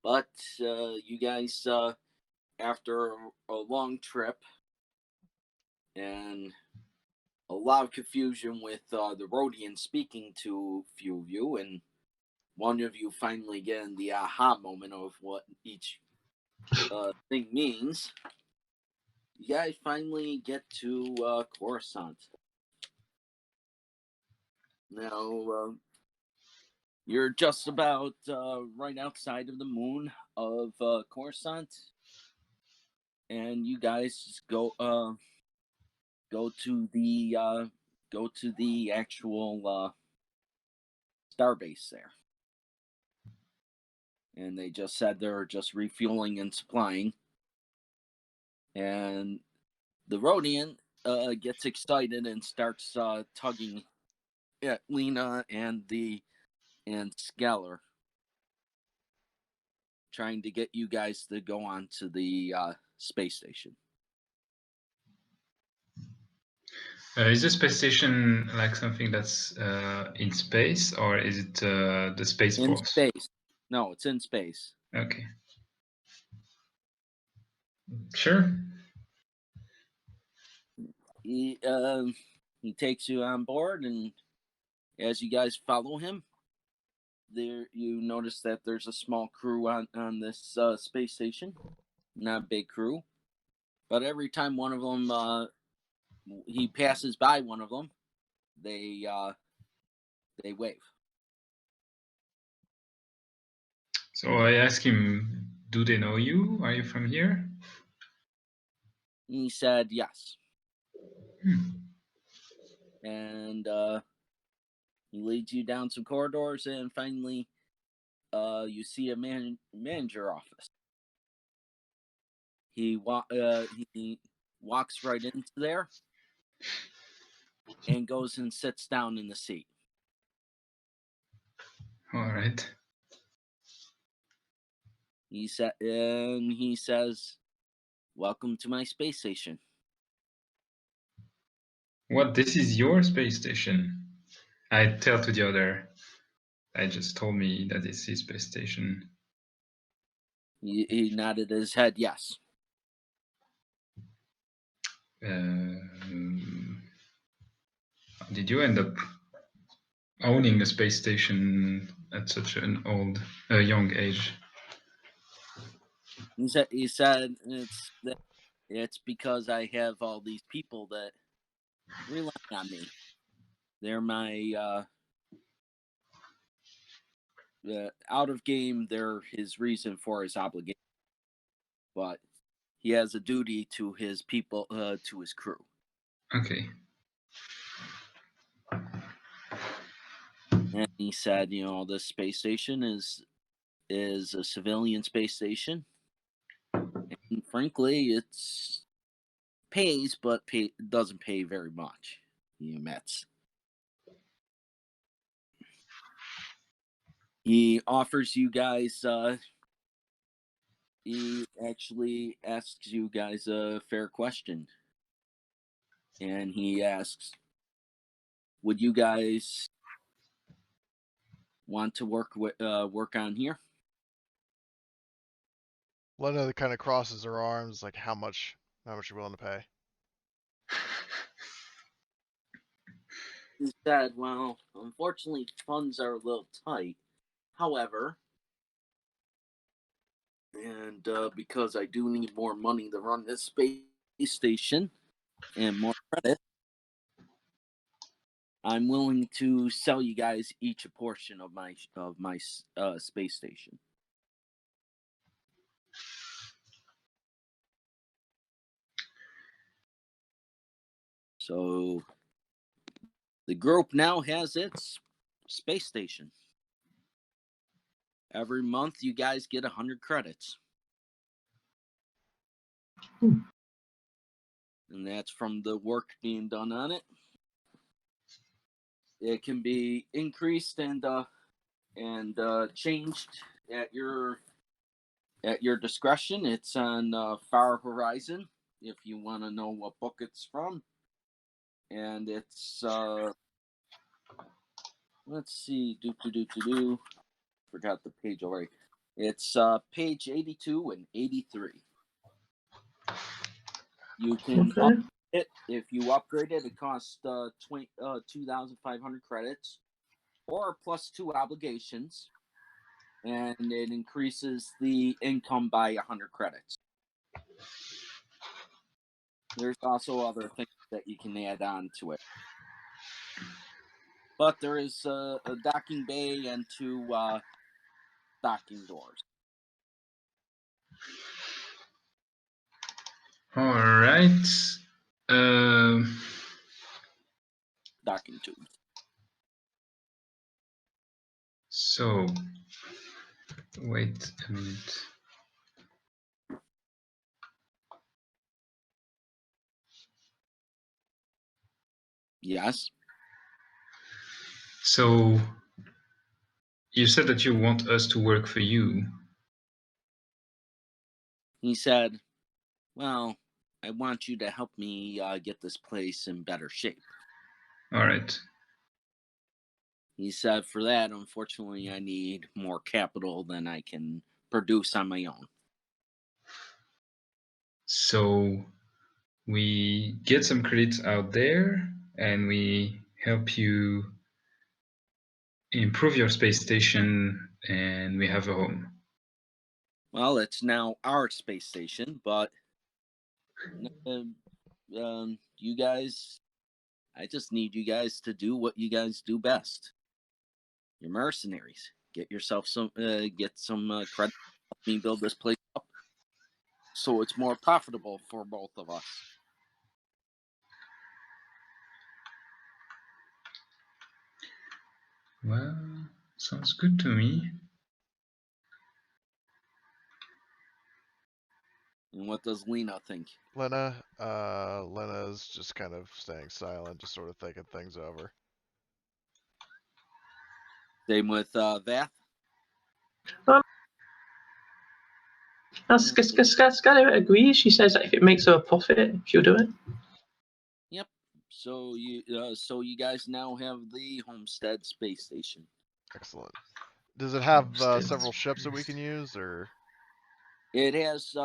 But you guys, after a long trip and a lot of confusion with the Rhodian speaking to a few of you, and one of you finally getting the aha moment of what each thing means, you guys finally get to Coruscant. Now, you're just about right outside of the moon of Coruscant, and you guys go to the actual starbase there. And they just said they're just refueling and supplying. And the Rhodian gets excited and starts tugging at Linna and Skeller, trying to get you guys to go on to the space station. Is the space station like something that's in space, or is it the Space In Force? space. No, it's in space. Okay. Sure. He takes you on board, and as you guys follow him, there you notice that there's a small crew on this space station. Not a big crew, but every time one of them he passes by one of them, they wave. So I ask him, do they know you? Are you from here? He said yes. Hmm. And he leads you down some corridors, and finally you see a manager office. He walks right into there and goes and sits down in the seat. All right. He says, "Welcome to my space station." What? This is your space station? I tell to the other. I just told me that it's his space station. He nodded his head, yes. Did you end up owning a space station at such an young age? He said it's because I have all these people that rely on me. They're my out of game. They're his reason for his obligation, but he has a duty to his people, to his crew. Okay. And he said, this space station is a civilian space station, and frankly, it's pays, but doesn't pay very much. He admits. He offers you guys. He actually asks you guys a fair question, and he asks, "Would you guys want to work on here?" Linna kind of crosses her arms, like how much you're willing to pay. He said, "Well, unfortunately, funds are a little tight. However, and because I do need more money to run this space station and more credit, I'm willing to sell you guys each a portion of my space station." So the group now has its space station. Every month, you guys get 100 credits. And that's from the work being done on it. It can be increased and changed at your discretion. It's on Far Horizon if you want to know what book it's from. And it's let's see, forgot the page already. It's page 82 and 83. You can Okay. upgrade it. If you upgrade it, it costs 2,500 credits, or plus 2 obligations, and it increases the income by 100 credits. There's also other things that you can add on to it. But there is a docking bay and 2 docking doors. All right. Docking tubes. So, wait a minute. Yes. So, you said that you want us to work for you. He said, well, I want you to help me get this place in better shape. All right. He said, for that, unfortunately, I need more capital than I can produce on my own. So, we get some credits out there and we help you improve your space station and we have a home. Well, it's now our space station, but you guys, I just need you guys to do what you guys do best. You're mercenaries. Get yourself some, get some credit. Help me build this place up so it's more profitable for both of us. Well, sounds good to me. And what does Lena think? Linna's just kind of staying silent, just sort of thinking things over. Same with Vath. Skylar agrees. She says that if it makes her a profit, she'll do it. Yep. So you guys now have the Homestead space station. Excellent. Does it have Homestead several ships that we can use, or? It has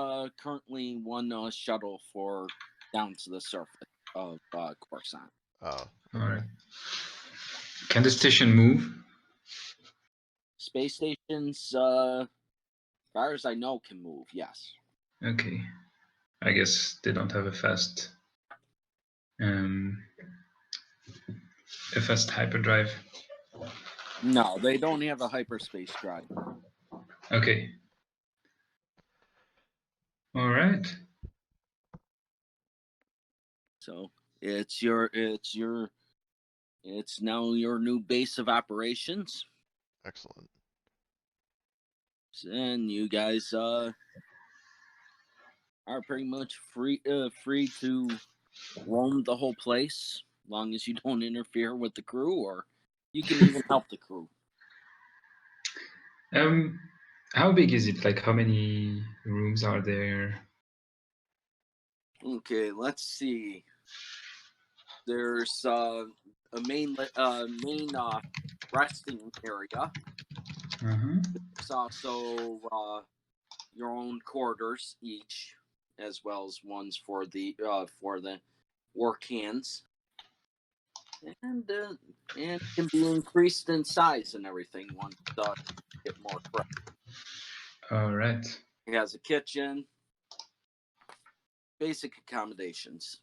currently one shuttle for down to the surface of Coruscant. Oh, All okay. right. Can the station move? Space stations, as far as I know, can move. Yes. Okay. I guess they don't have a fast hyperdrive. No, they don't have a hyperspace drive. Okay. All right. So it's now your new base of operations, Excellent. and you guys are pretty much free to roam the whole place, as long as you don't interfere with the crew, or you can even help the crew. How big is it? Like, how many rooms are there? Okay, let's see. There's a main resting area. There's also your own quarters each, as well as ones for the work hands, and can be increased in size and everything once get more credit. All right. It has a kitchen, basic accommodations.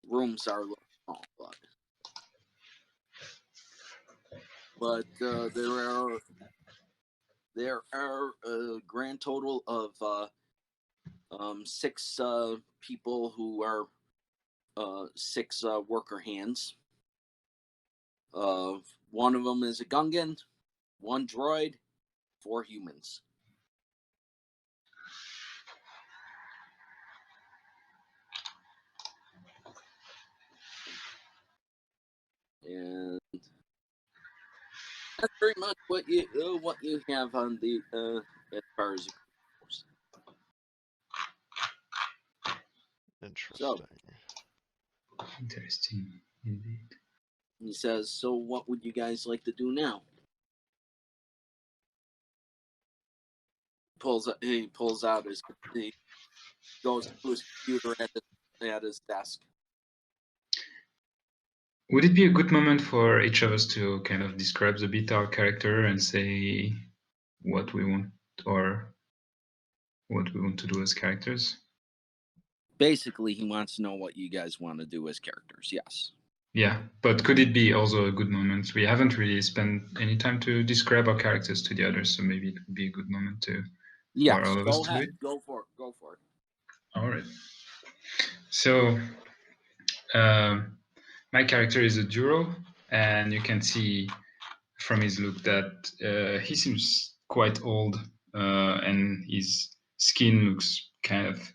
Rooms are a little small, but there are a grand total of 6 people who are 6 worker hands. One of them is a Gungan, 1 droid, 4 humans. And that's pretty much what you have on the as far as goes. Interesting. Interesting indeed. He says, "So, what would you guys like to do now?" He pulls out he goes to his computer at his desk. Would it be a good moment for each of us to kind of describe a bit our character and say what we want or what we want to do as characters? Basically, he wants to know what you guys want to do as characters. Yes. Yeah, but could it be also a good moment? We haven't really spent any time to describe our characters to the others, so maybe it would be a good moment to Yes. for all of us to do it. Go for it. Go for it. All right. So my character is a Duro, and you can see from his look that he seems quite old, and his skin looks kind of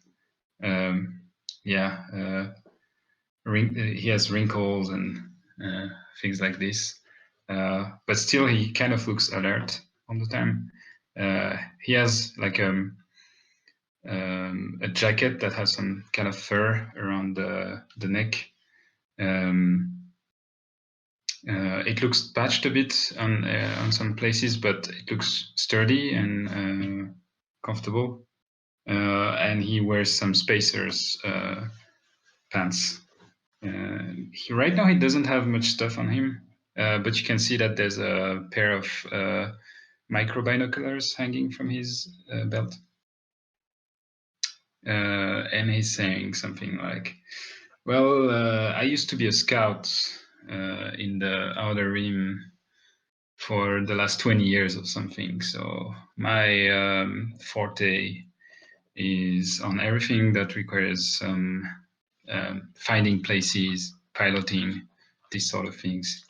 he has wrinkles and things like this, but still he kind of looks alert all the time. He has like a jacket that has some kind of fur around the neck. It looks patched a bit on some places, but it looks sturdy and comfortable. And he wears some Spacers pants. Right now he doesn't have much stuff on him, but you can see that there's a pair of micro binoculars hanging from his belt. And he's saying something like, well, I used to be a scout in the Outer Rim for the last 20 years or something. So my forte is on everything that requires some finding places, piloting, these sort of things.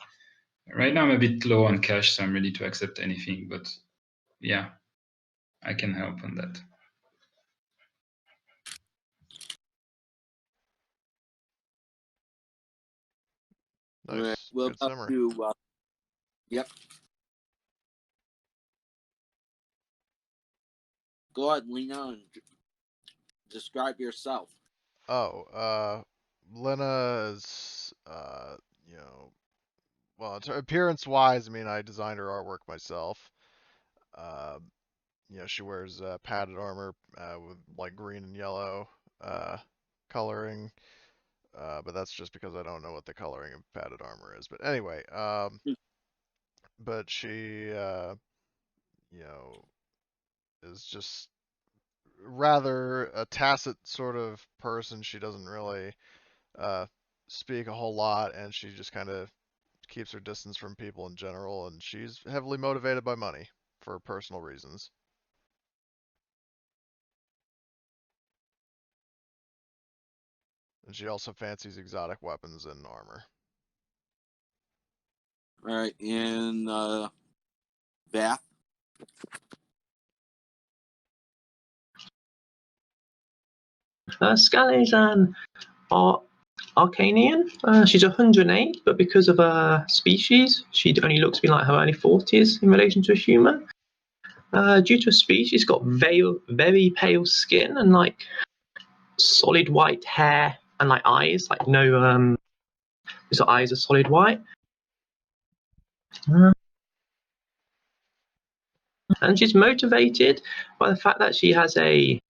Right now I'm a bit low on cash, so I'm ready to accept anything, but yeah, I can help on that. Nice. Right. We'll Good summary. Yep. Go ahead, Linna, and describe yourself. Oh, Linna is, well, appearance-wise, I mean, I designed her artwork myself. She wears padded armor with like green and yellow coloring, but that's just because I don't know what the coloring of padded armor is. But anyway, but she, is just rather a tacit sort of person. She doesn't really speak a whole lot, and she just kind of keeps her distance from people in general, and she's heavily motivated by money for personal reasons. And she also fancies exotic weapons and armor. All right, and Vath. Scal is an Arcanian. She's 108, but because of her species, she only looks to be like her early 40s in relation to a human. Due to her species, she's got very pale skin and like solid white hair and like eyes, like no his eyes are solid white. And she's motivated by the fact that she has a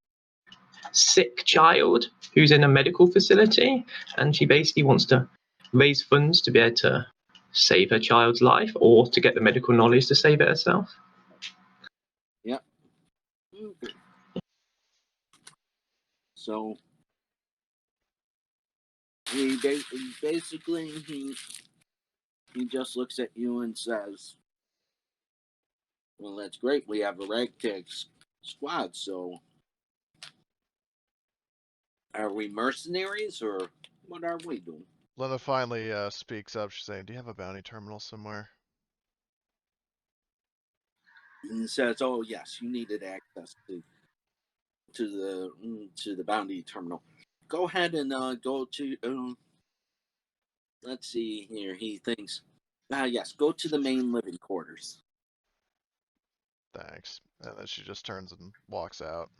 sick child who's in a medical facility, and she basically wants to raise funds to be able to save her child's life or to get the medical knowledge to save it herself. Yep. Okay. So he basically he just looks at you and says, "Well, that's great. We have a ragtag squad. So, are we mercenaries or what are we doing?" Linna finally speaks up. She's saying, "Do you have a bounty terminal somewhere?" And says, "Oh yes, you needed access to the bounty terminal. Go ahead and go to. Let's see here. He thinks, yes, go to the main living quarters." Thanks. And then she just turns and walks out.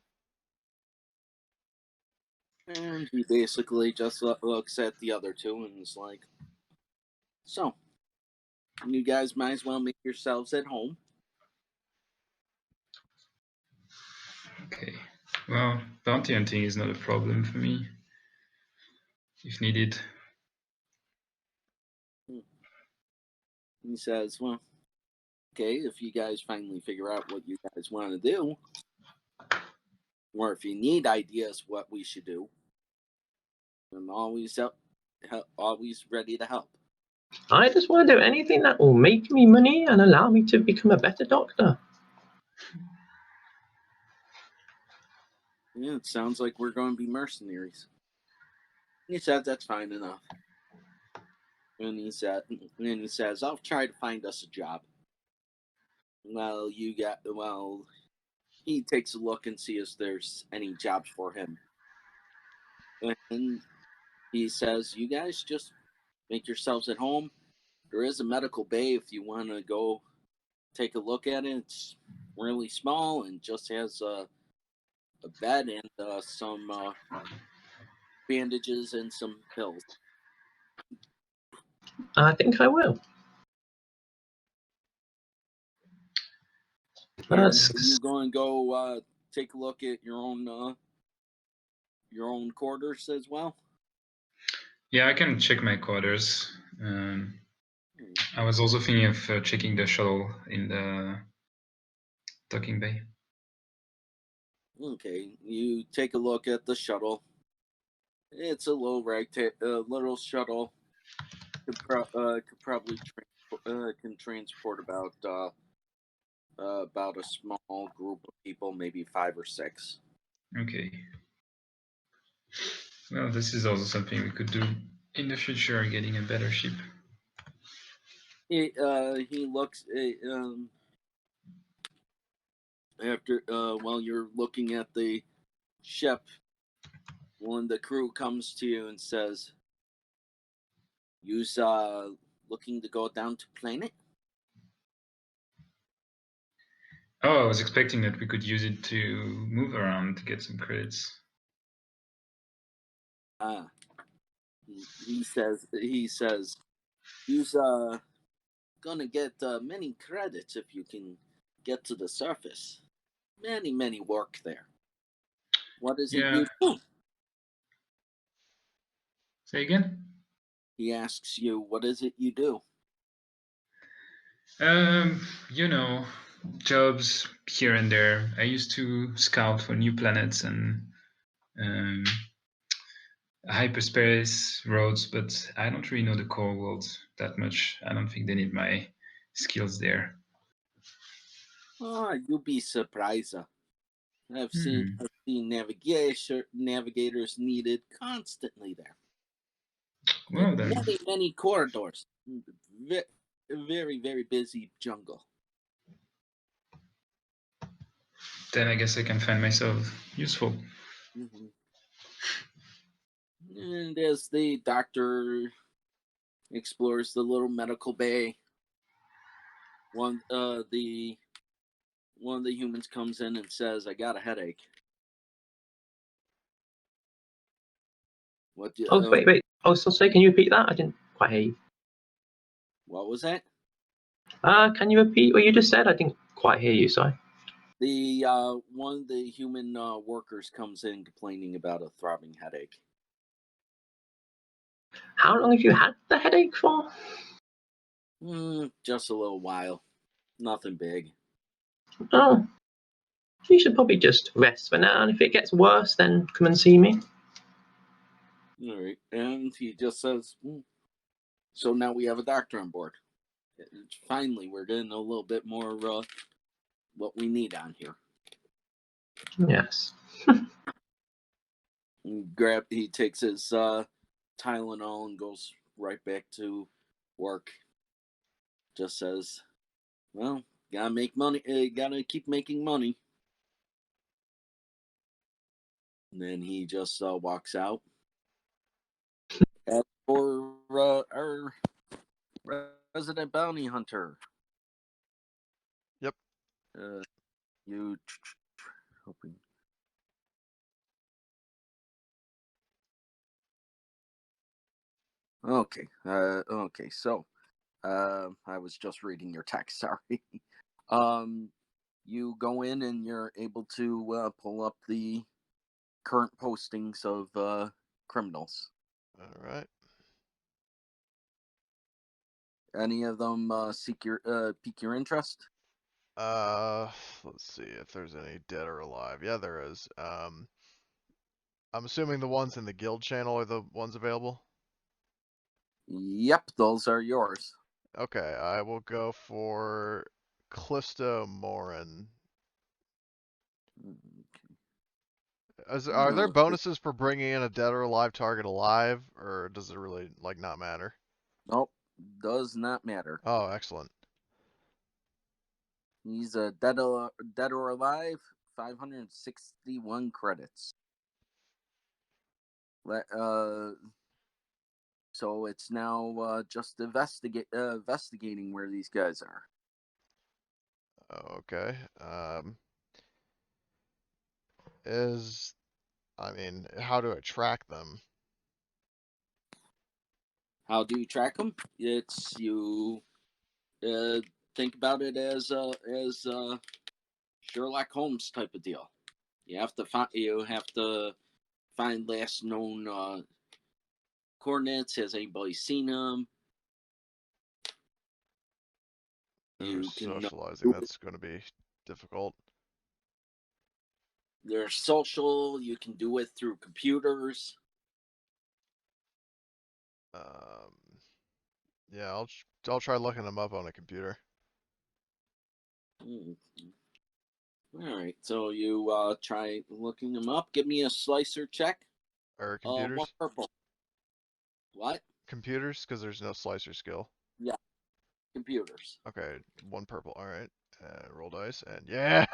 And he basically just looks at the other two and is like, "So, you guys might as well make yourselves at home." Well, bounty hunting is not a problem for me, if needed. He says, well, okay, if you guys finally figure out what you guys want to do, or if you need ideas what we should do, I'm always always ready to help. I just want to do anything that will make me money and allow me to become a better doctor. Yeah, it sounds like we're going to be mercenaries. He said that's fine enough. And he says, I'll try to find us a job. Well, he takes a look and sees if there's any jobs for him. And he says, you guys just make yourselves at home. There is a medical bay if you want to go take a look at it. It's really small and just has a bed and some bandages and some pills. I think I will. And you going to go take a look at your own quarters as well? Yeah, I can check my quarters. I was also thinking of checking the shuttle in the docking bay. Okay, you take a look at the shuttle. It's a little little shuttle. Could probably can transport about a small group of people, maybe 5 or 6. Okay. Well, this is also something we could do in the future, getting a better ship. He looks after while you're looking at the ship. One of the crew comes to you and says, "You's looking to go down to planet?" Oh, I was expecting that we could use it to move around to get some credits. He says, "You's gonna get many credits if you can get to the surface. Many work there. What is it you do?" Say again? He asks you, "What is it you do?" You know, jobs here and there. I used to scout for new planets and hyperspace roads, but I don't really know the core world that much. I don't think they need my skills there. Oh, you'll be surprised. I've seen navigators needed constantly there. Well then, Many corridors. Very busy jungle. then I guess I can find myself useful. Mm-hmm. And as the doctor explores the little medical bay, one of the humans comes in and says, "I got a headache." What? Wait. Oh, so say, can you repeat that? I didn't quite hear you. What was that? Can you repeat what you just said? I didn't quite hear you, sorry. The one of the human workers comes in complaining about a throbbing headache. How long have you had the headache for? Just a little while. Nothing big. Oh, you should probably just rest for now, and if it gets worse, then come and see me. All right, and he just says, "So now we have a doctor on board. Finally, we're getting a little bit more what we need on here." Yes. He takes his Tylenol and goes right back to work. Just says, "Well, gotta make money. Gotta keep making money." And then he just walks out. As for our resident bounty hunter. Yep. You hoping. Okay. Okay. So, I was just reading your text. Sorry. You go in and you're able to pull up the current postings of criminals. All right. Any of them pique your interest? Let's see if there's any dead or alive. Yeah, there is. I'm assuming the ones in the guild channel are the ones available. Yep, those are yours. Okay, I will go for Callisto Morin. Are there bonuses for bringing in a dead or alive target alive, or does it really not matter? Nope, does not matter. Oh, excellent. He's a dead or alive, 561 credits. So it's now just investigating where these guys are. Okay. How do I track them? How do you track them? It's you think about it as Sherlock Holmes type of deal. You have to find last known coordinates. Has anybody seen them? You can socializing. That's going to be difficult. They're social. You can do it through computers. Yeah, I'll try looking them up on a computer. All right, so you try looking them up. Give me a slicer check. Or computers? One purple. What? Computers, because there's no slicer skill. Yeah, computers. Okay, one purple. All right, roll dice, and yeah.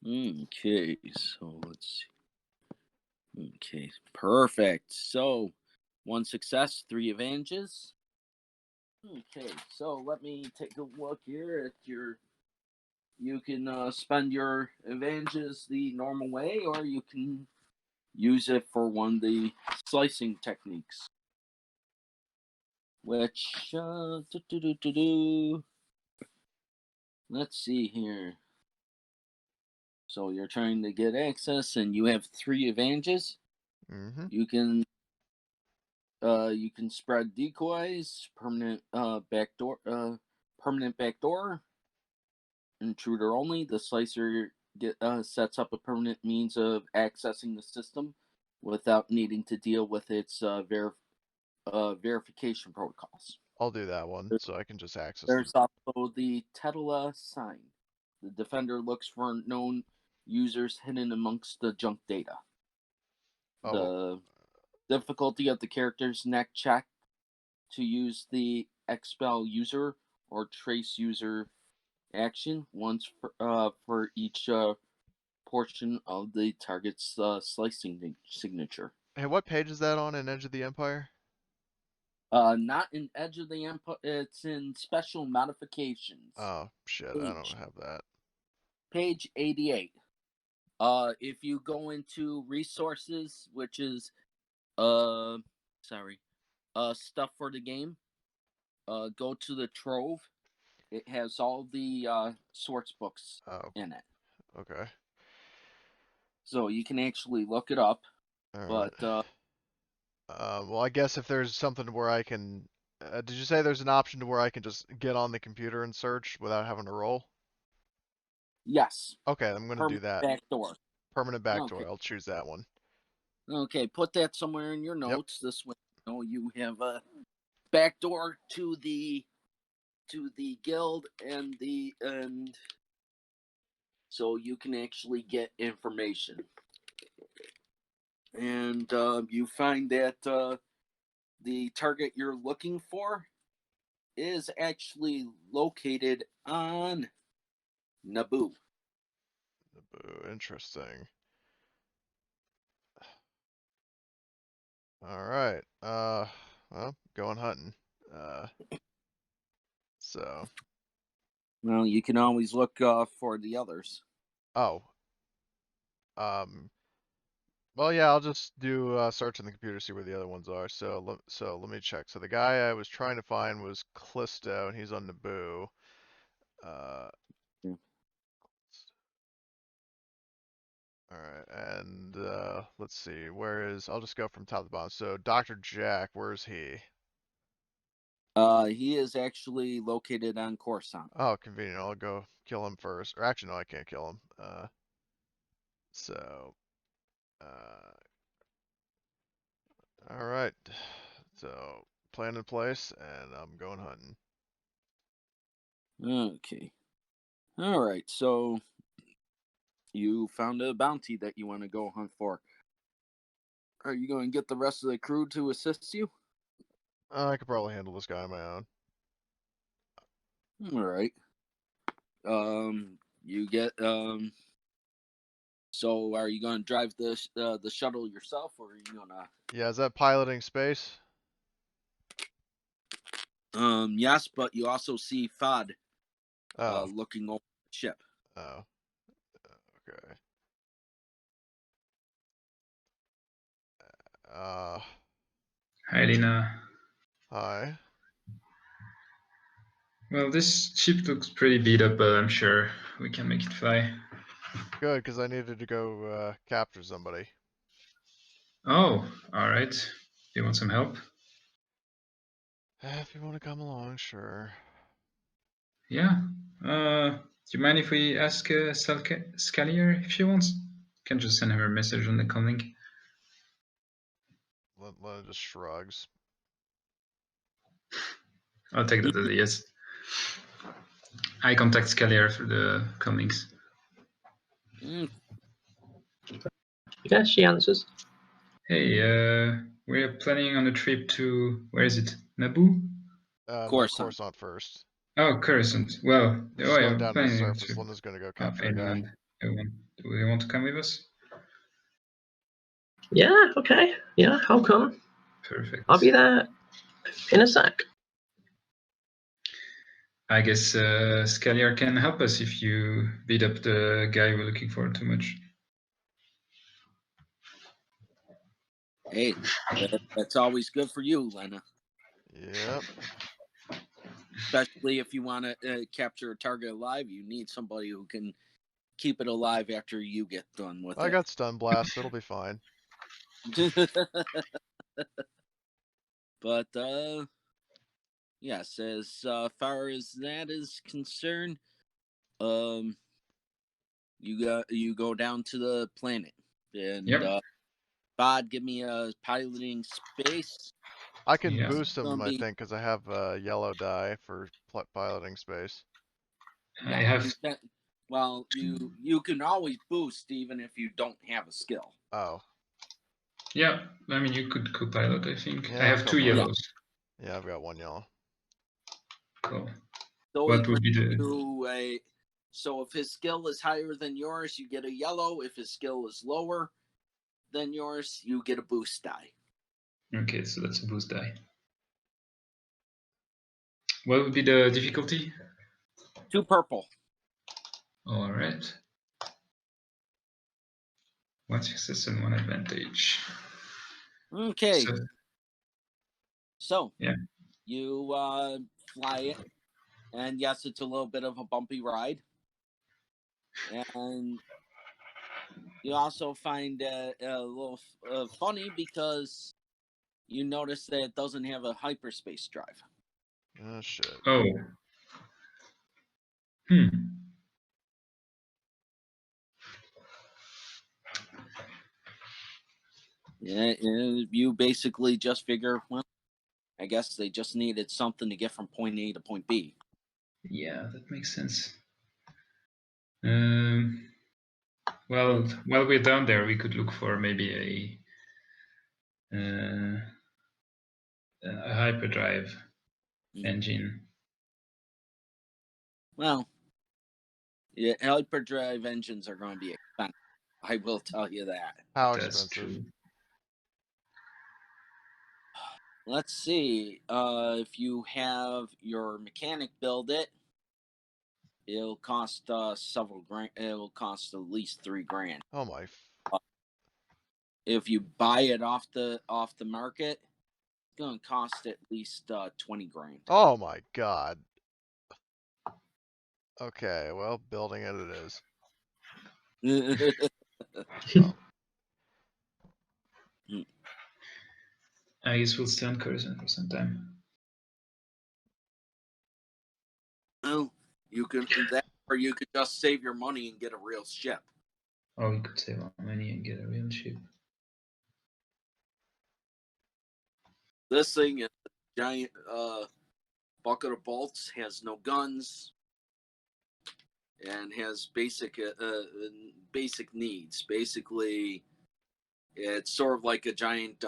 Okay, so let's see. Okay, perfect. So, one success, 3 advantages. Okay, so let me take a look here at your. You can spend your advantages the normal way, or you can use it for one of the slicing techniques. Which, let's see here. So you're trying to get access, and you have 3 advantages. Mm-hmm. You can spread decoys, permanent backdoor, intruder only. The slicer sets up a permanent means of accessing the system without needing to deal with its verification protocols. I'll do that one, so I can just access There's also the Tetla sign. The defender looks for known users hidden amongst the junk data. The difficulty of the character's neck check to use the expel user or trace user action once for each portion of the target's slicing signature. Hey, what page is that on in Edge of the Empire? Not in Edge of the Empire. It's in special modifications. Oh shit, I don't have that. Page 88. If you go into resources, which is stuff for the game, go to the Trove. It has all the source books in it. Okay. So you can actually look it up. All right. Well, I guess if there's something where I can, did you say there's an option to where I can just get on the computer and search without having to roll? Yes. Okay, I'm gonna do that. Backdoor. Permanent backdoor. Okay. I'll choose that one. Okay, put that somewhere in your notes. Yep. This way, you have a backdoor to the guild and so you can actually get information. And you find that the target you're looking for is actually located on Naboo. Naboo, interesting. All right. Well, going hunting. So. Well, you can always look for the others. Oh. Well, yeah, I'll just do search in the computer, see where the other ones are. So let me check. So the guy I was trying to find was Callisto, and he's on Naboo. let's see. Where is? I'll just go from top to bottom. So Dr. Jack, where's he? He is actually located on Coruscant. Oh, convenient. I'll go kill him first. Or actually, no, I can't kill him. All right. So plan in place, and I'm going hunting. Okay. All right. So you found a bounty that you want to go hunt for. Are you going to get the rest of the crew to assist you? I could probably handle this guy on my own. All right. You get So are you going to drive the shuttle yourself, or are you gonna? Yeah, is that piloting space? Yes, but you also see Fod Oh. looking over the ship. Oh. Okay. Hi, Linna. Hi. Well, this ship looks pretty beat up, but I'm sure we can make it fly. Good, because I needed to go capture somebody. Oh, alright. Do you want some help? If you want to come along, sure. Yeah. Do you mind if we ask Scalier if she wants? Can just send her a message on the comlink. Linna just shrugs. I'll take that as a yes. I contact Scalier through the comlinks. Yeah, she answers. Hey, we're planning on a trip to, where is it? Naboo? No, Coruscant. Coruscant first. Oh, Coruscant. Well, We're just going yeah, down to the planning surface. to Linna's going to go capture a guy. Finland. Do you want to come with us? Yeah, okay. Yeah, I'll come. Perfect. I'll be there in a sec. I guess Scalier can help us if you beat up the guy we're looking for too much. Hey, that's always good for you, Linna. Yep. Especially if you want to capture a target alive, you need somebody who can keep it alive after you get done with I got stun blast. It'll be fine. it. But yes, as far as that is concerned, you go down to the planet, and Yep. Bod, give me a piloting space. I can Yeah. boost him, I Be, think, because I have a yellow die for piloting space. I have. Well, you can always boost even if you don't have a skill. Oh. Yeah, I mean you could co-pilot. I think Yeah, I have 2 yellows. Yeah, I've got 1 yellow. Cool. So What would be the? So if his skill is higher than yours, you get a yellow. If his skill is lower than yours, you get a boost die. Okay, so that's a boost die. What would be the difficulty? 2 purple. All right. 1 success and 1 advantage. Okay. So yeah, you fly it, and yes, it's a little bit of a bumpy ride, and you also find it a little funny because you notice that it doesn't have a hyperspace drive. Oh shit. Oh. Yeah, you basically just figure, well, I guess they just needed something to get from point A to point B. Yeah, that makes sense. Well, while we're down there, we could look for maybe a hyperdrive engine. Well, yeah, hyperdrive engines are going to be expensive. I will tell you that. How That's expensive? true. Let's see. If you have your mechanic build it, it'll cost several grand. It'll cost at least $3,000. Oh my. If you buy it off the market, it's going to cost at least $20,000. Oh my god. Okay, well, building it is. I guess we'll stay on Coruscant for some time. Well, you could that, or you could just save your money and get a real ship. Or we could save our money and get a real ship. This thing is a giant bucket of bolts, has no guns, and has basic needs. Basically, it's sort of like a giant.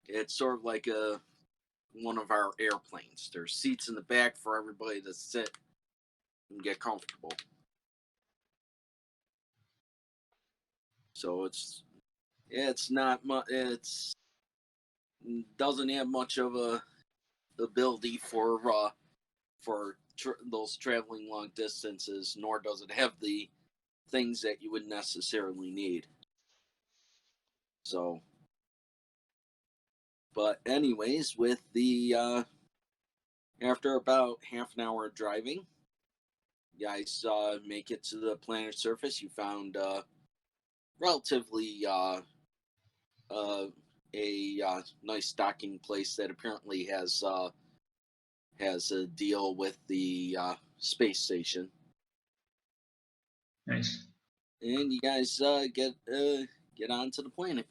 It's sort of like one of our airplanes. There's seats in the back for everybody to sit and get comfortable. So it's not much. It's doesn't have much of a ability for those traveling long distances, nor does it have the things that you would necessarily need. So, but anyways, with the after about half an hour of driving, you guys make it to the planet's surface. You found relatively a nice docking place that apparently has a deal with the space station. Nice. And you guys get onto the planet.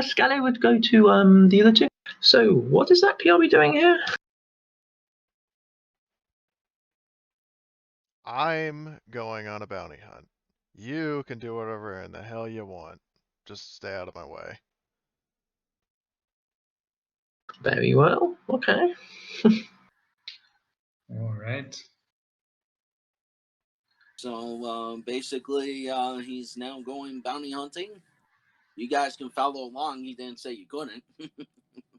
Scally would go to the other two. So, what exactly are we doing here? I'm going on a bounty hunt. You can do whatever in the hell you want. Just stay out of my way. Very well. Okay. All right. So basically, he's now going bounty hunting. You guys can follow along. He didn't say you couldn't.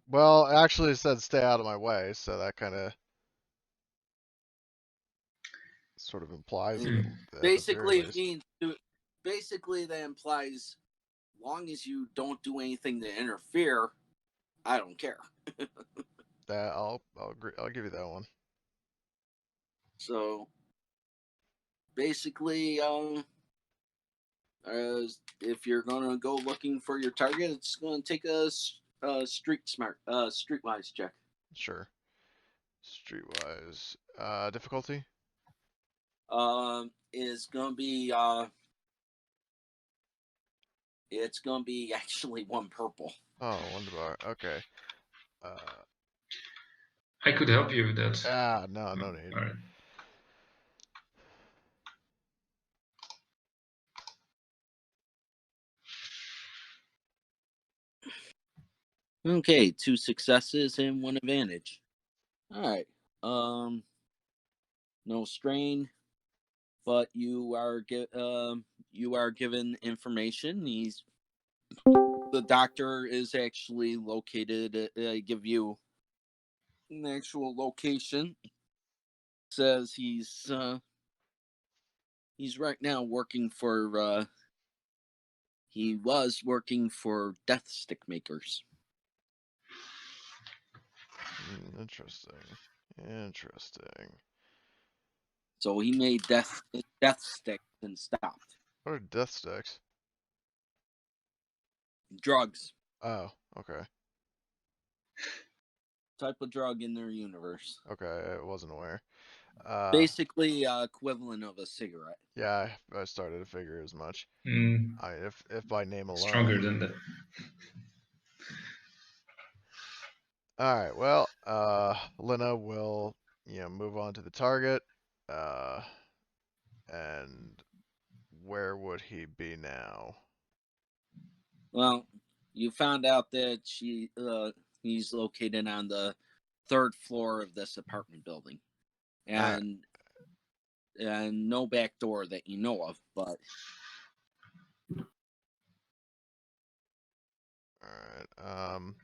Well, actually, it said stay out of my way, so that kind of sort of implies it. Basically, basically that implies, long as you don't do anything to interfere, I don't care. That I'll agree. I'll give you that one. So basically, if you're gonna go looking for your target, it's gonna take a streetwise check. Sure. Streetwise. Difficulty? Is gonna be it's gonna be actually one purple. Oh, Wonderbar. Okay. I could help you with that. No need. All right. Okay, 2 successes and 1 advantage. All right. No strain, but you are given information. The doctor is actually located. I give you an actual location. Says he's right now working for. He was working for death stick makers. Interesting. So he made death sticks and stopped. What are death sticks? Drugs. Oh, okay. Type of drug in their universe. Okay, I wasn't aware. Basically, equivalent of a cigarette. Yeah, I started to figure as much. If by name alone. Stronger than that. All right. Well, Linna will, move on to the target. And where would he be now? Well, you found out that he's located on the 3rd floor of this apartment building, and no back door that you know of. But all right.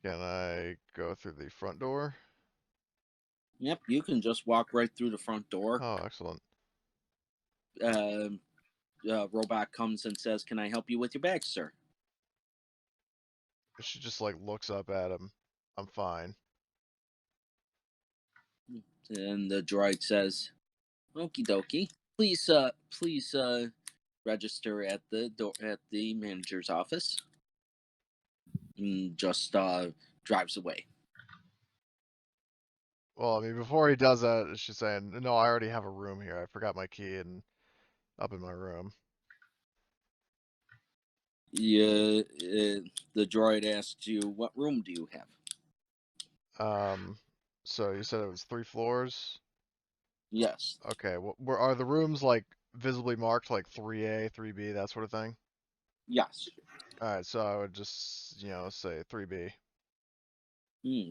Can I go through the front door? Yep, you can just walk right through the front door. Oh, excellent. Robot comes and says, "Can I help you with your bag, sir?" She just looks up at him. I'm fine. And the droid says, "Okie dokie. Please register at the door at the manager's office, and just drives away. Well, I mean, before he does that, she's saying, "No, I already have a room here. I forgot my key up in my room." Yeah, the droid asks you, "What room do you have?" So you said it was 3 floors? Mm. Yes. Okay, where are the rooms like visibly marked, like 3A, 3B, that sort of thing? Yes. Alright, so I would just, say 3B.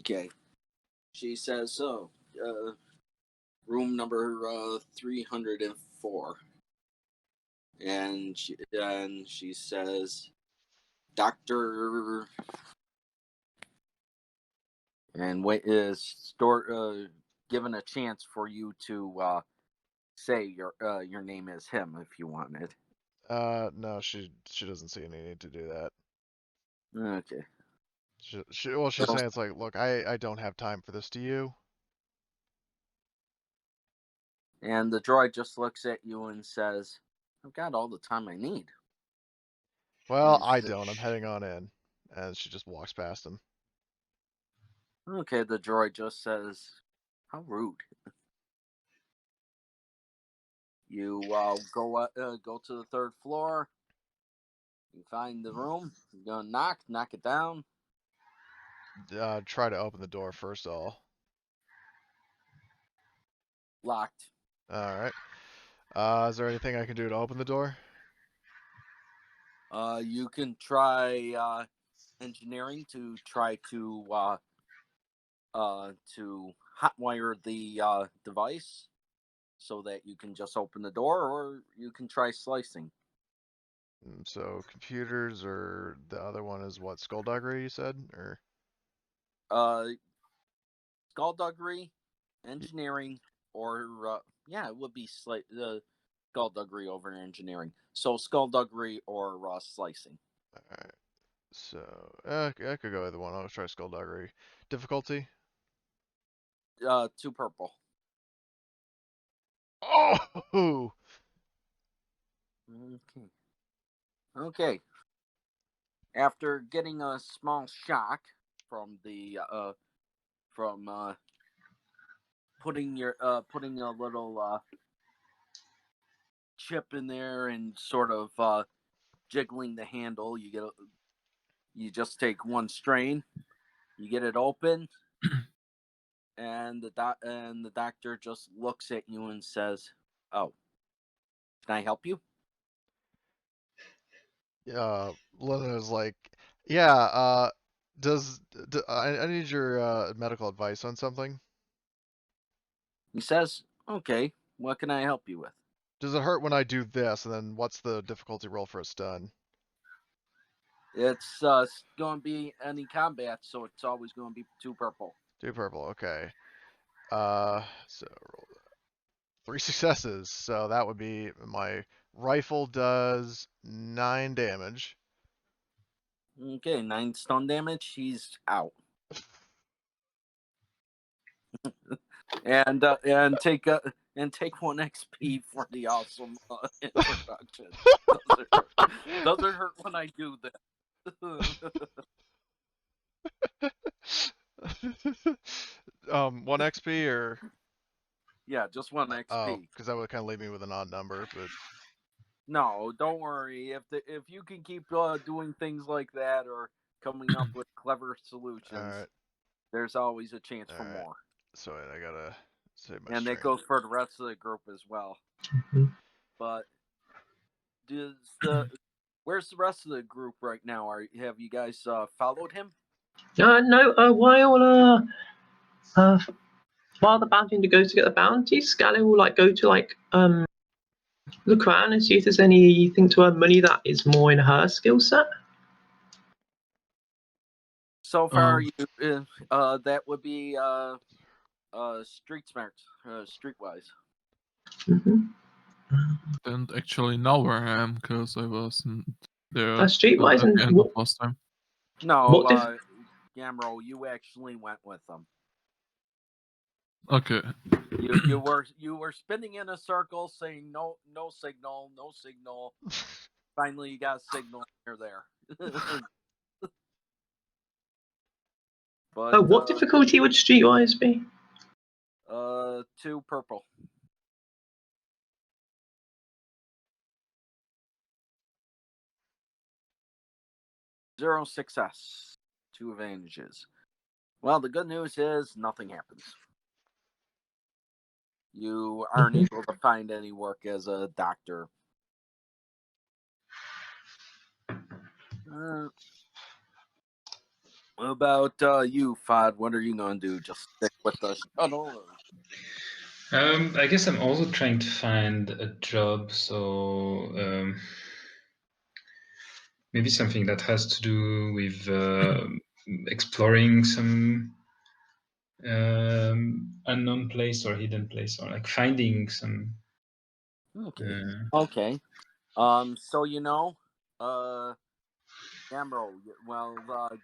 Okay. She says so. Room number 304, and she says, "Doctor," and wait is given a chance for you to say your name is him if you wanted. No, she doesn't see any need to do that. Okay. She's saying it's like, look, I don't have time for this. Do you? And the droid just looks at you and says, "I've got all the time I need." Well, I don't. I'm heading on in. And she just walks past him. Okay, the droid just says, "How rude." You go to the 3rd floor. You find the room. You go knock it down. Try to open the door first of all. Locked. Alright. Is there anything I can do to open the door? You can try engineering to try to hotwire the device so that you can just open the door, or you can try slicing. So computers, or the other one is what, skullduggery, you said? Or Skullduggery, engineering, or it would be skullduggery over engineering. So skullduggery or slicing. Alright. So I could go either one. I'll try skullduggery. Difficulty? 2 purple. Oh! Okay. After getting a small shock from putting a little chip in there and sort of jiggling the handle, you just take one strain, you get it open, and the doctor just looks at you and says, "Oh, can I help you?" Linna's like, yeah, I need your medical advice on something. He says, "Okay, what can I help you with?" Does it hurt when I do this? And then what's the difficulty roll for a stun? It's going to be any combat, so it's always going to be 2 purple. 2 purple, okay. So roll 3 successes. So that would be my rifle does 9 damage. Okay, 9 stun damage. He's out. and take 1 XP for the awesome introduction. Doesn't hurt when I do that. 1 XP or? Yeah, just 1 XP. Oh, because that would kind of leave me with an odd number, but no, don't worry. If you can keep doing things like that or coming up with clever solutions, there's always a chance for more. So I gotta save my and strength. that goes for the rest of the group as well. Mm-hmm. But where's the rest of the group right now? Have you guys followed him? No. While the bounty goes to get the bounty, Scally will go to look around and see if there's anything to earn money that is more in her skill set. So far, that would be street smart, streetwise. Mm-hmm. I don't actually know where I am because I wasn't there Streetwise, at and the end of last time. No, Gamro, you actually went with them. Okay. You were spinning in a circle, saying no signal, no signal. Finally, you got a signal. You're there. But what difficulty would Streetwise be? 2 purple. 0 success. 2 advantages. Well, the good news is nothing happens. You aren't able to find any work as a doctor. What about you, Fod? What are you going to do? Just stick with the shuttle? Or... I guess I'm also trying to find a job, so maybe something that has to do with exploring some unknown place or hidden place, or like finding some. Okay. Okay. So Emerald,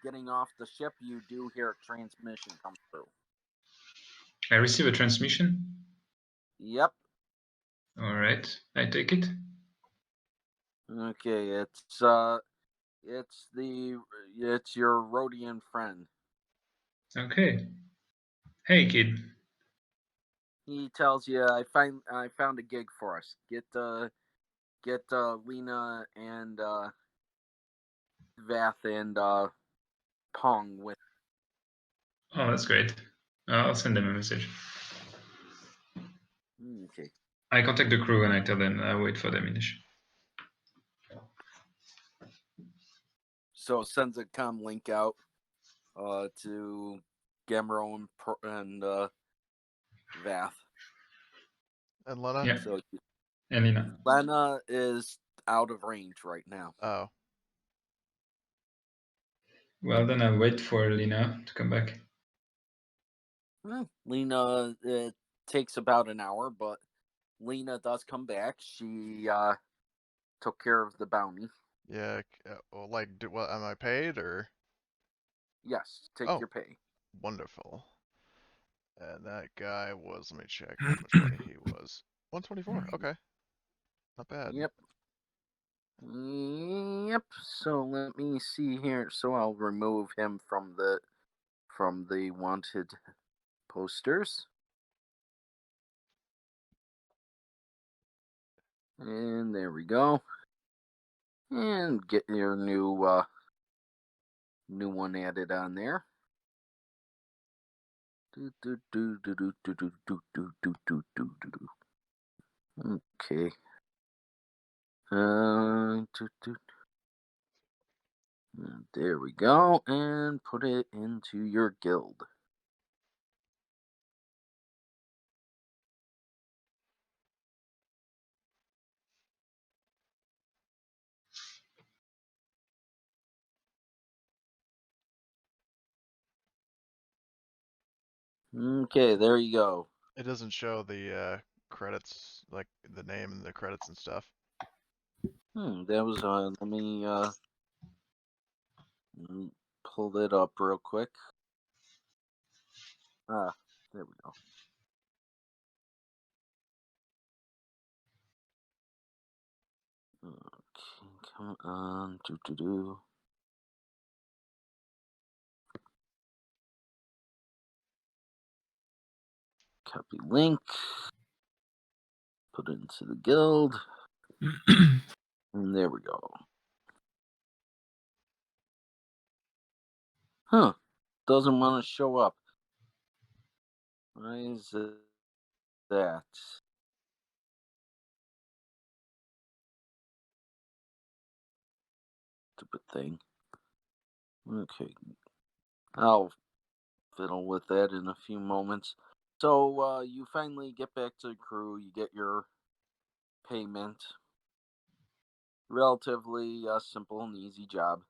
getting off the ship, you do hear a transmission come through. I receive a transmission. Yep. All right, I take it. Okay, it's your Rhodian friend. Okay. Hey, kid. He tells you, I found a gig for us. Get Linna and Vath and Pong with. Oh, that's great. I'll send them a message. Okay. I contact the crew and I tell them I wait for them in the ship. So it sends a comm link out to Gemro and Vath. And Linna? Yeah. So And Linna. Linna is out of range right now. Oh. Well, then I'll wait for Linna to come back. Linna, it takes about an hour, but Linna does come back. She took care of the bounty. Yeah. Well, like, am I paid or? Yes, take your pay. Wonderful. And that guy was, let me check how much money he was. 124. Okay. Not bad. Yep. Yep. So let me see here. So I'll remove him from the wanted posters. And there we go. And get your new one added on there. Okay. There we go, and put it into your guild. Okay, there you go. It doesn't show the credits, like the name and the credits and stuff. That was let me pull it up real quick. There we go. Okay, come on. Copy link. Put it into the guild. And there we go. Huh. Doesn't want to show up. Why is it that? Stupid thing. Okay. I'll fiddle with that in a few moments. So you finally get back to the crew. You get your payment. Relatively simple and easy job.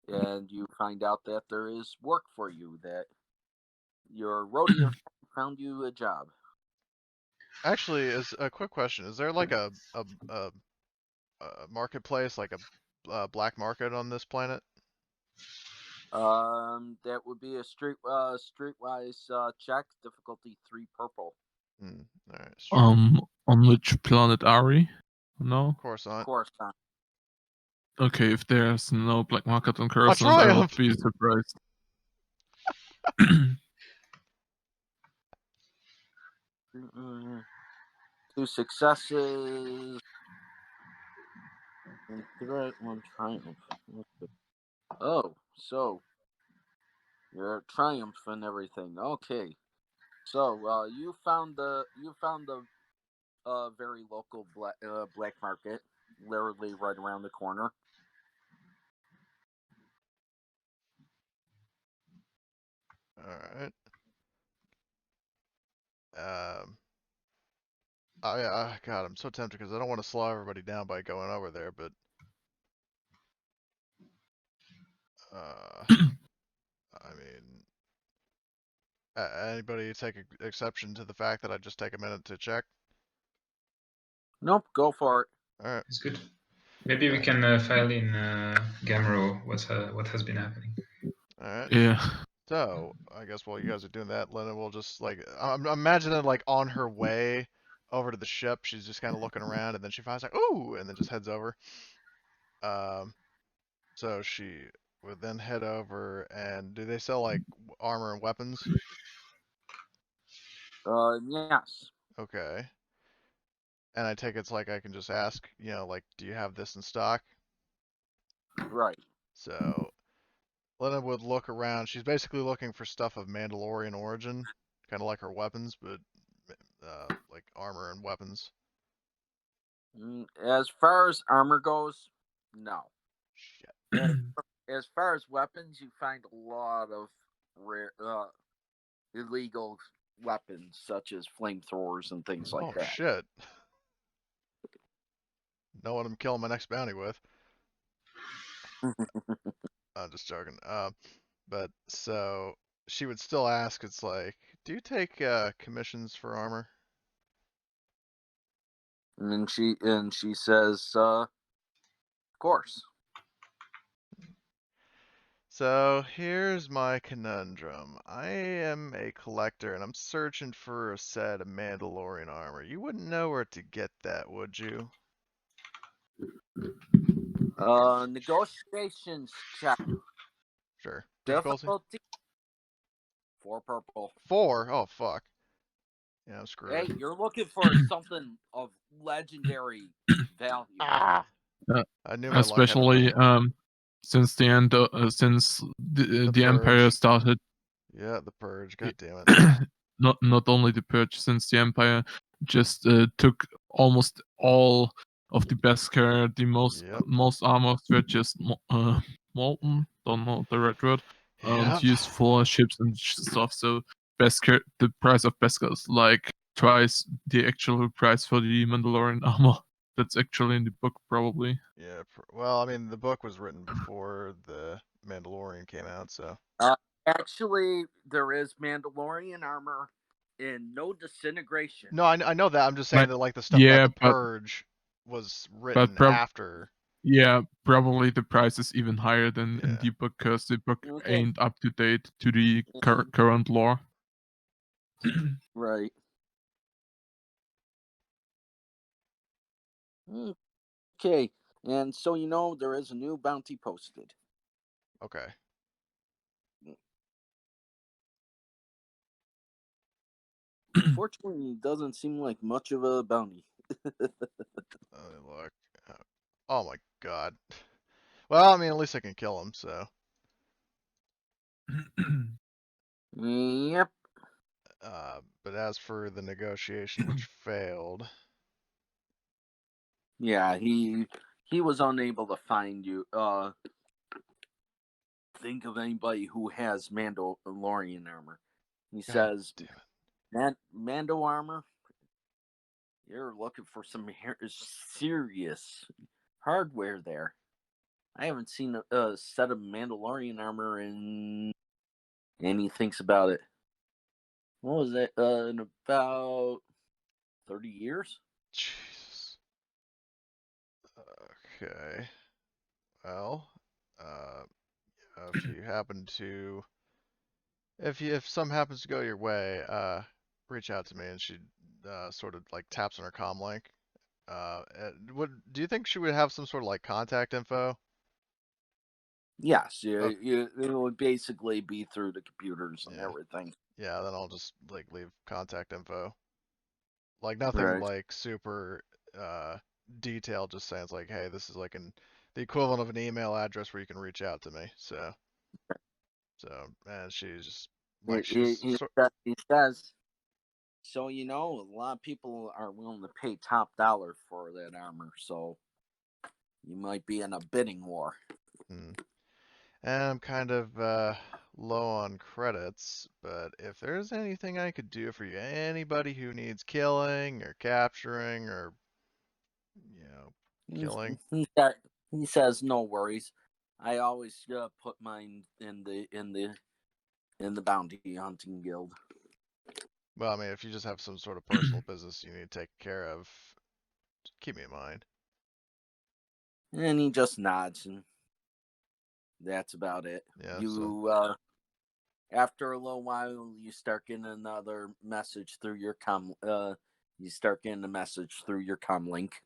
And you find out that there is work for you, that your Rhodian found you a job. Actually, is a quick question. Is there like a marketplace, like a black market on this planet? That would be a streetwise check. Difficulty 3 purple. All right. On which planet are we? No. Coruscant. Coruscant. Okay, if there's no black market on A Coruscant, I would triumph! be surprised. 2 successes. 1 threat, 1 triumph. Oh, so you're a triumph and everything. Okay. So you found the very local black market, literally right around the corner. All right. God, I'm so tempted because I don't want to slow everybody down by going over there, but I mean, anybody take exception to the fact that I just take a minute to check? Nope, go for it. All right. It's good. Maybe we can file in Gamro what has been happening. All right. Yeah. So I guess while you guys are doing that, Linna will just like I'm imagining like on her way over to the ship, she's just kind of looking around, and then she finds like ooh, and then just heads over. So she would then head over, and do they sell like armor and weapons? Yes. Okay. And I take it's like I can just ask, like, do you have this in stock? Right. So Linna would look around. She's basically looking for stuff of Mandalorian origin, kind of like her weapons, but like armor and weapons. As far as armor goes, no. Shit. As far as weapons, you find a lot of rare, illegal weapons, such as flamethrowers and things like Oh that. shit. Know what I'm killing my next bounty with. I'm just joking. But so she would still ask, it's like, do you take commissions for armor? And she says, of course. So here's my conundrum. I am a collector and I'm searching for a set of Mandalorian armor. You wouldn't know where to get that, would you? Negotiations check. Sure. Difficulty? Difficulty 4 purple. 4? Oh, fuck. Yeah, I'm screwed. Hey, you're looking for something of legendary value. Ah! I knew my luck had Especially run. since the end, since the Empire Purge. started. Yeah, the Purge. God damn it. Not only the Purge, since the Empire just took almost all of the best care, the most armors were just molten. Don't know the right word. Yep. Used for ships and stuff. So best care, the price of best care is like twice the actual price for the Mandalorian armor. That's actually in the book, probably. Yeah. Well, I mean, the book was written before the Mandalorian came out, so. Actually, there is Mandalorian armor in no disintegration. No, I know that. I'm just saying that, like, the stuff Yeah, about the Purge was written after. Yeah, probably the price is even higher than in the book, because the book ain't up to date to the current lore. Right. Okay, and so there is a new bounty posted. Okay. Unfortunately, it doesn't seem like much of a bounty. Look. Oh my god. Well, I mean, at least I can kill him, so. Yep. But as for the negotiation, which failed. Yeah, he was unable to find you. Think of anybody who has Mandalorian armor. He says, Mando armor? You're looking for some serious hardware there. I haven't seen a set of Mandalorian armor in... And he thinks about it. What was it? In about 30 years? Jesus. Okay. Well, if you happen to, if some happens to go your way, reach out to me. And she sort of like taps on her comm link. Do you think she would have some sort of like contact info? Yes, Okay. it would basically be through the computers and Yeah. everything. Yeah, then I'll just like leave contact info. Like nothing Right. like super detailed, just saying it's like, hey, this is like the equivalent of an email address where you can reach out to me. So and she's just like He says, so you know, a lot of people are willing to pay top dollar for that armor, so you might be in a bidding war. And I'm kind of low on credits, but if there's anything I could do for you, anybody who needs killing or capturing or killing. He says, no worries. I always put mine in the bounty hunting guild. Well, I mean, if you just have some sort of personal business you need to take care of, just keep me in mind. And he just nods, and that's about it. Yeah. After a little while, you start getting another message through your you start getting a message through your comm link.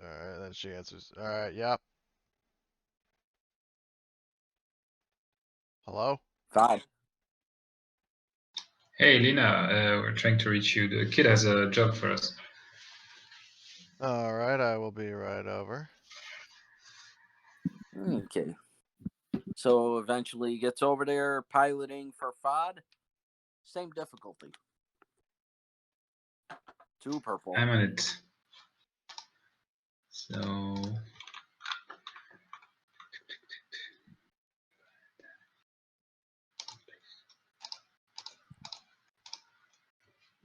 All right. Then she answers. All right. Yep. Hello. Fine. Hey, Linna, we're trying to reach you. The kid has a job for us. All right. I will be right over. Okay. So eventually he gets over there, piloting for FOD. Same difficulty. 2 purple. I'm on it. So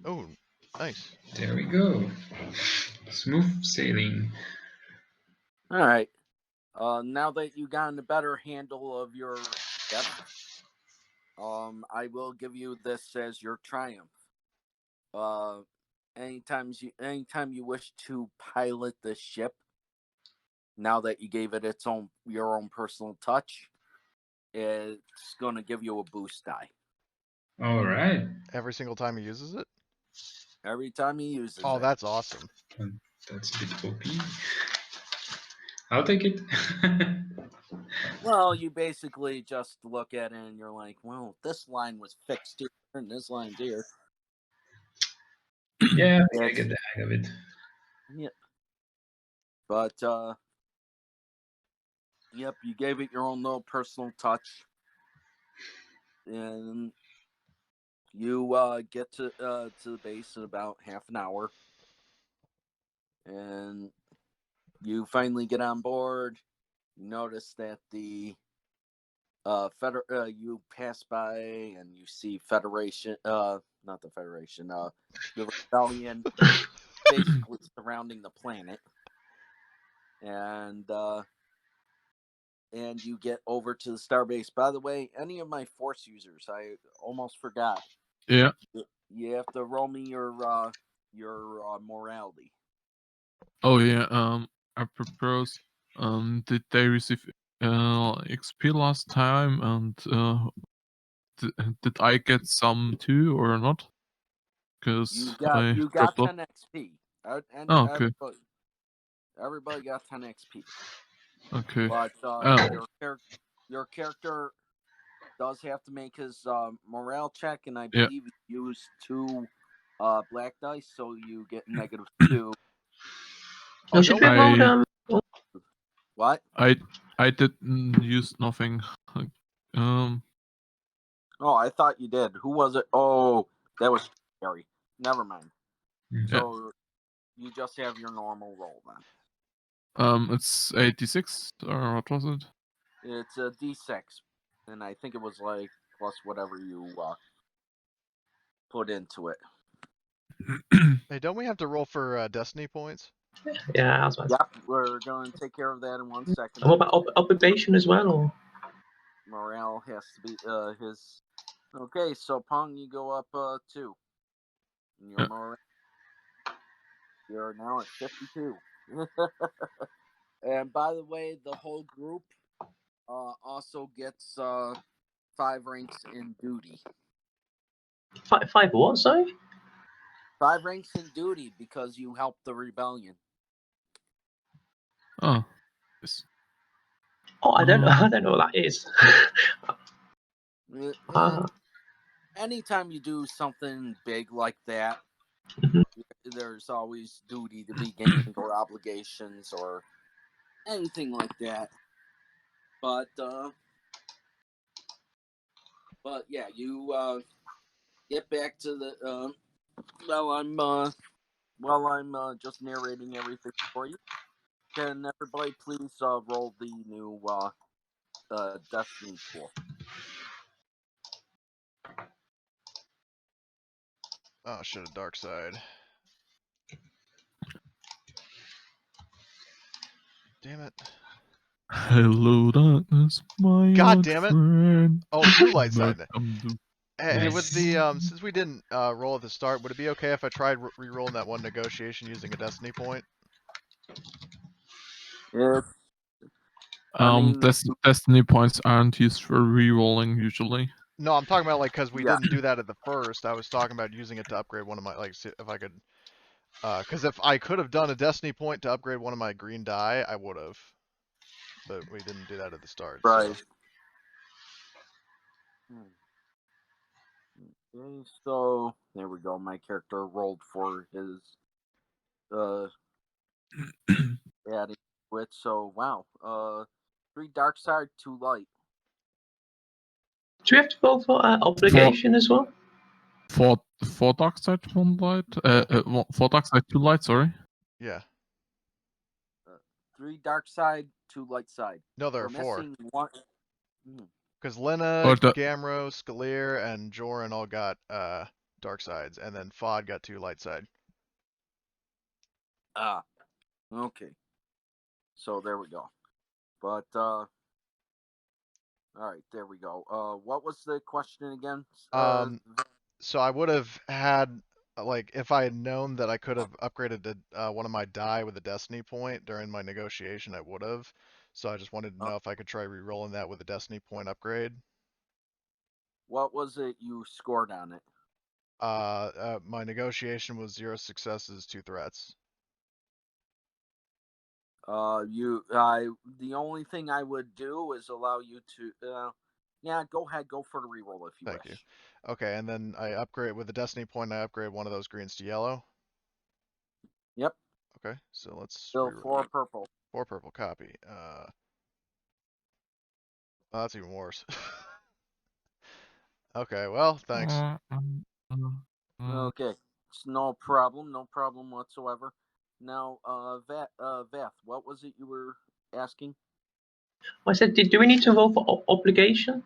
Oh, nice. there we go. Smooth sailing. All right. Now that you gotten a better handle of your ship, I will give you this as your triumph. Anytime you wish to pilot the ship, now that you gave it your own personal touch, it's gonna give you a boost die. All right. Every single time he uses it? Every time he uses it. Oh, that's awesome. That's a bit OP. I'll take it. Well, you basically just look at it and you're like, well, this line was fixed here and this line's here. Yeah, I get the hang of it. Yeah. But yep, you gave it your own little personal touch. And you get to the base in about half an hour. And you finally get on board. You notice that the you pass by and you see Federation, not the Federation, the Rebellion basically surrounding the planet. And you get over to the starbase. By the way, any of my Force users, I almost forgot. Yeah. You have to roll me your morality. Oh yeah. I propose. Did they receive XP last time, and did I get some too or not? Because you got 10 XP. Okay. Everybody got 10 XP. Okay. But your character does have to make his morale check, and I believe you use 2 black dice, so you get -2. Oh, should we roll What? I didn't use nothing. Oh, I thought you did. Who was it? Oh, that was Gary. Never mind. So you just have your normal roll then. It's 86 or what was it? It's a D6, and I think it was like plus whatever you put into it. Hey, don't we have to roll for destiny points? Yeah, I was about to... Yep, we're going to take care of that in 1 second. And what about observation as well, or? Morale has to be his. Okay, so Pong, you go up 2. And your morale, you're now at 52. And by the way, the whole group also gets 5 ranks in duty. 5 what, sorry? 5 ranks in duty because you helped the rebellion. Oh. Yes. Oh, I don't know. I don't know what that is. Anytime you do something big like that, Mhm. there's always duty to be gained or obligations or anything like that. But yeah, you get back to the while I'm just narrating everything for you. Can everybody please roll the new Destiny pool? Oh shit, a dark side. Damn it. Hello, darkness, my God old damn it. friend. Oh, 2 light side. Welcome to- Hey, with the Nice. since we didn't roll at the start, would it be okay if I tried re-rolling that one negotiation using a destiny point? If I mean, Destiny points aren't used for re-rolling usually. No, I'm talking about like because we Yeah. didn't do that at the first. I was talking about using it to upgrade one of my like if I could, because if I could have done a destiny point to upgrade one of my green die, I would have, but we didn't do that at the start. right. So. Okay, so there we go. My character rolled for his adding to it. So wow, 3 dark side, 2 light. Do we have to roll for obligation as well? Four dark side, 1 light. 4 dark side, 2 light. Sorry. Yeah. 3 dark side, 2 light side. No, there We're are 4. missing 1. Because Linna, Or the- Gamro, Scalier, and Joran all got dark sides, and then Fod got 2 light side. Ah, okay. So there we go. But all right, there we go. What was the question again? So I would have had like if I had known that I could have upgraded to, one of my die with a destiny point during my negotiation, I would have. So I just wanted to know if I could try re-rolling that with a destiny point upgrade. What was it you scored on it? My negotiation was 0 successes, 2 threats. The only thing I would do is allow you to, yeah, go ahead, go for the reroll if you Thank wish. you. Okay, and then I upgrade with the destiny point. I upgrade one of those greens to yellow. Yep. Okay, so let's Still 4 purple. 4 purple copy. Oh, that's even worse. Okay, well, thanks. Okay, it's no problem whatsoever. Now, Vath, what was it you were asking? I said, do we need to roll for obligation?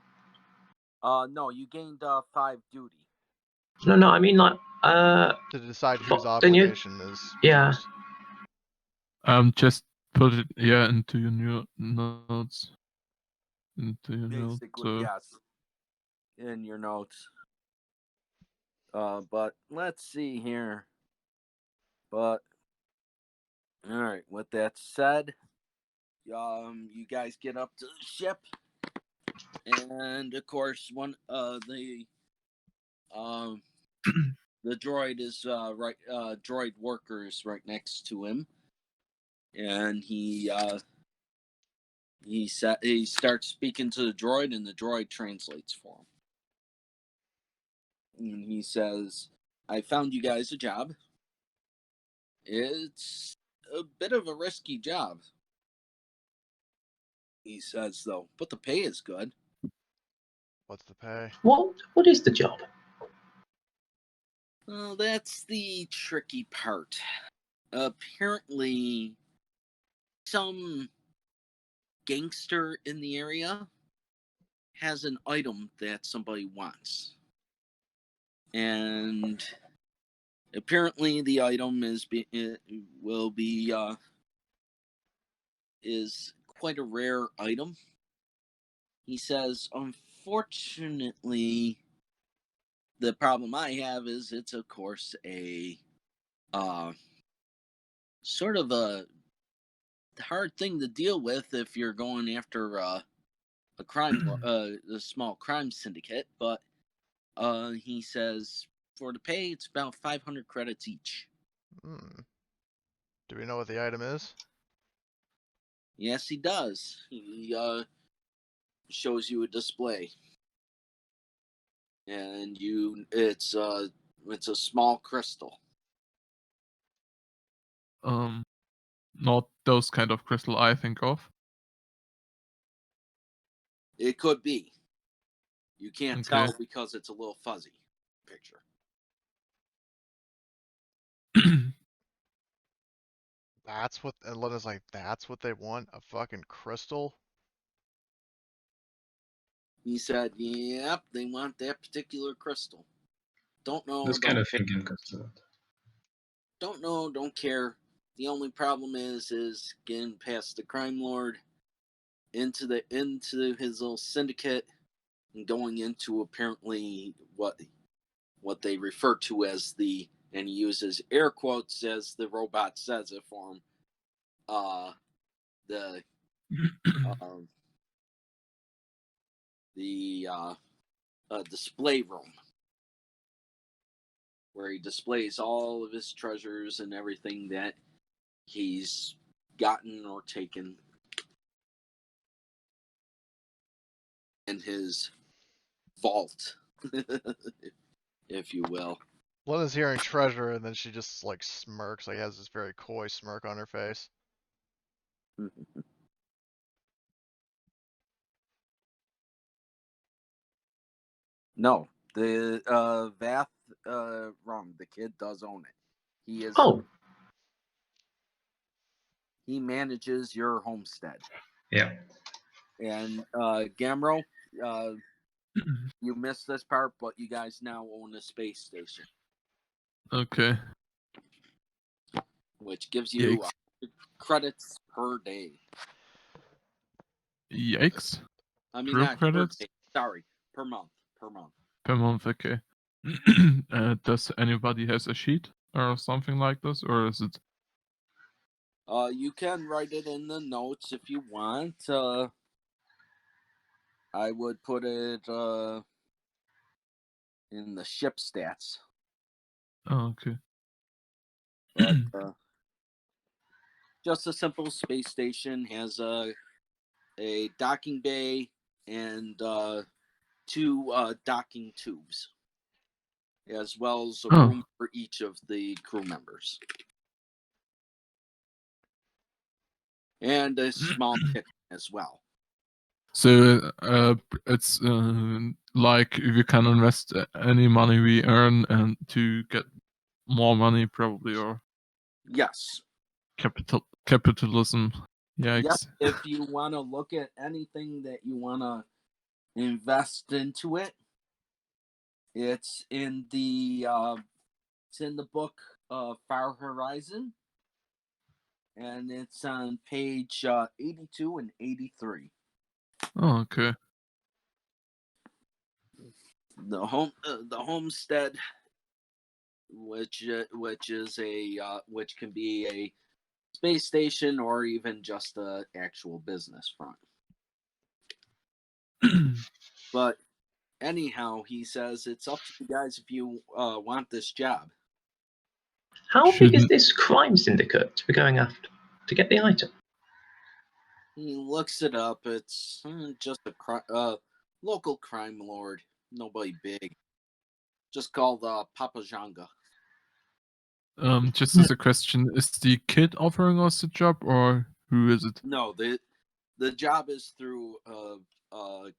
No, you gained 5 duty. No, I mean like To decide whose but then you- obligation is Yeah. first. Just put it into your new notes. Into your notes. Basically, yes. In your notes. But let's see here. But all right. With that said, you guys get up to the ship, and of course, the droid is right. Droid worker is right next to him, and he starts speaking to the droid, and the droid translates for him. And he says, "I found you guys a job. It's a bit of a risky job," he says, though, "but the pay is good." What's the pay? What is the job? Well, that's the tricky part. Apparently, some gangster in the area has an item that somebody wants. And apparently the item is quite a rare item. He says, unfortunately, the problem I have is it's, of course, a sort of a hard thing to deal with if you're going after a small crime syndicate, but he says for the pay it's about 500 credits each. Do we know what the item is? Yes, he does. He shows you a display, and it's a small crystal. Not those kind of crystal I think of. It could be. You can't tell because it's a little fuzzy picture. That's what, and Linna's like, that's what they want? A fucking crystal? He said, yep, they want that particular crystal. Don't know. This kind of thing can cost a lot. Don't know, don't care. The only problem is getting past the crime lord into his little syndicate and going into apparently what they refer to as and he uses air quotes as the robot says it for him, the display room where he displays all of his treasures and everything that he's gotten or taken in his vault, if you will. Linna's hearing treasure, and then she just like smirks, like has this very coy smirk on her face. No, the Vath wrong. The kid does own it. He is. Oh. He manages your homestead. Yeah. And Gamro, you missed this part, but you guys now own a space station. Okay. Which gives you 100 credits per day. Yikes. I mean, True not credits? per day. Sorry, per month. Per month, okay. Does anybody has a sheet or something like this, or is it? You can write it in the notes if you want. I would put it in the ship stats. Oh, okay. But just a simple space station has a docking bay and 2 docking tubes, as well as a room for each of the crew members. And a small kitchen as well. So it's like we can invest any money we earn and to get more money, probably, or yes, capitalism. Yikes. Yes, if you want to look at anything that you want to invest into it, it's in the book Far Horizon, and it's on page 82 and 83. Oh, okay. The homestead, which is which can be a space station or even just a actual business front. But anyhow, he says it's up to you guys if you want this job. How big is this crime syndicate we're going after to get the item? He looks it up. It's just a local crime lord. Nobody big. Just called Papa Janga. Just as a question, is the kid offering us the job, or who is it? No, the job is through a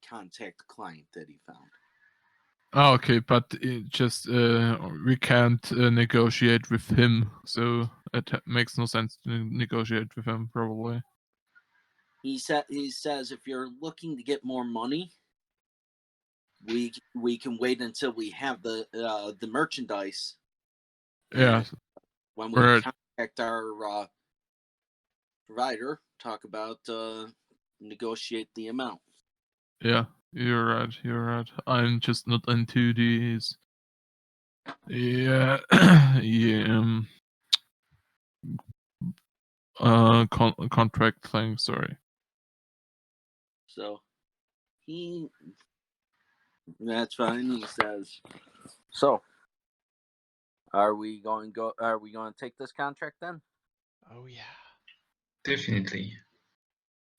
contact client that he found. Oh, okay, but it just we can't negotiate with him, so it makes no sense to negotiate with him, probably. He says if you're looking to get more money, we can wait until we have the merchandise. Yeah. When we contact our provider, talk about negotiate the amount. Yeah, you're right. I'm just not into these. Yeah, contract thing. Sorry. So, That's fine. He says, "So, are we going to take this contract then?" Oh yeah. Definitely.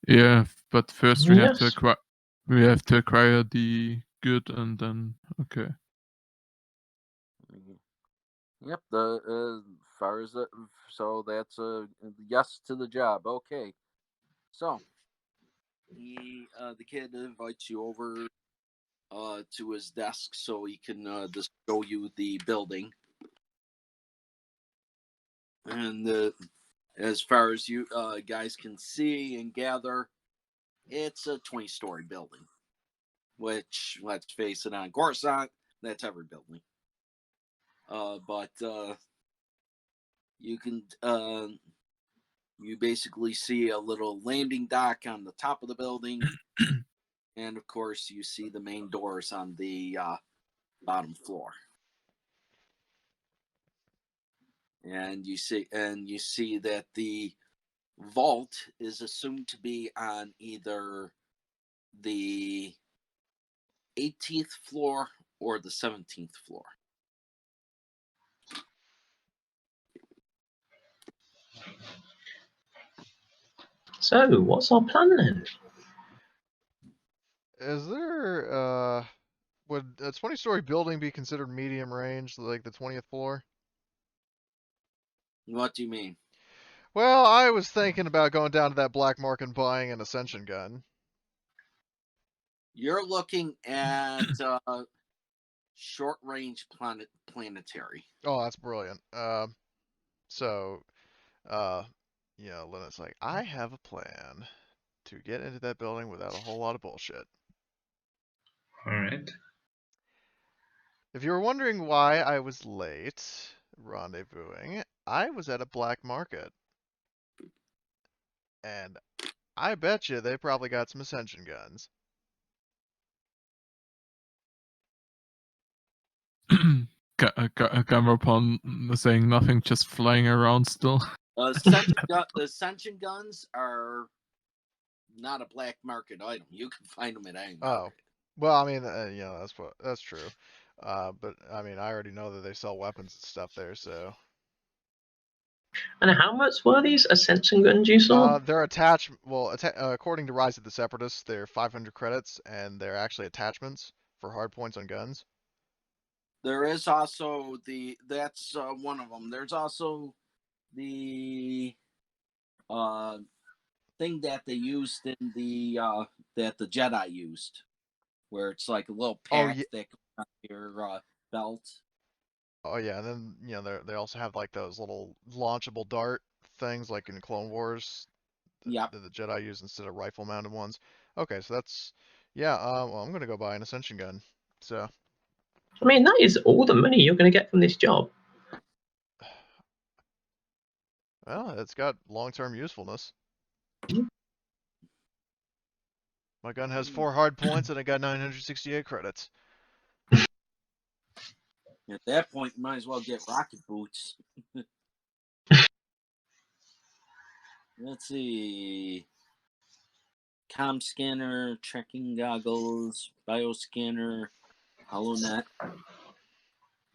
Yeah, but first we have to Yes. acquire the good, and then okay. Yep. Far as so that's a yes to the job. Okay. So the kid invites you over to his desk so he can just show you the building. And as far as you guys can see and gather, it's a 20-story building. Which, let's face it, on Coruscant, that's every building. But you can you basically see a little landing dock on the top of the building, and of course you see the main doors on the bottom floor. And you see that the vault is assumed to be on either the 18th floor or the 17th floor. So, what's our plan then? Is there would a 20-story building be considered medium range, like the 20th floor? What do you mean? Well, I was thinking about going down to that black market and buying an ascension gun. You're looking at short range planetary. Oh, that's brilliant. So, you know, Linna's like, I have a plan to get into that building without a whole lot of bullshit. All right. If you were wondering why I was late rendezvousing, I was at a black market. And I bet you they probably got some ascension guns. Camera saying nothing, just flying around still. Ascension guns are not a black market item. You can find them at any market. Oh, well, I mean, you know, that's true. But I mean, I already know that they sell weapons and stuff there, so. And how much were these ascension guns you saw? They're attached. Well, according to Rise of the Separatists, they're 500 credits, and they're actually attachments for hard points on guns. There is also that's one of them. There's also the thing that they used in the that the Jedi used, where it's like a little pack that goes on your belt. Oh yeah, and then you know they also have like those little launchable dart things, like in Clone Wars, Yep. that the Jedi use instead of rifle-mounted ones. Okay, so that's yeah. Well, I'm gonna go buy an ascension gun. So. I mean, that is all the money you're going to get from this job. Well, it's got long-term usefulness. My gun has 4 hard points, and I got 968 credits. At that point, you might as well get rocket boots. Let's see. Com scanner, tracking goggles, bioscanner, HoloNet,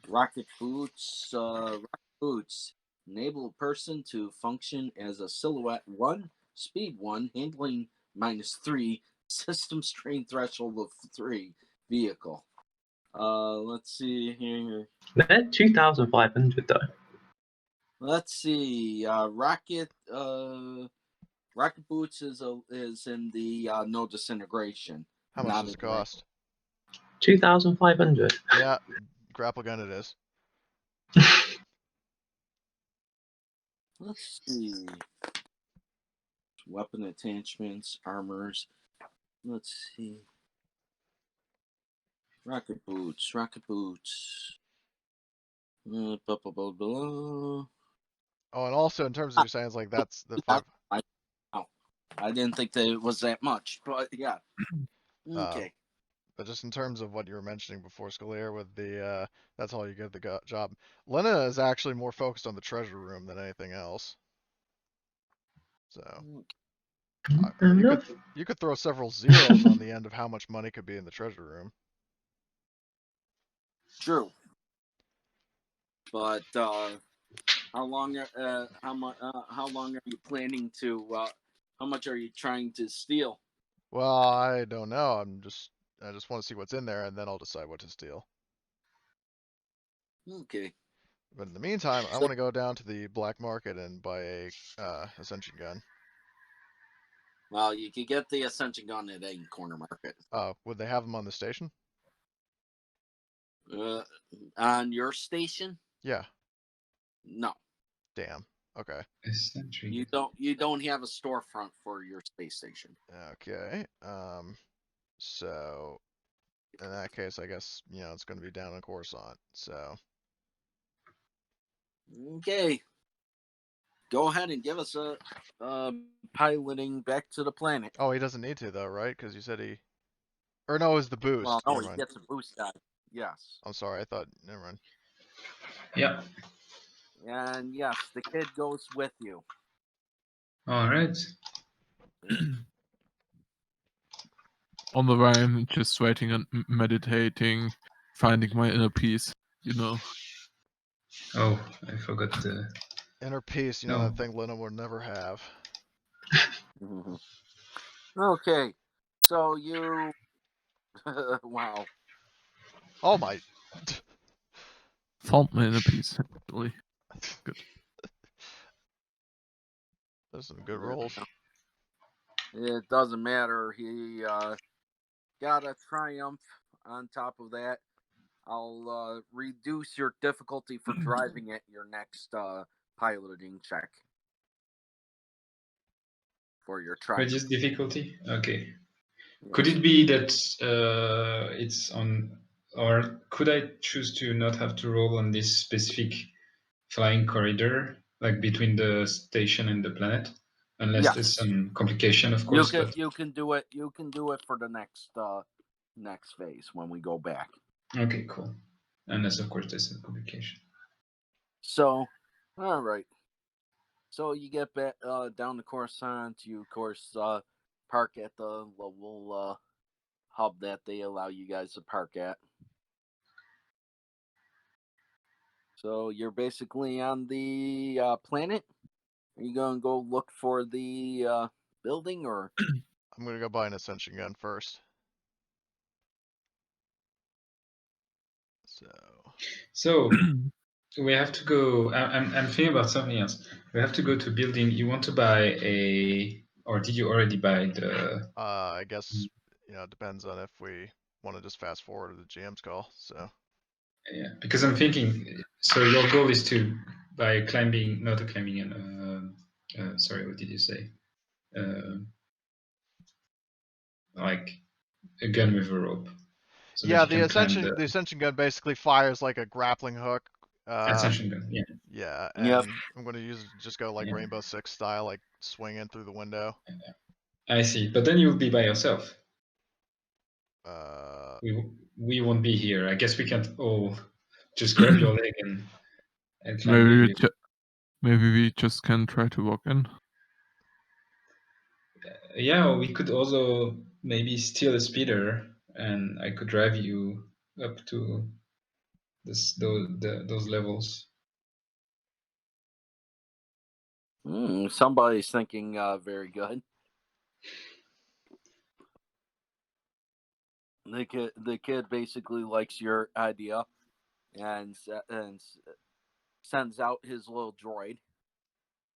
rocket boots. Rocket boots enable a person to function as a silhouette 1, speed 1, handling -3, system strain threshold of 3 vehicle. Let's see here. They're 2,500 though. Let's see. Rocket boots is in the no disintegration. How much does it cost? 2,500. Yeah, grapple gun it is. Let's see. Weapon attachments, armors. Let's see. Rocket boots. Blah, blah, blah, blah. Oh, and also in terms of your saying, like that's the 5. I didn't think that it was that much, but yeah. Okay. But just in terms of what you were mentioning before, Scalier, with the that's all you get the job. Linna is actually more focused on the treasure room than anything else. So. You could throw several zeros on the end of how much money could be in the treasure room. True. But how long are you planning to? How much are you trying to steal? Well, I don't know. I just want to see what's in there, and then I'll decide what to steal. Okay. But in the meantime, I want to go down to the black market and buy a ascension gun. Well, you could get the ascension gun at any corner market. Would they have them on the station? On your station? Yeah. No. Damn. Okay. Eccentric. You don't have a storefront for your space station. Okay. So in that case, I guess it's going to be down in Coruscant. So. Okay. Go ahead and give us a piloting back to the planet. Oh, he doesn't need to though, right? Because you said he. Or no, it was the boost. Well, no, Never he mind. gets a boost die. Yes. I'm sorry. I thought. Never mind. Yeah. And yes, the kid goes with you. All right. On the way, I'm just waiting and meditating, finding my inner peace. Oh, I forgot the. Inner peace. No. That thing Linna would never have. Mm-hmm. Okay. So you. Wow. Oh my. Found my inner peace, actually. Good. Those some good rolls. It doesn't matter. He got a triumph on top of that. I'll reduce your difficulty for driving at your next piloting check. For your triumph. Reduce difficulty? Okay. Yes. Could it be that it's on, or could I choose to not have to roll on this specific flying corridor, like between the station and the planet? Unless there's some complication, of course. You can do it. You can do it for the next phase when we go back. Okay, cool. Unless, of course, there's some complication. So, all right. So you get back down to Coruscant. You, of course, park at the little hub that they allow you guys to park at. So you're basically on the planet. Are you going to go look for the building, or? I'm going to go buy an ascension gun first. So we have to go. I'm thinking about something else. We have to go to building. You want to buy or did you already buy the? I guess it depends on if we want to just fast forward to the GM's call. So. Yeah, because I'm thinking. So your goal is to buy climbing, not a climbing, and sorry, what did you say? Like a gun with a rope. So yeah, the ascension gun basically fires like a grappling hook. Ascension gun, yeah. Yeah, and I'm going to just go like Rainbow Six style, like swing in through the window. I see, but then you'll be by yourself. We won't be here. I guess we can't all just grab your leg and climb. Maybe we just can try to walk in. Yeah, we could also maybe steal a speeder, and I could drive you up to those levels. Somebody's thinking very good. The kid basically likes your idea, and sends out his little droid.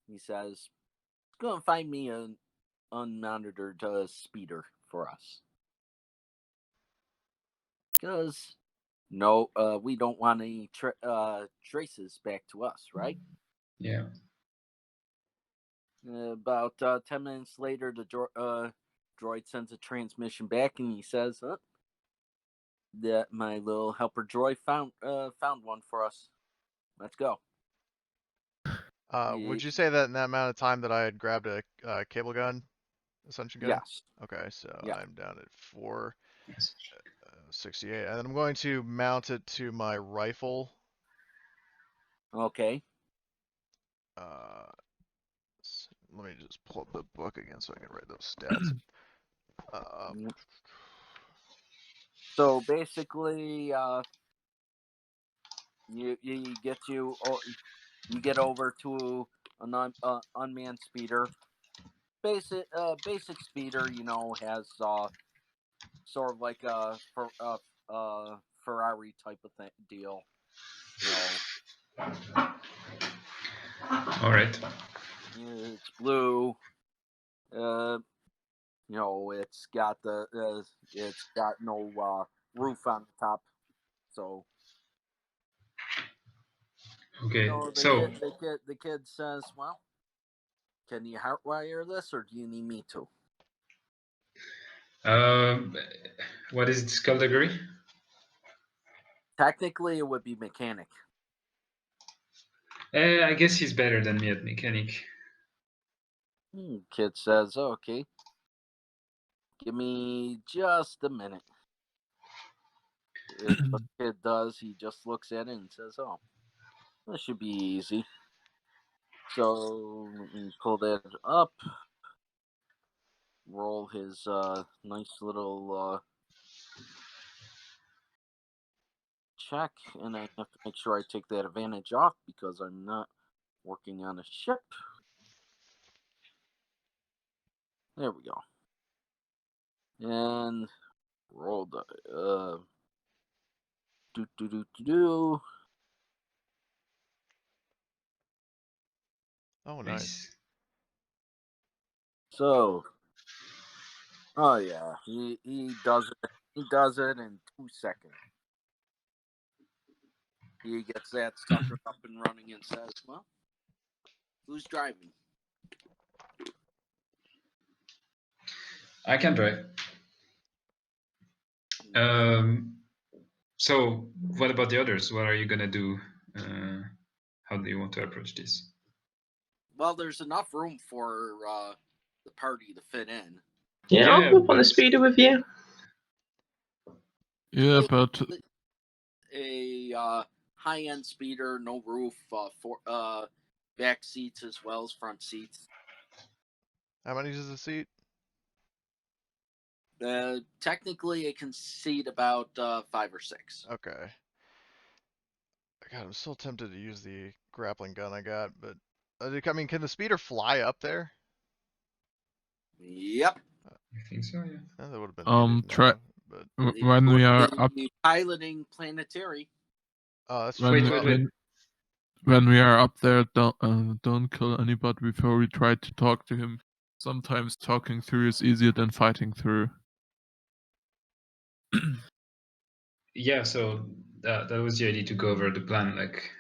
He says, "Go and find me an unmonitored speeder for us, because we don't want any traces back to us, right?" Yeah. About 10 minutes later, the droid sends a transmission back, and he says, that my little helper droid found one for us. Let's go. Would you say that in that amount of time that I had grabbed a cable gun, ascension gun? Yes. Okay, so yeah. I'm down at 468, and then I'm going to mount it to my rifle. Okay. Let me just pull up the book again so I can write those stats. So basically, you get over to an unmanned speeder. Basic speeder, has sort of like a Ferrari type of deal. All right. It's blue. It's got no roof on the top. So Okay. the kid says, "Well, can you hardwire this, or do you need me to?" What is its category? Technically, it would be mechanic. I guess he's better than me at mechanic. Kid says, "Okay, give me just a minute." What the kid does, he just looks at it and says, "Oh, this should be easy." So let me pull that up. Roll his nice little check, and I have to make sure I take that advantage off because I'm not working on a ship. There we go. And roll the Oh, nice. So, oh yeah, he does it. He does it in 2 seconds. He gets that sucker up and running and says, "Well, who's driving?" I can drive. So what about the others? What are you gonna do? How do you want to approach this? Well, there's enough room for the party to fit in. Yeah, I'll come up on the speeder with you. Yeah, but a high-end speeder, no roof, for back seats as well as front seats. How many is the seat? Technically, it can seat about 5 or 6. Okay. God, I'm still tempted to use the grappling gun I got, but I mean, can the speeder fly up there? Yep. I think so. Yeah. That would have been handy to try know, but when we are up. Piloting planetary. Oh, that's When, true. Wait. When we are up there, don't kill anybody before we try to talk to him. Sometimes talking through is easier than fighting through. Yeah, so that was the idea, to go over the plan. Like,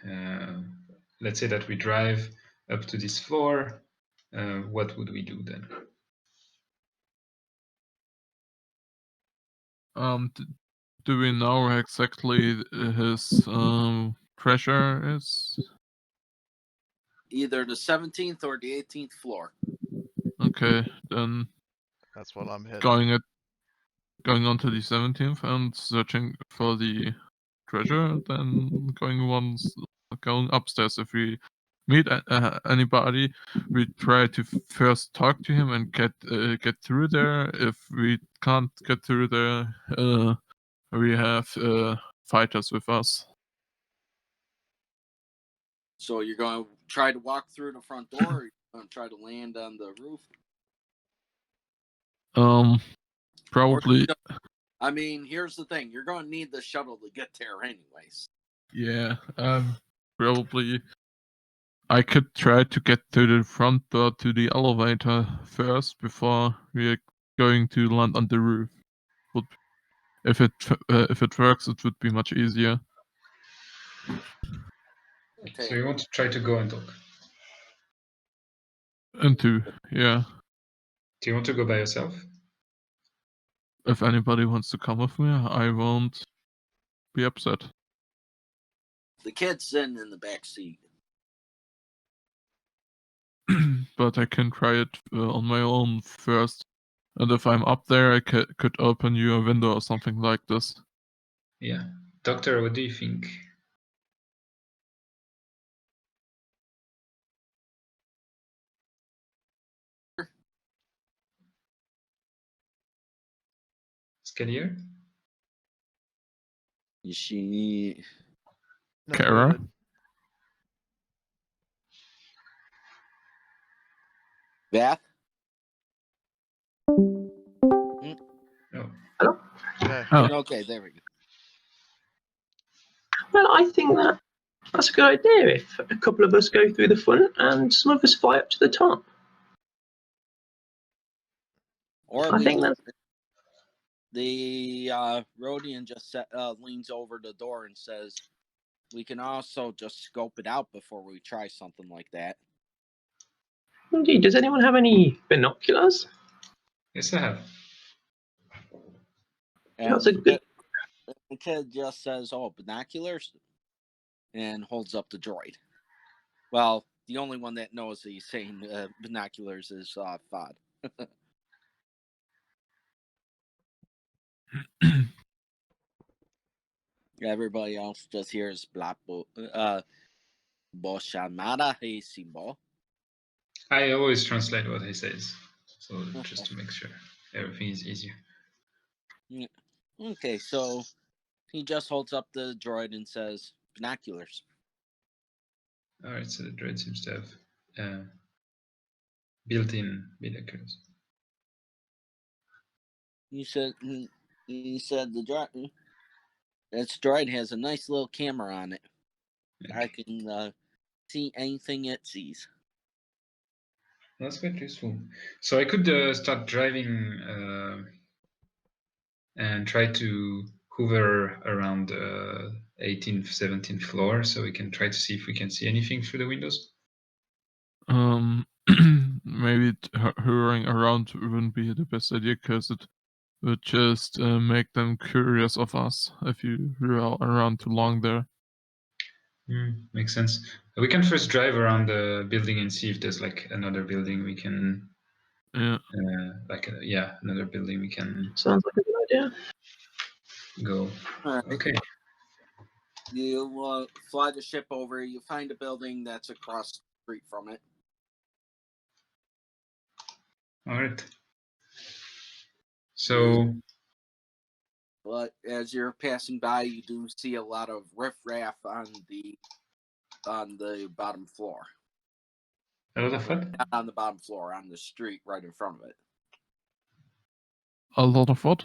let's say that we drive up to this floor. What would we do then? Do we know where exactly his treasure is? Either the 17th or the 18th floor. Okay, then That's what I'm hitting. Going on to the 17th and searching for the treasure, then going upstairs. If we meet anybody, we try to first talk to him and get through there. If we can't get through there, we have fighters with us. So you're going to try to walk through the front door, or you're going to try to land on the roof? Probably. I mean, here's the thing: you're going to need the shuttle to get there, anyways. Yeah. Probably. I could try to get to the front door to the elevator first before we're going to land on the roof. If it works, it would be much easier. So you want to try to go and talk? Yeah. Do you want to go by yourself? If anybody wants to come with me, I won't be upset. The kid's sitting in the back seat. But I can try it on my own first. And if I'm up there, I could open you a window or something like this. Yeah. Doctor, what do you think? Scalier? Is she? No, Kara? go ahead. Beth? No. Hello? Yeah, Oh. Okay, there we go. Well, I think that's a good idea. If a couple of us go through the front and some of us fly up to the top, Or I we think can, that's the Rhodian just leans over the door and says, "We can also just scope it out before we try something like that." indeed. Does anyone have any binoculars? Yes, I have. And That's a good. the kid just says, "Oh, binoculars," and holds up the droid. Well, the only one that knows that he's saying binoculars is Fod. Everybody else just hears Boshamada hey Simbo. I always translate what he says, so just to make sure everything is easier. Okay, so he just holds up the droid and says, "Binoculars." All right, so the droid seems to have built-in binoculars. He said the droid. This droid has a nice little camera on it. I can see anything it sees. That's quite useful. So I could start driving and try to hover around the 18th, 17th floor, so we can try to see if we can see anything through the windows. Maybe hovering around wouldn't be the best idea because it would just make them curious of us if you were around too long there. Makes sense. We can first drive around the building and see if there's like another building we can. Yeah. Another building we can. Sounds like a good idea. Go. All right. Okay. You fly the ship over. You find a building that's across the street from it. All right. So. But as you're passing by, you do see a lot of riffraff on the bottom floor. A lot of what? Not on the bottom floor, on the street right in front of it. A lot of what?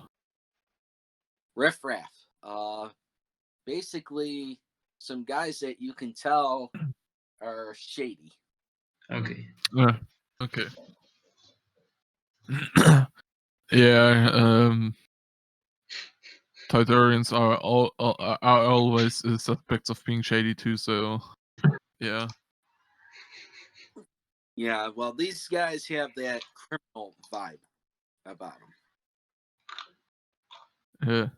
Riffraff. Basically some guys that you can tell are shady. Okay. Yeah. Okay. Yeah. Tartarians are always suspects of being shady too. So, yeah. Yeah, well, these guys have that criminal vibe about them. Yeah.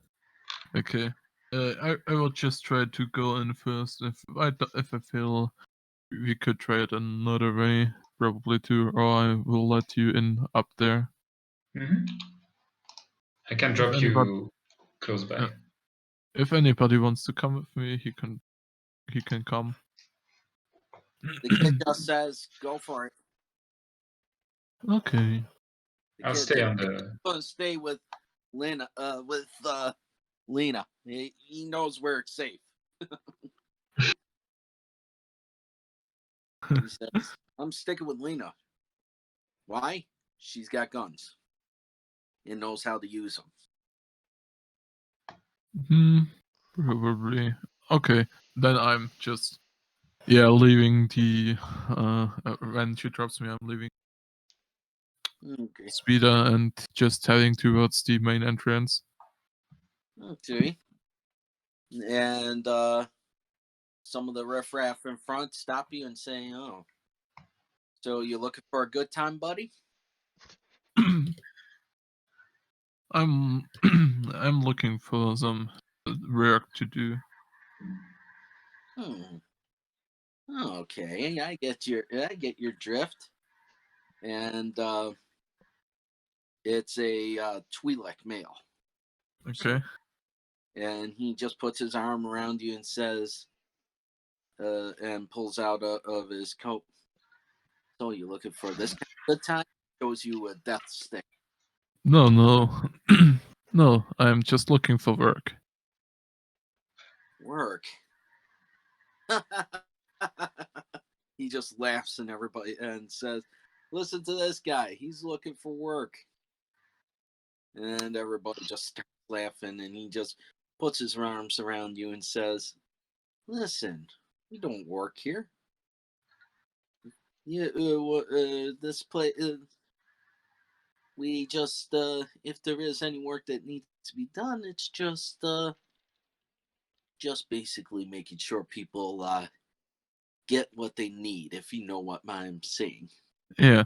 Okay. I will just try to go in first. If I feel we could try it another way, probably too, or I will let you in up there. I can drop you close by. If anybody wants to come with me, he can come. The kid just says, "Go for it." Okay. I'll stay on the. Gonna stay with Linna. Linna. He knows where it's safe. He says, "I'm sticking with Linna. Why? She's got guns and knows how to use them." Probably. Okay. Then I'm just leaving the when she drops me, I'm leaving Okay. speeder and just heading towards the main entrance. Okay. And some of the riffraff in front stop you and say, "Oh, so you're looking for a good time, buddy?" I'm looking for some work to do. Okay, I get your drift. And it's a Twi'lek male. Okay. And he just puts his arm around you and says, and pulls out of his coat. "So you looking for this kind of good time?" Shows you a death stick. No. No, I'm just looking for work. Work. He just laughs and everybody and says, "Listen to this guy. He's looking for work." And everybody just starts laughing, and he just puts his arms around you and says, "Listen, we don't work here. Yeah, this place. We just, if there is any work that needs to be done, it's just basically making sure people get what they need. If you know what I'm saying." Yeah.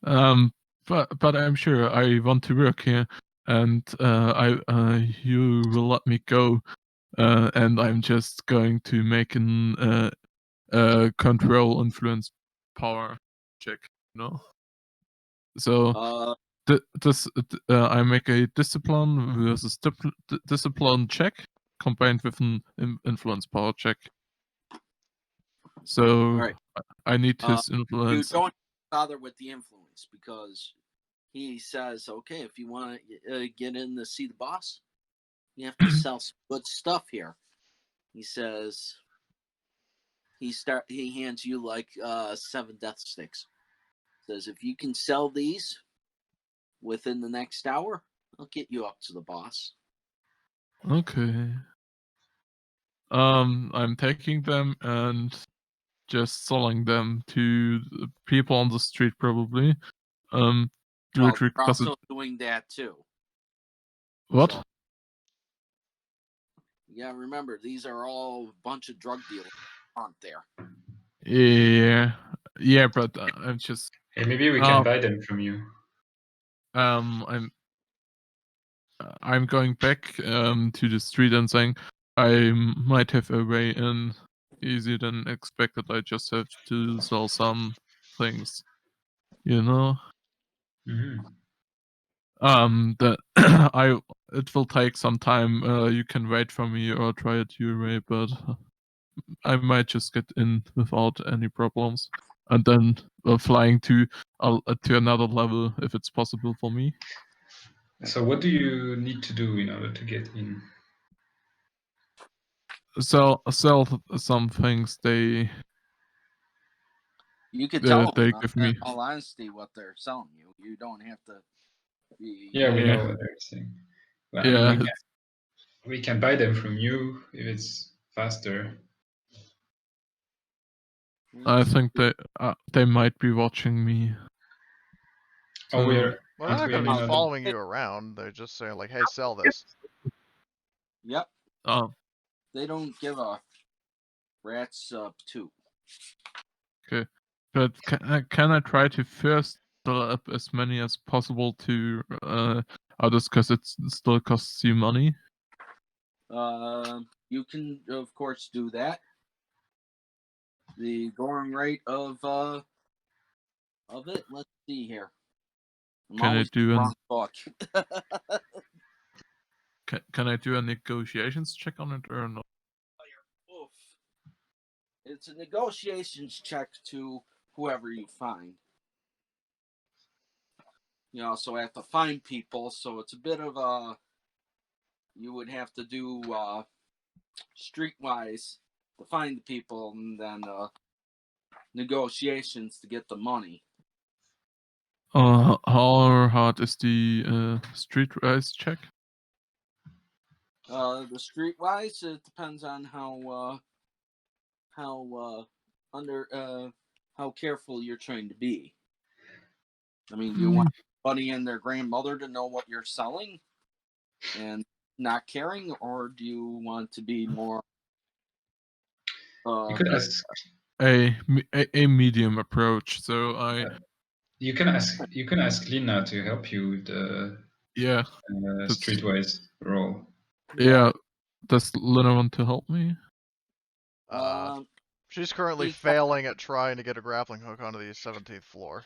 But I'm sure I want to work here, and you will let me go, and I'm just going to make an control influence power check. No. So I make a discipline versus discipline check combined with an influence power check. So right. I need his You influence. don't bother with the influence because he says, "Okay, if you want to get in to see the boss, you have to sell some good stuff here." He says he hands you like 7 death sticks. Says, "If you can sell these within the next hour, I'll get you up to the boss." Okay. I'm taking them and just selling them to the people on the street, probably. Well, Dietrich you're doesn't. also doing that too. What? So, yeah, remember, these are all a bunch of drug dealers, aren't there? Yeah, but I'm just. Hey, maybe we can buy them from you. I'm going back to the street and saying I might have a way in easier than expected. I just have to sell some things, you know. Mm-hmm. That it will take some time. You can wait for me or try it your way, but I might just get in without any problems, and then flying to another level if it's possible for me. So what do you need to do in order to get in? Sell some things they You could tell they them, give in me. all honesty, what they're selling you. You don't have to be. Yeah, we Yeah. know what they're saying. Well, I mean, we can buy them from you if it's faster. I think they might be watching me. Oh, So, Well, they're aren't not we going in to be another? following you around. They're just saying like, "Hey, sell this." Yep. oh, They don't give a rat's two. okay. But can I try to first sell up as many as possible to others, because it still costs you money? You can, of course, do that. The going rate of it. Let's see here. I'm Can I always do wrong book. Can I do a negotiations check on it or not? Oof. It's a negotiations check to whoever you find. You also have to find people, so it's a bit of a. You would have to do streetwise to find the people, and then negotiations to get the money. How hard is the streetwise check? The streetwise, it depends on how careful you're trying to be. I mean, do you want somebody and their grandmother to know what you're selling and not caring, or do you want to be more? You could ask. A medium approach. So You can ask Linna to help you with the streetwise role. Yeah. Does Linna want to help me? She's currently failing at trying to get a grappling hook onto the 17th floor.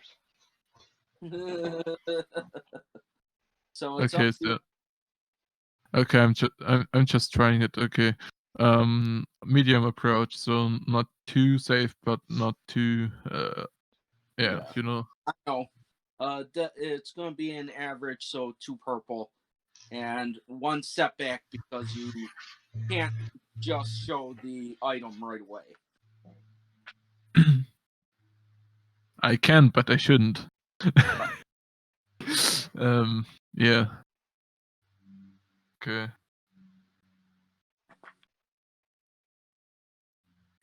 So it's okay. Okay, I'm just trying it. Okay. Medium approach, so not too safe, but not too. Yeah. You know. I know. It's going to be an average, so 2 purple. and one setback because you can't just show the item right away. I can, but I shouldn't. Yeah. Okay.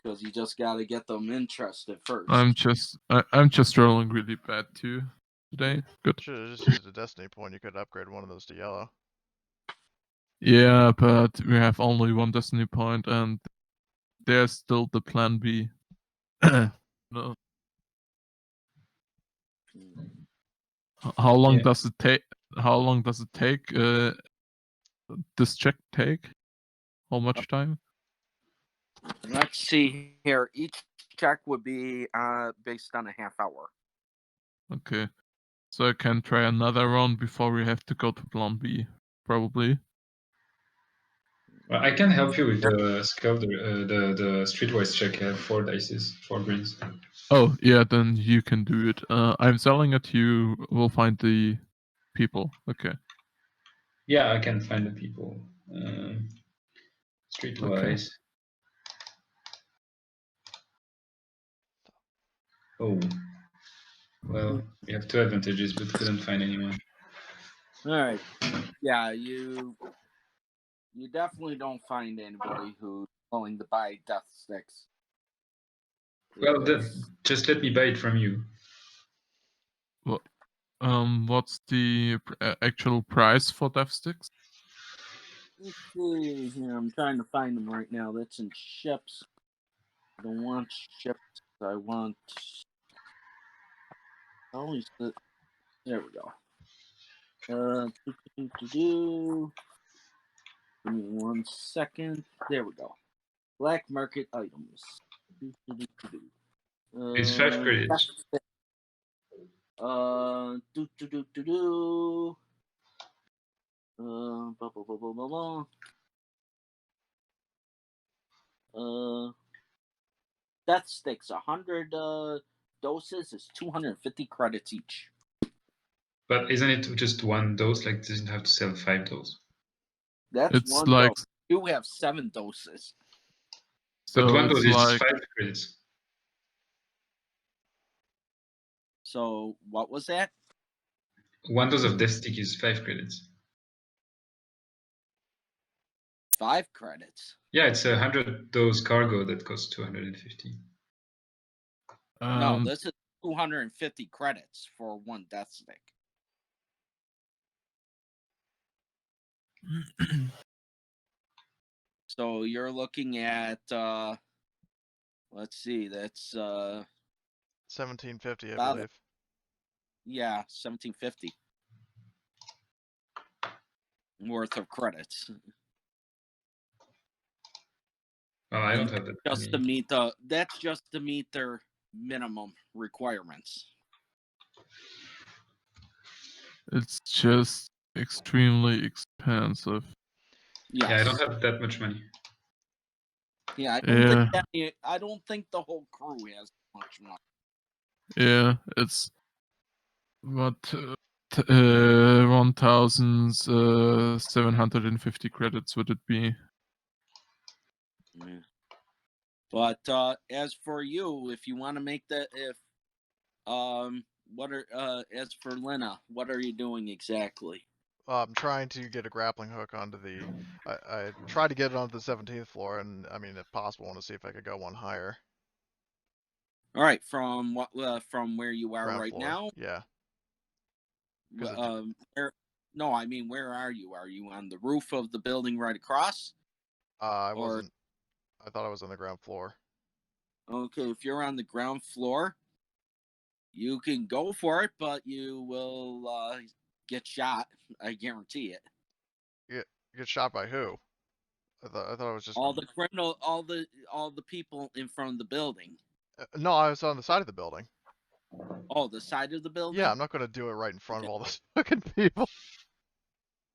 Because you just got to get them interested first. I'm just rolling really bad too today. Good. Should have just used a destiny point. You could upgrade one of those to yellow. Yeah, but we have only one destiny point, and there's still the plan B. No. How long does it take? How long does it take? This check take? How much time? Let's see here. Each check would be based on a half hour. Okay. So I can try another round before we have to go to plan B, probably. Well, I can help you with the skill, the streetwise check. I have 4 dices, 4 greens. Oh, yeah, then you can do it. I'm selling it, you will find the people. Okay. Yeah, I can find the people. Streetwise. Okay. Oh. Well, we have 2 advantages, but couldn't find anyone. Alright. Yeah, you definitely don't find anybody who's willing to buy death sticks. Well, just let me buy it from you. Well, what's the actual price for death sticks? Let's see here. I'm trying to find them right now. That's in ships. I don't want ships. I want. Always the. There we go. Give me 1 second. There we go. Black market items. It's 5 credits. Blah, blah, blah, blah, blah, blah. Death sticks, 100 doses is 250 credits each. But isn't it just 1 dose? Like, it doesn't have to sell 5 doses. That's it's 1 like... dose. You have 7 doses. So but 1 dose is 5 credits. So what was that? 1 dose of death stick is 5 credits. 5 credits? Yeah, it's 100 dose cargo that costs 250. No, this is 250 credits for 1 death stick. So you're looking at let's see, that's 1750, I believe. Yeah, 1750 worth of credits. Oh, I don't have that. Just to meet that's just to meet their minimum requirements. It's just extremely expensive. Yes. Yeah, I don't have that much money. Yeah, I don't think the whole crew has much money. Yeah, it's what 1,750 credits would it be? Yeah. But as for you, if you want to make that, as for Linna, what are you doing exactly? I'm trying to get a grappling hook onto the. I tried to get it onto the 17th floor, and I mean, if possible, I want to see if I could go one higher. All right, from what? From where you are Ground right floor. now? Yeah. No, I mean, where are you? Are you on the roof of the building right across? I wasn't. I thought I was on the ground floor. Okay, if you're on the ground floor, you can go for it, but you will get shot. I guarantee it. Get shot by who? I thought it was just all the people in front of the building. No, I was on the side of the building. Oh, the side of the building? Yeah, I'm not gonna do it right in front of all those fucking people.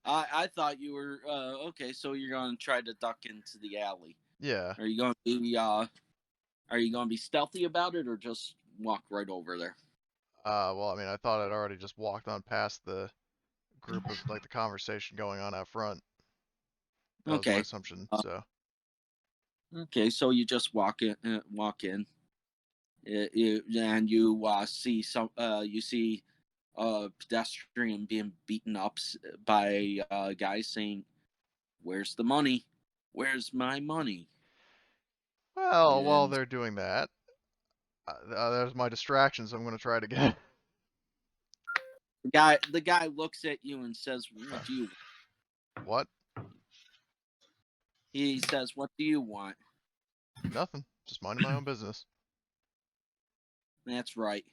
I thought you were okay. So you're gonna try to duck into the alley. Yeah. Are you gonna be stealthy about it, or just walk right over there? Well, I mean, I thought I'd already just walked on past the group of like the conversation going on out front. That was my Okay. assumption. So Okay, so you just walk in, and you see a pedestrian being beaten up by guys saying, "Where's the money? Where's my money?" well, while And they're doing that, there's my distraction. So I'm going to try it again. the guy looks at you and says, "What do you want?" What? He says, "What do you want?" Nothing. Just minding my own business. That's right.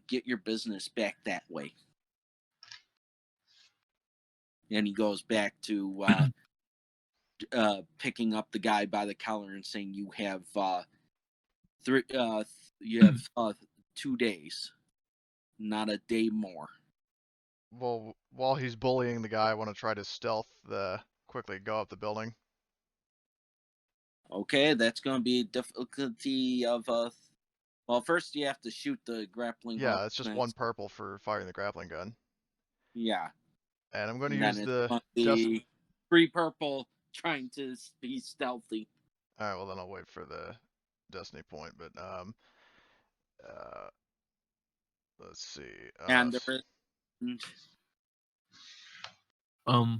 Get your business back that way. And he goes back to picking up the guy by the collar and saying, "You have 2 days, not a day more." Well, while he's bullying the guy, I want to try to stealth quickly go up the building. Okay, that's going to be a difficulty of well, first you have to shoot the grappling hook. Yeah, it's just one purple for firing the grappling gun. Yeah. And I'm going to And use then the it's the 3 purple trying to be stealthy. All right, well then I'll wait for the destiny point, but let's see. And there is,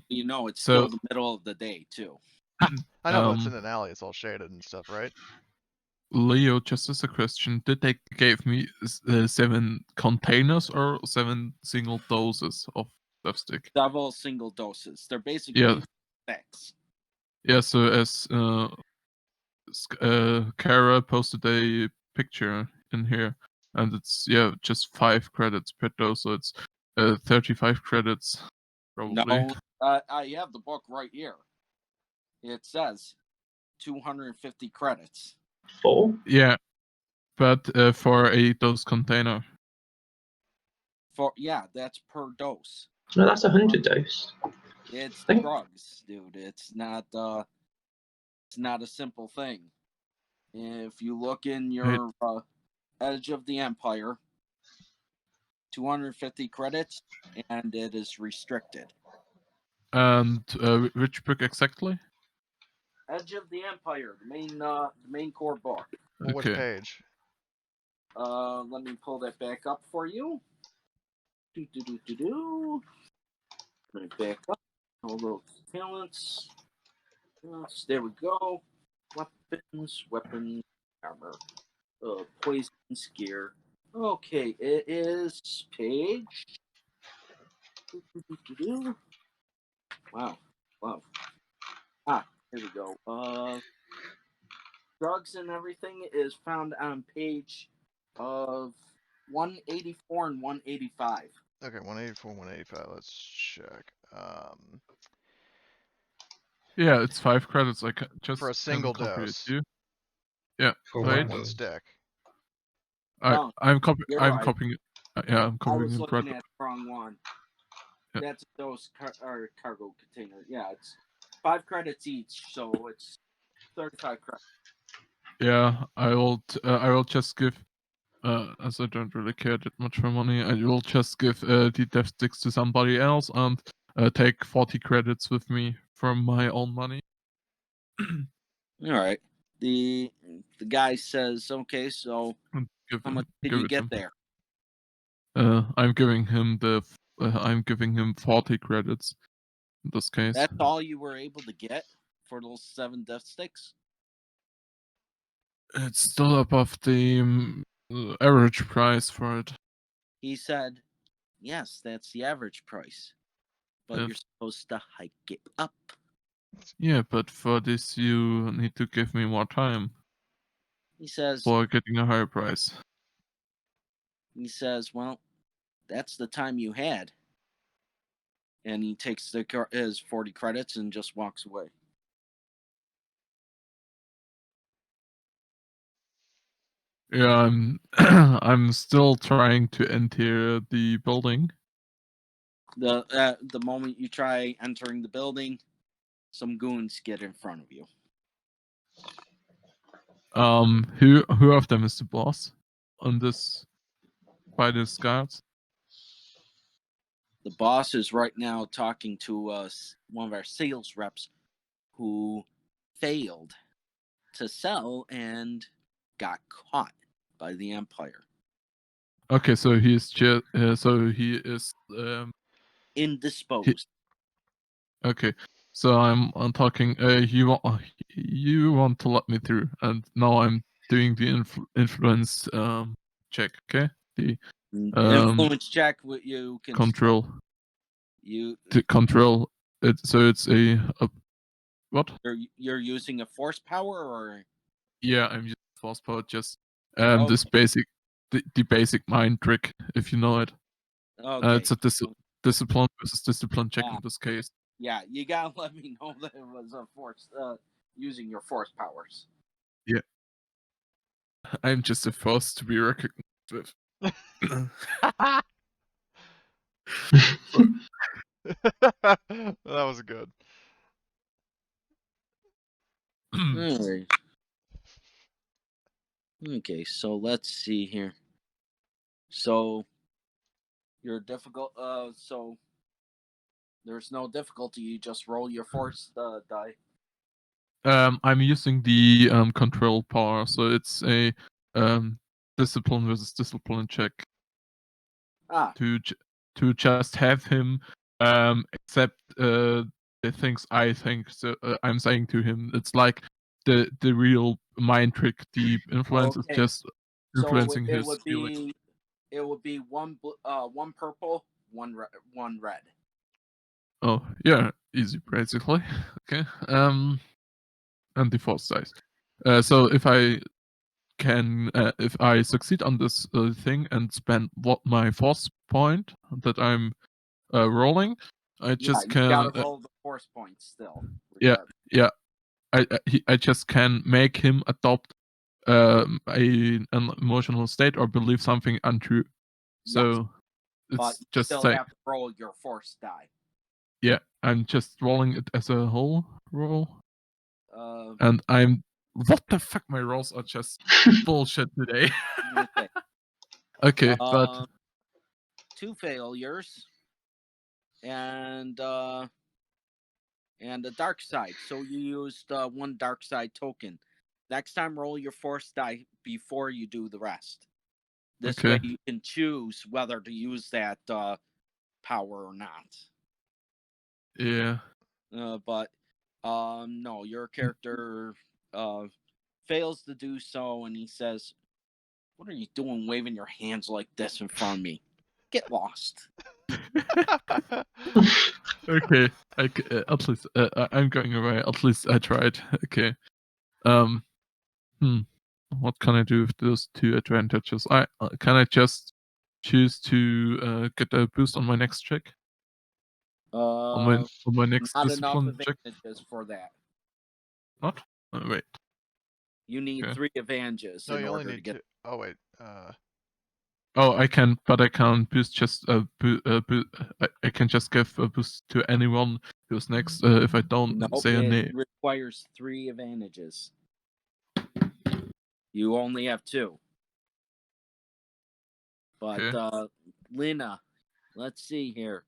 you know, it's So- still the middle of the day too. I know, but it's in an alley. It's all shaded and stuff, right? Leo, just as a question, did they give me 7 containers or 7 single doses of lipstick? Several single doses. They're basically packs. Yeah, so as Kara posted a picture in here, and it's just 5 credits per dose, so it's 35 credits probably. No, I have the book right here. It says 250 credits. 4? Yeah, but for a dose container. That's per dose. No, that's 100 dose. It's Think- drugs, dude. It's not a simple thing. If you look in your Edge of the Empire, 250 credits, and it is restricted. And which book exactly? Edge of the Empire, the main core book. Well, which Okay. page? Let me pull that back up for you. Let me back up. All those talents. Yes, there we go. Weapons, armor, poison, gear. Okay, it is page. Wow. Here we go. Drugs and everything is found on page of 184 and 185. Okay, 184, 185. Let's check. Yeah, it's 5 credits. I just For a single can copy dose. it. Yeah, For wait. One stick. Oh, I'm you're I'm right. copying it. Yeah, I'm I copying was it. looking at the wrong one. Yeah. That's a dose cargo container. Yeah, it's 5 credits each, so it's 35 credits. Yeah, I will just give, as I don't really care that much for money, I will just give the death sticks to somebody else and take 40 credits with me from my own money. All right. The guy says, "Okay, so And how much did you get there?" I'm giving him I'm giving him 40 credits in this case. That's all you were able to get for those 7 death sticks? It's still above the average price for it. He said, "Yes, that's the average price, but If- you're supposed to hike it up." Yeah, but for this you need to give me more time He says, for getting a higher price. "Well, that's the time you had." And he takes his 40 credits and just walks away. Yeah, I'm I'm still trying to enter the building. The moment you try entering the building, some goons get in front of you. Who of them is the boss on this by the scouts? The boss is right now talking to one of our sales reps who failed to sell and got caught by the Empire. Okay, so he's just he is Indisposed. okay. So I'm talking. You want to let me through, and now I'm doing the influence check. Okay, the Influence check. What you can control. You To control it. So it's a what? You're using a force power, or Yeah, I'm using force power. Just Okay. this basic, the basic mind trick, if you know it. Okay. It's a discipline versus discipline check in this case. Yeah, you gotta let me know that it was a force using your force powers. Yeah. I'm just the first to be recognized with. That was good. Alright. Okay, so let's see here. So you're difficult. So there's no difficulty. You just roll your force die. I'm using the control power, so it's a discipline versus discipline check. To just have him accept the things I think. So I'm saying to him, it's like the real mind trick. The influence is just influencing so his feelings. It would be one purple, one red. Oh yeah, easy basically. Okay. And the force dice. So if I succeed on this thing and spend my force point that I'm rolling, I just you can. gotta roll the force points still. Yeah. I just can make him adopt an emotional state or believe something untrue. So it's but you just still saying. have to roll your force die. Yeah, I'm just rolling it as a whole roll. And I'm. What the fuck? My rolls are just bullshit today. Okay. Okay, but 2 failures and a dark side. So you used 1 dark side token. Next time, roll your force die before you do the rest. This way, you can choose whether to use that power or not. Yeah. But no, your character fails to do so, and he says, "What are you doing, waving your hands like this in front of me? Get lost." Okay, at least I'm going away. At least I tried. Okay. What can I do with those 2 advantages? Can I just choose to get a boost on my next check? On my next not enough discipline check? advantages for that. Not? Oh, wait. You need 3 advantages No, in you only order need to get. 2. Oh wait. Oh, I can boost just I can just give a boost to anyone who's next if I don't say a name. It requires 3 advantages. You only have 2. But Linna, let's see here.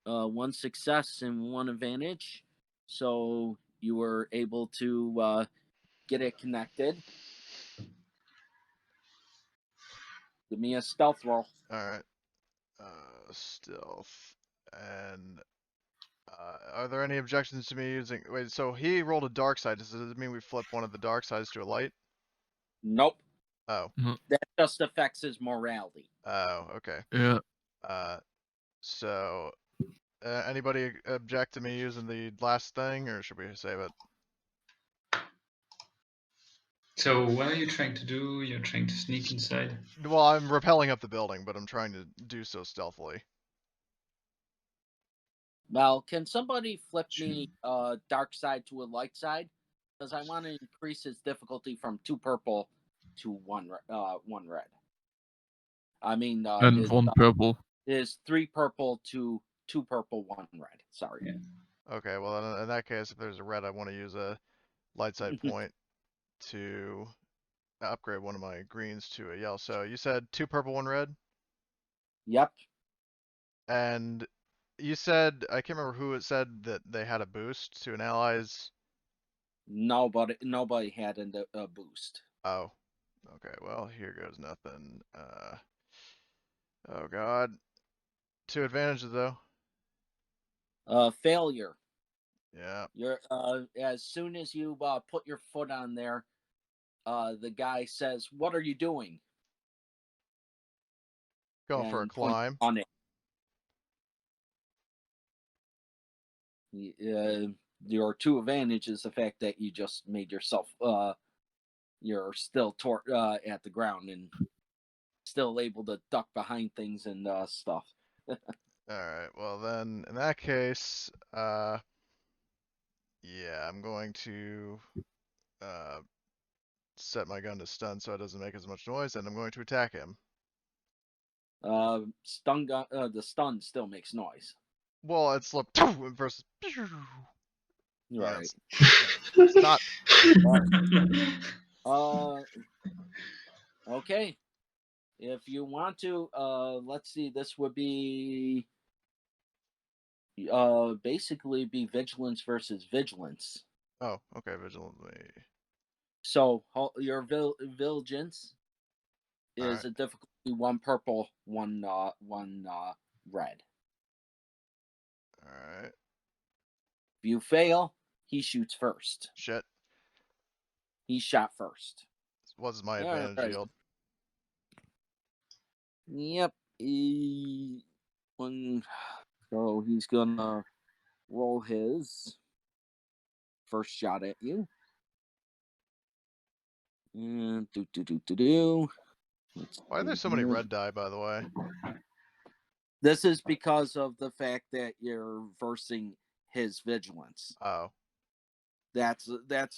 1 success and 1 advantage. So you were able to get it connected. Give me a stealth roll. Alright. Stealth. And are there any objections to me using... Wait, so he rolled a dark side. Does it mean we flip one of the dark sides to a light? Nope. Oh. That just affects his morality. Oh, okay. Yeah. So, anybody object to me using the last thing, or should we save it? So what are you trying to do? You're trying to sneak inside? Well, I'm rappelling up the building, but I'm trying to do so stealthily. Well, can somebody flip me dark side to a light side? Because I want to increase his difficulty from 2 purple to 1 red. I mean, and his, 1 purple. Is 3 purple to 2 purple, 1 red. Sorry. Yeah. Okay, well in that case, if there's a red, I want to use a light side point to upgrade one of my greens to a yellow. So you said 2 purple, 1 red? Yep. And you said, I can't remember who it said that they had a boost to an ally's. Nobody had a boost. Oh, okay. Well, here goes nothing. Oh God. 2 advantages though. Failure. Yeah. You're as soon as you put your foot on there, the guy says, "What are you doing?" Going for a And points climb. on it. Your 2 advantage is the fact that you just made yourself you're still at the ground and still able to duck behind things and stuff. Alright, well then, in that case, yeah, I'm going to set my gun to stun so it doesn't make as much noise, and I'm going to attack him. Stun gun, the stun still makes noise. Well, it's like versus. Right. It's not. Okay. If you want to, let's see. This would be basically be vigilance versus vigilance. Oh, okay, vigilantly. So your vigilance is Alright. a difficulty 1 purple, 1 red. Alright. If you fail, he shoots first. Shit. He shot first. What's my advantage Alright. yield? Yep. So he's gonna roll his first shot at you. And Why are there so many red die, by the way? This is because of the fact that you're versing his vigilance. Oh. That's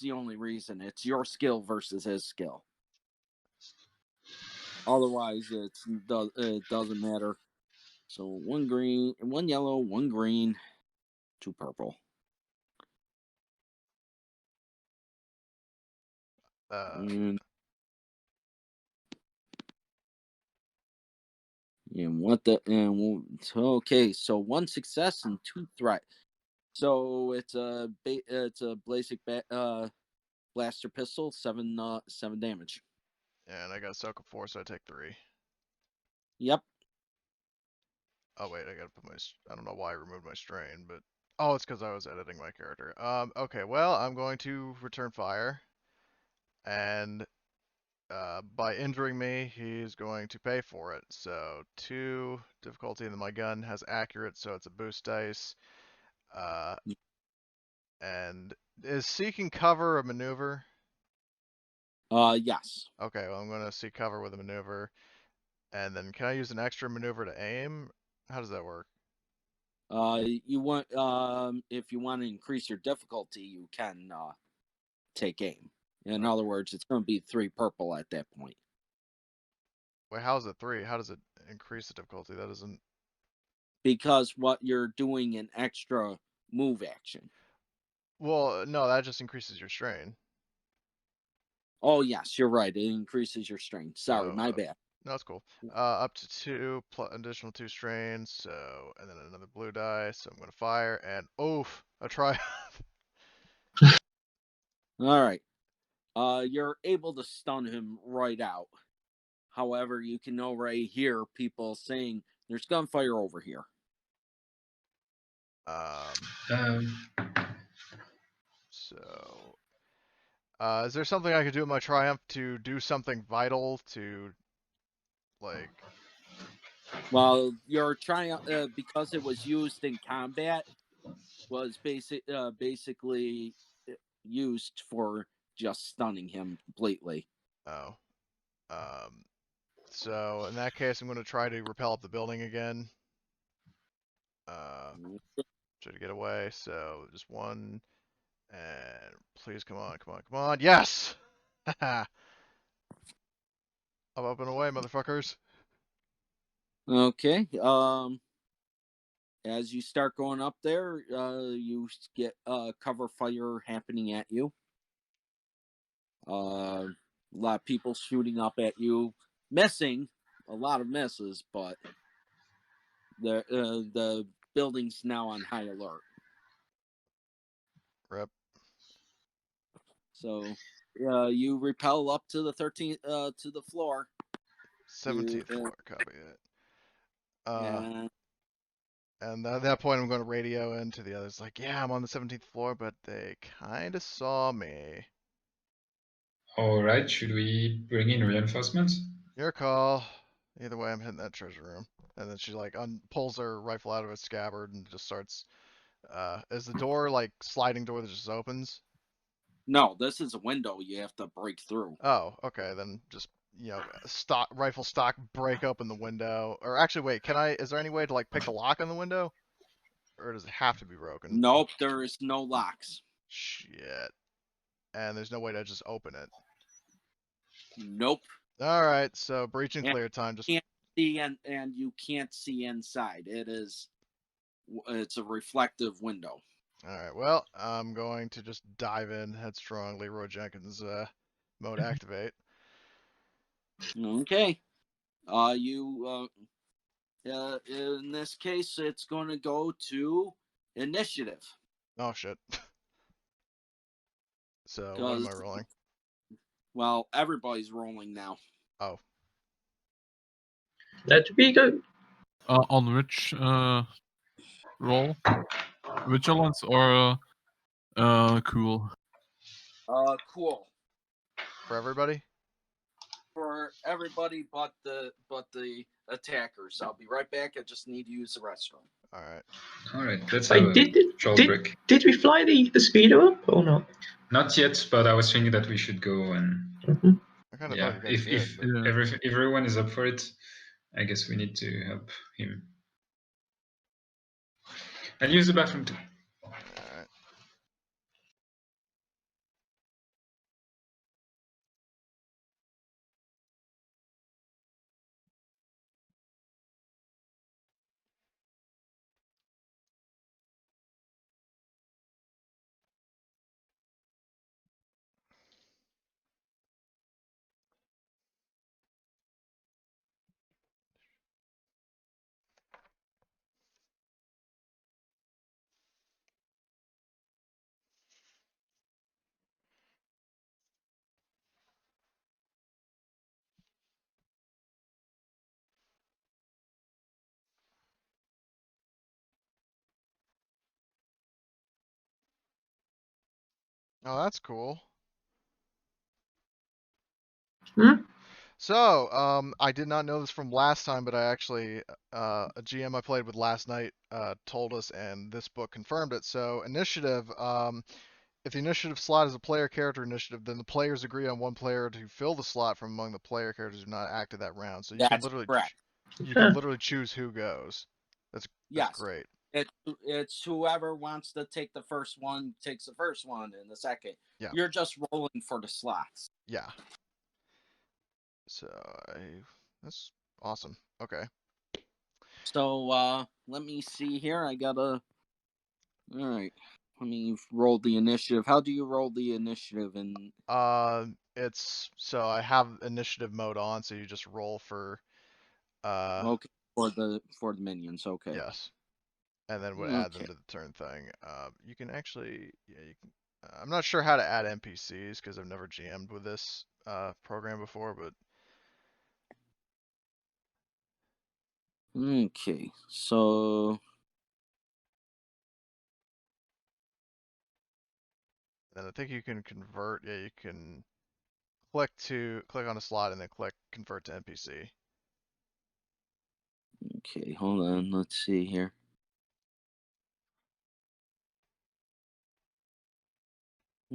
the only reason. It's your skill versus his skill. Otherwise, it doesn't matter. So 1 green, 1 yellow, 1 green, 2 purple. And okay, so 1 success and 2 threat. So it's a basic blaster pistol, 7 damage. And I got a soak of 4, so I take 3. Yep. Oh wait, I gotta put my. I don't know why I removed my strain, but oh, it's because I was editing my character. Okay, well, I'm going to return fire, and by injuring me, he's going to pay for it. So 2 difficulty, and then my gun has accurate, so it's a boost dice. And is seeking cover a maneuver? Yes. Okay, well, I'm going to seek cover with a maneuver. And then can I use an extra maneuver to aim? How does that work? You want if you want to increase your difficulty, you can take aim. In other words, it's going to be 3 purple at that point. Wait, how is it 3? How does it increase the difficulty? That doesn't. Because what you're doing an extra move action. Well, no, that just increases your strain. Oh yes, you're right. It increases your strength. Sorry, So, my bad. No, that's cool. Up to 2 additional 2 strains. So, and then another blue die. So I'm gonna fire and oof, a triumph. All right. You're able to stun him right out. However, you can already hear people saying there's gunfire over here. So, is there something I could do with my triumph to do something vital to, like? Well, your triumph, because it was used in combat, was basically used for just stunning him completely. Oh. So in that case, I'm going to try to rappel up the building again. Try to get away. So just 1, and please come on, come on, come on. Yes. I'm up and away, motherfuckers. Okay. As you start going up there, you get cover fire happening at you. A lot of people shooting up at you, missing, a lot of misses, but The building's now on high alert. Rip. So you rappel up to the 13th to the floor. 17th floor, copy it. And And at that point, I'm going to radio into the others, like, yeah, I'm on the 17th floor, but they kind of saw me. All right, should we bring in reinforcements? Your call. Either way, I'm hitting that treasure room. And then she like pulls her rifle out of its scabbard and just starts. Is the door like sliding door that just opens? no, this is a window you have to break through. Oh, okay. Then just rifle stock, break open the window. Or actually, wait. Is there any way to like pick the lock on the window, or does it have to be broken? Nope, there is no locks. Shit. And there's no way to just open it. Nope. All right. So breach and clear time. Just can't see and you can't see inside. It's a reflective window. All right. Well, I'm going to just dive in headstrong. Leroy Jenkins mode activate. Okay. In this case, it's going to go to initiative. Oh shit. So what am I rolling? Well, everybody's rolling now. Oh. Let me go. On which roll? Vigilance or cool? Cool. For everybody? For everybody but the attackers. I'll be right back. I just need to use the restroom. All right. All right, let's Wait, have a short break. Did we fly the speeder up or not? Not yet, but I was thinking that we should go and I kind of yeah, thought you guys if did. everyone is up for it, I guess we need to help him. I'll use the bathroom too. All right. Oh, that's cool. So, I did not know this from last time, but I actually, a GM I played with last night, told us, and this book confirmed it. So, initiative, if the initiative slot is a player character initiative, then the players agree on one player to fill the slot from among the player characters who have not acted that round. So you can literally, correct. You can literally choose who goes. That's great. It's whoever wants to take the first one takes the first one, and the second. Yeah. You're just rolling for the slots. Yeah. So that's awesome. Okay. So let me see here. All right. Let me roll the initiative. How do you roll the initiative? It's so I have initiative mode on, so you just roll for. Okay, for the minions. Okay. Yes. And then we'll add them to the turn thing. You can actually, yeah, you can. I'm not sure how to add NPCs because I've never GM'd with this program before, but. Okay, so. And I think you can convert. Yeah, you can click on a slot and then click convert to NPC. Okay, hold on. Let's see here.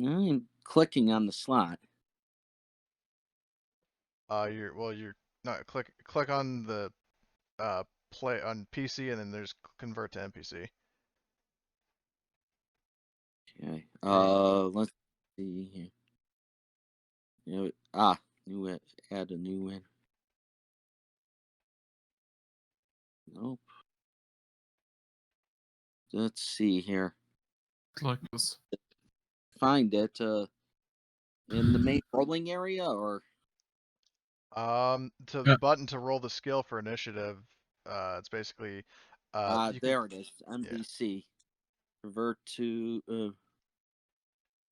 I'm clicking on the slot. You're not click on the play on PC and then there's convert to NPC. Okay. Let's see here. Add a new one. Nope. Let's see here. Like this. Find it in the main rolling area, or To the button to roll the skill for initiative, it's basically There it is. NPC. Revert to.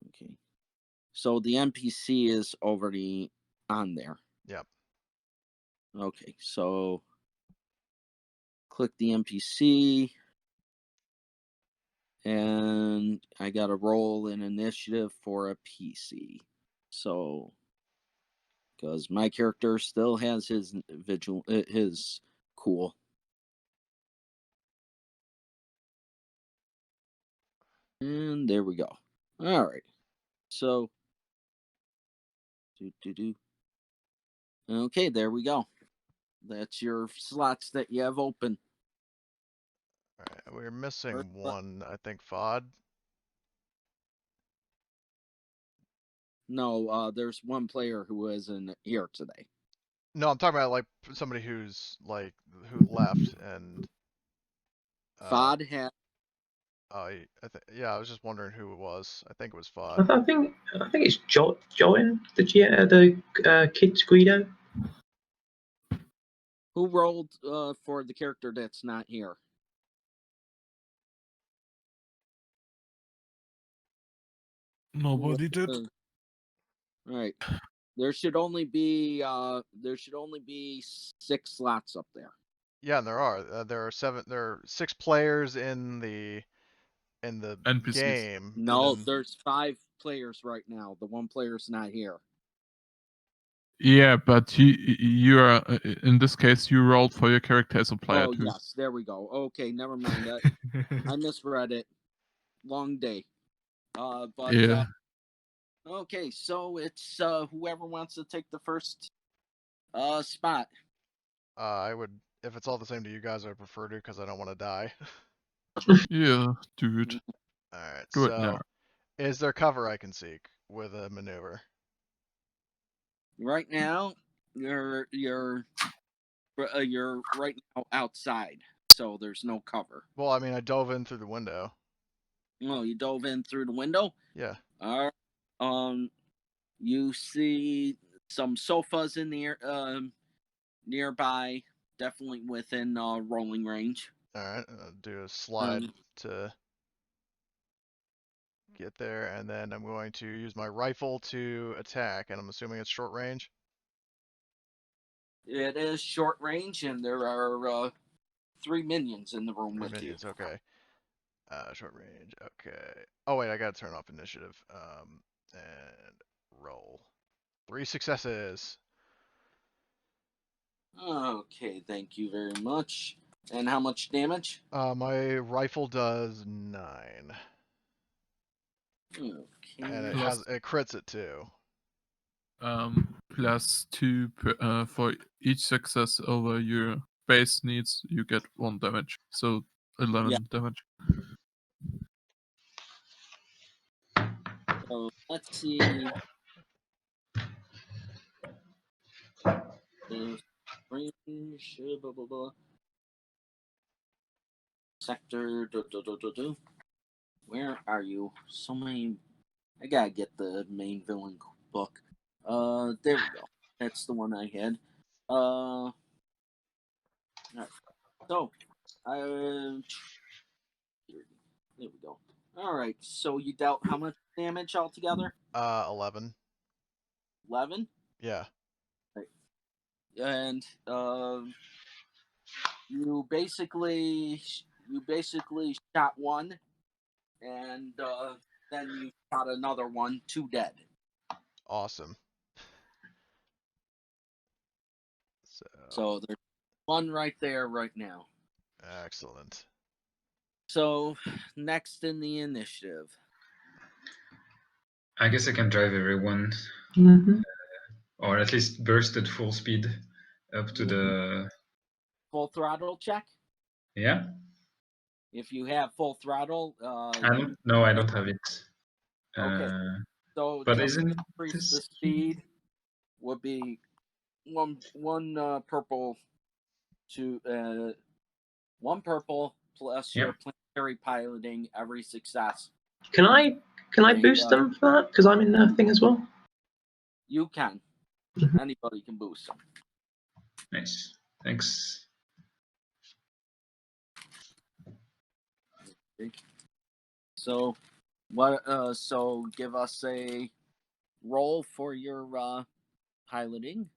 Okay. So the NPC is already on there. Yep. Okay, so click the NPC, and I got to roll an initiative for a PC. So, because my character still has his his cool. And there we go. All right. So, okay, there we go. That's your slots that you have open. All right, we're missing one, I think, FOD. No, there's one player who isn't here today. No, I'm talking about like somebody who's like who left and. FOD had. Yeah, I was just wondering who it was. I think it was FOD. I think it's Join, the kid Guido. Who rolled for the character that's not here? Nobody did. All right. There should only be 6 slots up there. Yeah, and there are. There are 6 players in the NPCs. game. No, then... there's 5 players right now. The one player's not here. Yeah, but you are in this case you rolled for your character as a player Oh too. yes, there we go. Okay, never mind. I misread it. Long day. But yeah. Okay, so it's whoever wants to take the first spot. I would, if it's all the same to you guys, I would prefer to because I don't want to die. Yeah, dude. All right. Do it So, now. is there cover I can seek with a maneuver? Right now, you're right now outside, so there's no cover. Well, I mean, I dove in through the window. Oh, you dove in through the window? Yeah. You see some sofas in the nearby, definitely within rolling range. All right. Do a slide to get there, and then I'm going to use my rifle to attack, and I'm assuming it's short range. It is short range, and there are 3 minions in the room 3 with minions, you. okay. Short range, okay. Oh wait, I gotta turn off initiative. And roll. 3 successes. Okay, thank you very much. And how much damage? My rifle does 9. Okay. And it crits it too. +2 for each success over your base needs, you get 1 damage. So 11 damage. So let's see. Range, blah, blah, blah. Sector, Where are you? So many. I gotta get the main villain book. There we go. That's the one I had. Alright. So, there we go. Alright, so you dealt how much damage altogether? 11. 11? Yeah. Right. And, you basically shot one, and then you shot another one, 2 dead. Awesome. So there's one right there right now. Excellent. So next in the initiative. I guess I can drive everyone, or at least burst at full speed up to the Full throttle check. Yeah. If you have full throttle, I don't have it. Okay. So but just isn't increase this the speed would be one purple to 1 purple plus your planetary piloting every success. Can I boost them for that? Because I'm in the thing as well. You can. Anybody can boost them. Nice. Thanks. So, what? So give us a roll for your piloting.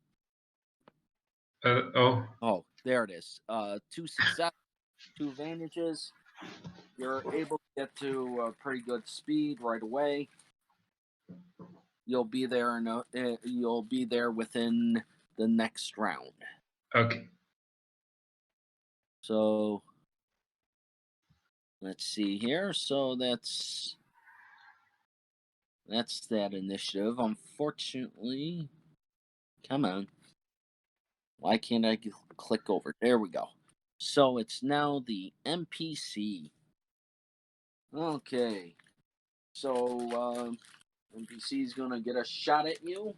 Oh, there it is. 2 success, 2 advantages. You're able to get to a pretty good speed right away. You'll be there you'll be there within the next round. Okay. So let's see here. So that's that initiative. Unfortunately, come on. Why can't I click over? There we go. So it's now the NPC. Okay. So NPC is gonna get a shot at you.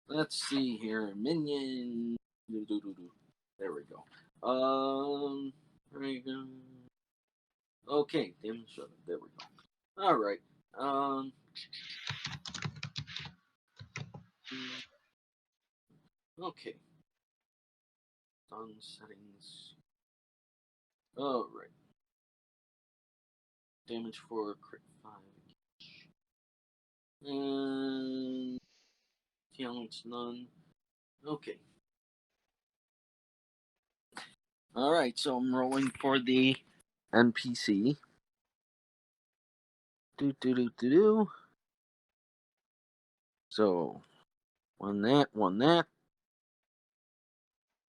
Let's see here. Minion. There we go. There we go. Okay, damn, shut up. There we go. All right. Okay. Done settings. All right. Damage for crit 5. And talents none. Okay. All right. So I'm rolling for the NPC. Do. So, one that.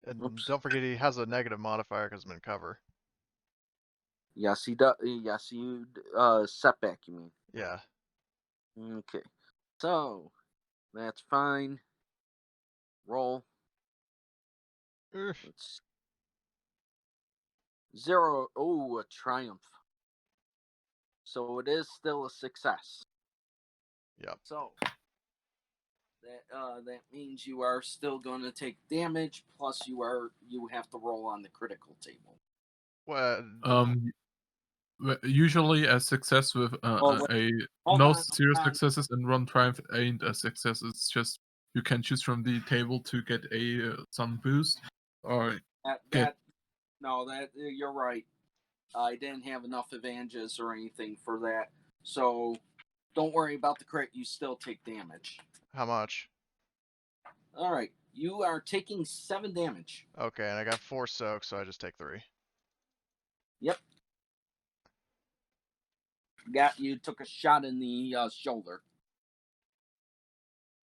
And Oops. don't forget he has a negative modifier because I'm in cover. Yes, he does. Yes, you. Setback, you mean? Yeah. Okay. So, that's fine. Roll. It's 0. Oh, a triumph. So it is still a success. Yep. So that means you are still going to take damage. Plus, you have to roll on the critical table. Well, usually a success with most zero successes and 1 triumph ain't a success. It's just you can choose from the table to get some boost or you're right. I didn't have enough advantages or anything for that. So don't worry about the crit. You still take damage. How much? All right. You are taking 7 damage. Okay, and I got 4 soaks, so I just take 3. Yep. You took a shot in the shoulder.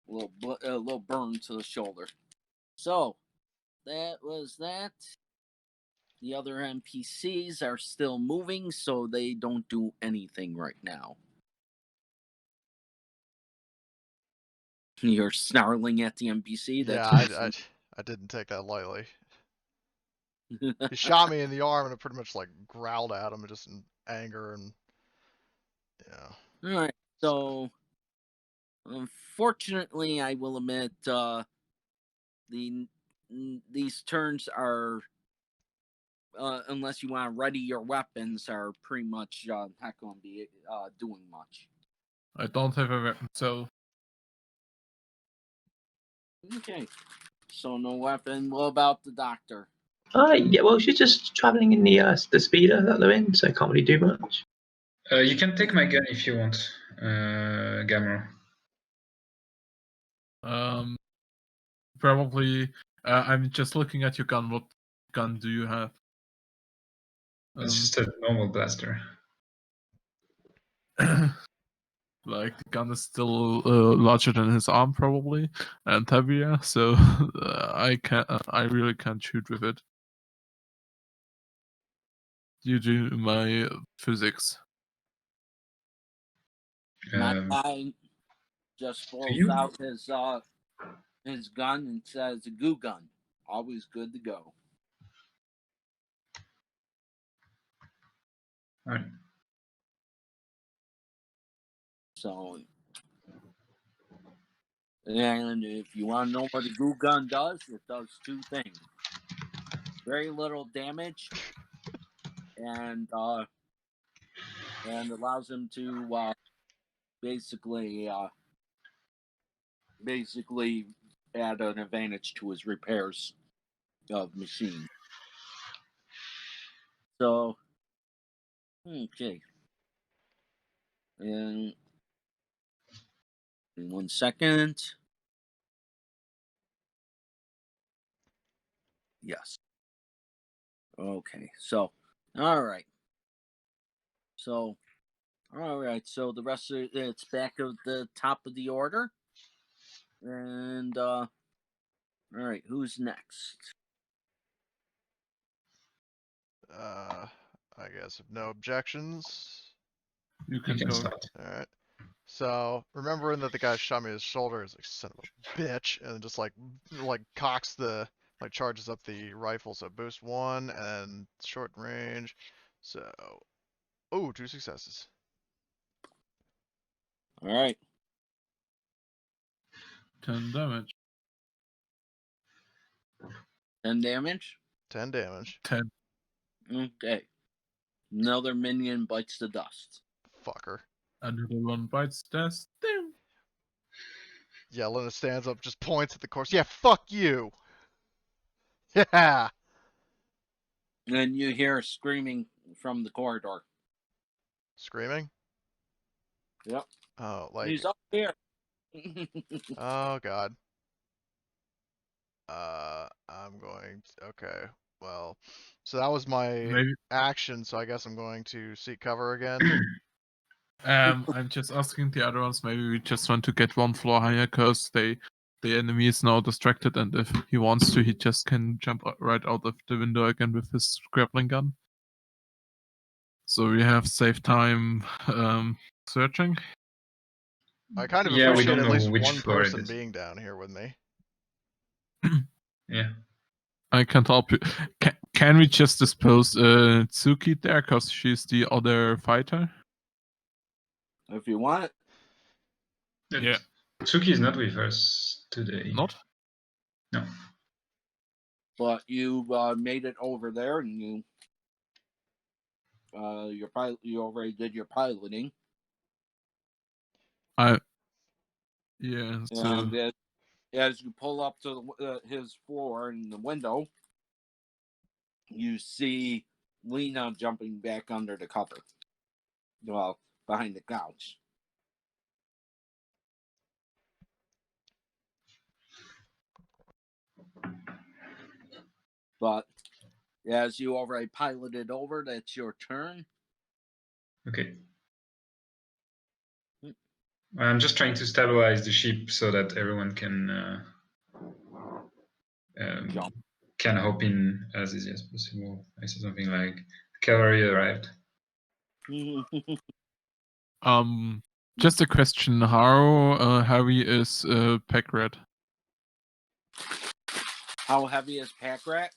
A little burn to the shoulder. So that was that. The other NPCs are still moving, so they don't do anything right now. You're snarling at the NPC. Yeah, I didn't take that lightly. He shot me in the arm, and I pretty much like growled at him, just in anger and yeah. All right. So, unfortunately, I will admit these turns are, unless you want to ready your weapons, are pretty much not going to be doing much. I don't have a weapon, so. Okay. So no weapon. What about the doctor? Yeah, well, she's just traveling in the speeder that they're in, so I can't really do much. You can take my gun if you want, Gamera. Probably. I'm just looking at your gun. What gun do you have? It's just a normal blaster. Like the gun is still larger than his arm, probably, and heavier. So I really can't shoot with it due to my physics. My guy just pulls out his gun and says, "A goo gun, always good to go." All right. So, and if you want to know what a goo gun does, it does 2 things: very little damage, and allows him to basically add an advantage to his repairs of machine. So, okay. And in 1 second. Yes. Okay. So, all right. So, all right. So the rest of it's back at the top of the order. And all right, who's next? I guess if no objections. You You can can go. start. All right. So remembering that the guy shot me in his shoulder is like son of a bitch, and just like cocks the charges up the rifle. So boost 1 and short range. So 2 successes. All right. 10 damage. 10 damage. 10 damage. 10. Okay. Another minion bites the dust. Fucker. Another one bites dust. Damn. Yeah, Linna stands up, just points at the corpse. Yeah, fuck you. Yeah. And you hear screaming from the corridor. Screaming. Yep. Oh, like. He's up here. Oh god. I'm going to, okay. Well, so that was my Maybe. action, so I guess I'm going to seek cover again. I'm just asking the other ones. Maybe we just want to get one floor higher, because the enemy is now distracted, and if he wants to, he just can jump right out of the window again with his grappling gun. So we have saved time searching. I kind of Yeah, we appreciate don't at know least which one floor it person is. being down here with me. Yeah. I can't help you. Can we just dispose Tsuki there, because she's the other fighter? If you want. Yeah. Tsuki is not with us today. Not? No. But you made it over there, and you you already did your piloting. Yeah. So And as you pull up to his floor in the window, you see Linna jumping back under the cover. Well, behind the couch. But as you already piloted over, that's your turn. Okay. I'm just trying to stabilize the ship so that everyone can Jump. can hop in as easy as possible. I said something like cavalry arrived. just a question: how heavy is Pack Rat? How heavy is Pack Rat?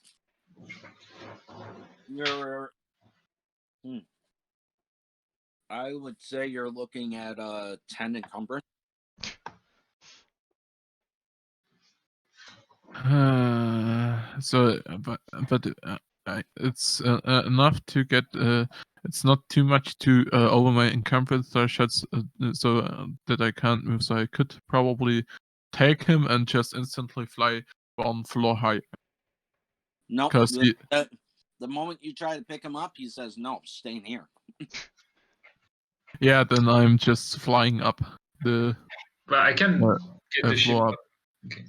I would say you're looking at 10 encumbrance. It's enough to get. It's not too much to over my encumbrance thresholds, so that I can't move. So I could probably take him and just instantly fly 1 floor high. No, Because the moment you try to pick him up, he says, "No, stay in here." yeah, then I'm just flying up the. But I can get the ship floor up. up. Okay.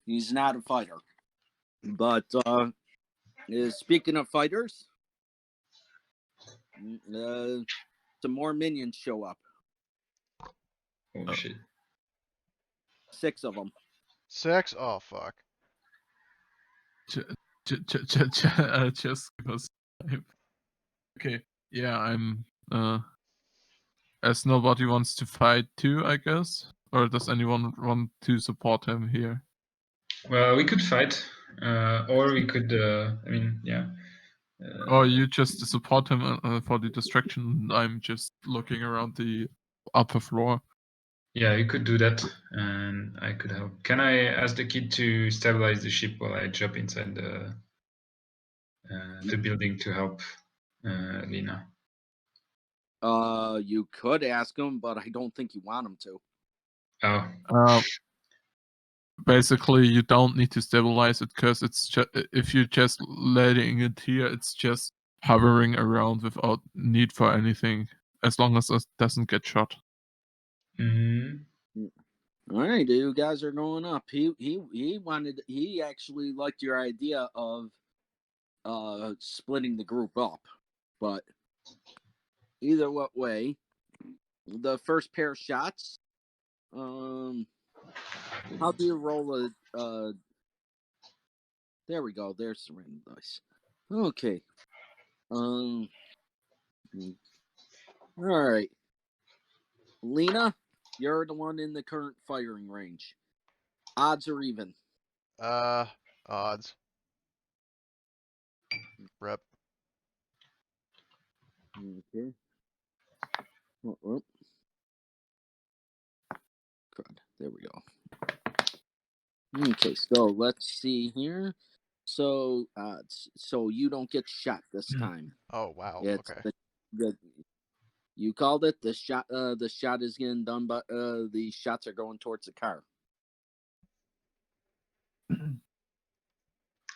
He's not a fighter. But speaking of fighters, some more minions show up. Oh shit. 6 of them. 6? Oh fuck. Just because. Okay, yeah, I'm. As nobody wants to fight too, I guess. Or does anyone want to support him here? Well, we could fight, or we could. I mean, yeah. Or you just support him for the distraction. I'm just looking around the upper floor. Yeah, you could do that, and I could help. Can I ask the kid to stabilize the ship while I jump inside the building to help Linna? You could ask him, but I don't think you want him to. Oh. basically you don't need to stabilize it because it's just if you're just letting it here, it's just hovering around without need for anything, as long as it doesn't get shot. Mm-hmm. All right, you guys are going up. He actually liked your idea of splitting the group up, but either what way, the first pair of shots. How do you roll a? There we go. There's the random dice. Okay. All right. Linna, you're the one in the current firing range. Odds or even? Odds. Rep. Okay. Oh. God, there we go. Okay, so let's see here. So odds. So you don't get shot this time. Oh wow. It's Okay. you called it. The shot is getting done, but the shots are going towards the car.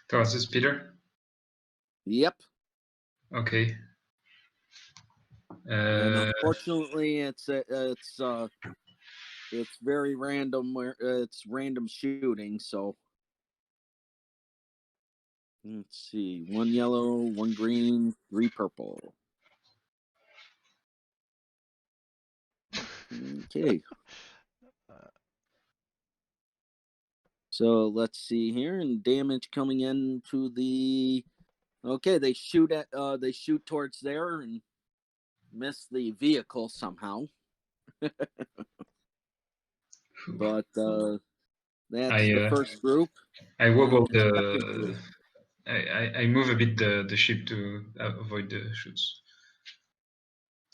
Towards this, Peter? Yep. Okay. And unfortunately, it's very random. Where it's random shooting. So let's see: 1 yellow, 1 green, 3 purple. Okay. So let's see here, and damage coming in to the. Okay, they shoot towards there and miss the vehicle somehow. But that's the first group. I wobble I move a bit the ship to avoid the shoots.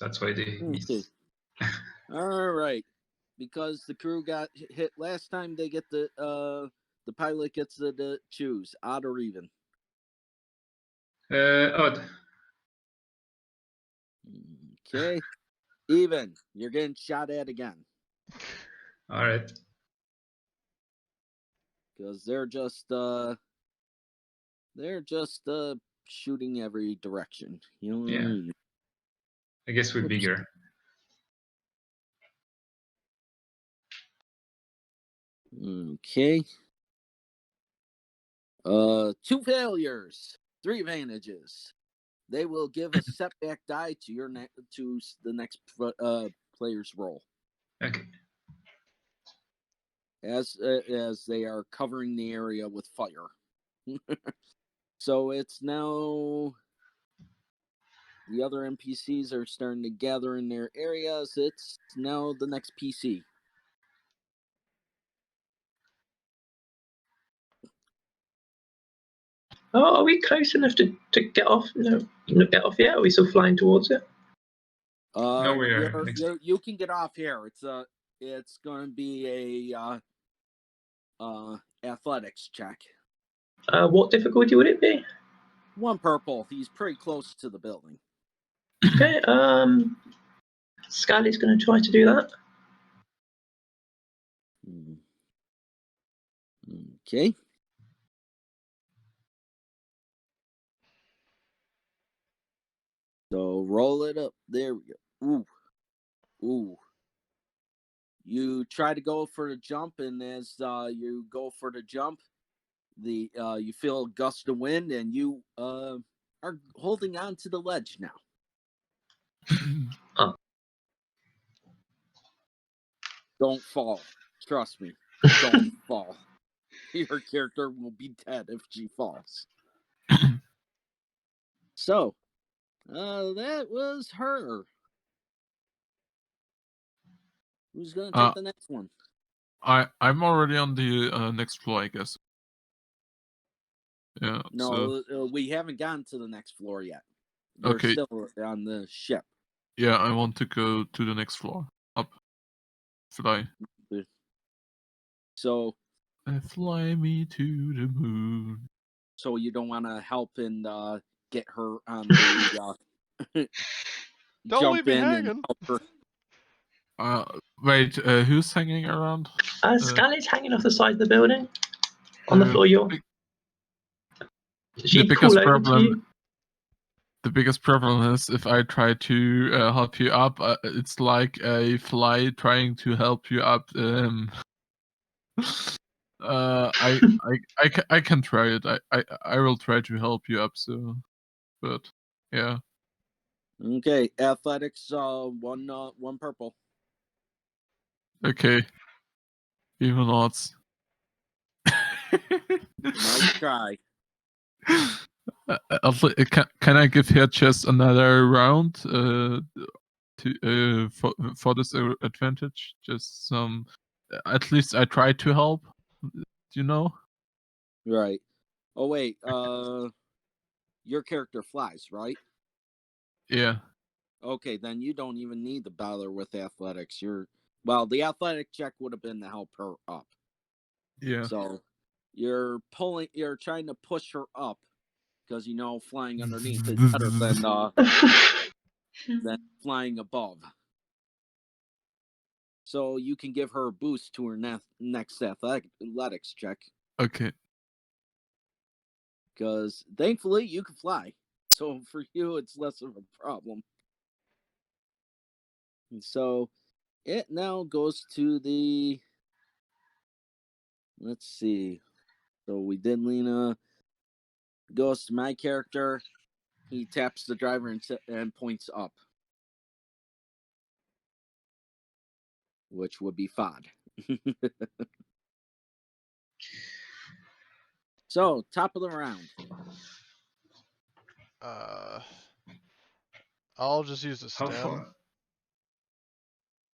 That's why they miss. All right, because the crew got hit last time, they get the pilot gets to choose odd or even. Odd. Okay, even. You're getting shot at again. All right. Because they're just shooting every direction. You know. Yeah. I guess we're bigger. Okay. 2 failures, 3 advantages. They will give a setback die to to the next player's roll. Okay. As they are covering the area with fire. So it's now the other NPCs are starting to gather in their areas. It's now the next PC. Oh, are we close enough to get off? No, not get off yet. Are we still flying towards it? No, you can get off here. It's going to be a athletics check. What difficulty would it be? 1 purple. He's pretty close to the building. Okay. Scully's going to try to do that. Okay. So roll it up. There we go. Ooh. You try to go for the jump, and as you go for the jump, you feel a gust of wind, and you are holding on to the ledge now. Oh. Don't fall. Trust me. Don't fall. Your character will be dead if she falls. So, that was her. Who's going to take the next one? I'm already on the next floor, I guess. Yeah. No, we haven't gotten to the next floor yet. We're still on the ship. Yeah, I want to go to the next floor. Up. Fly. So. Fly me to the moon. So you don't want to help and get her on the don't jump leave me in hanging. and help her. Wait, who's hanging around? Scarlett's hanging off the side of the building. On the floor, you're. She'd call over to you. The biggest problem is if I try to help you up, it's like a fly trying to help you up. I can try it. I will try to help you up. So, but yeah. Okay, athletics. One purple. Okay. Even odds. Nice try. Can I give her just another round for this advantage? Just some. At least I try to help. You know. Right. Oh wait. Your character flies, right? Yeah. Okay, then you don't even need to bother with athletics. The athletic check would have been to help her up. Yeah. So you're trying to push her up because flying underneath is better than flying above. So you can give her a boost to her next athletics check. Okay. Because thankfully you can fly. So for you, it's less of a problem. And so it now goes to the. Let's see. So we did Linna. Goes to my character. He taps the driver and points up, which would be Fod. So, top of the round. I'll just use the How stem. far?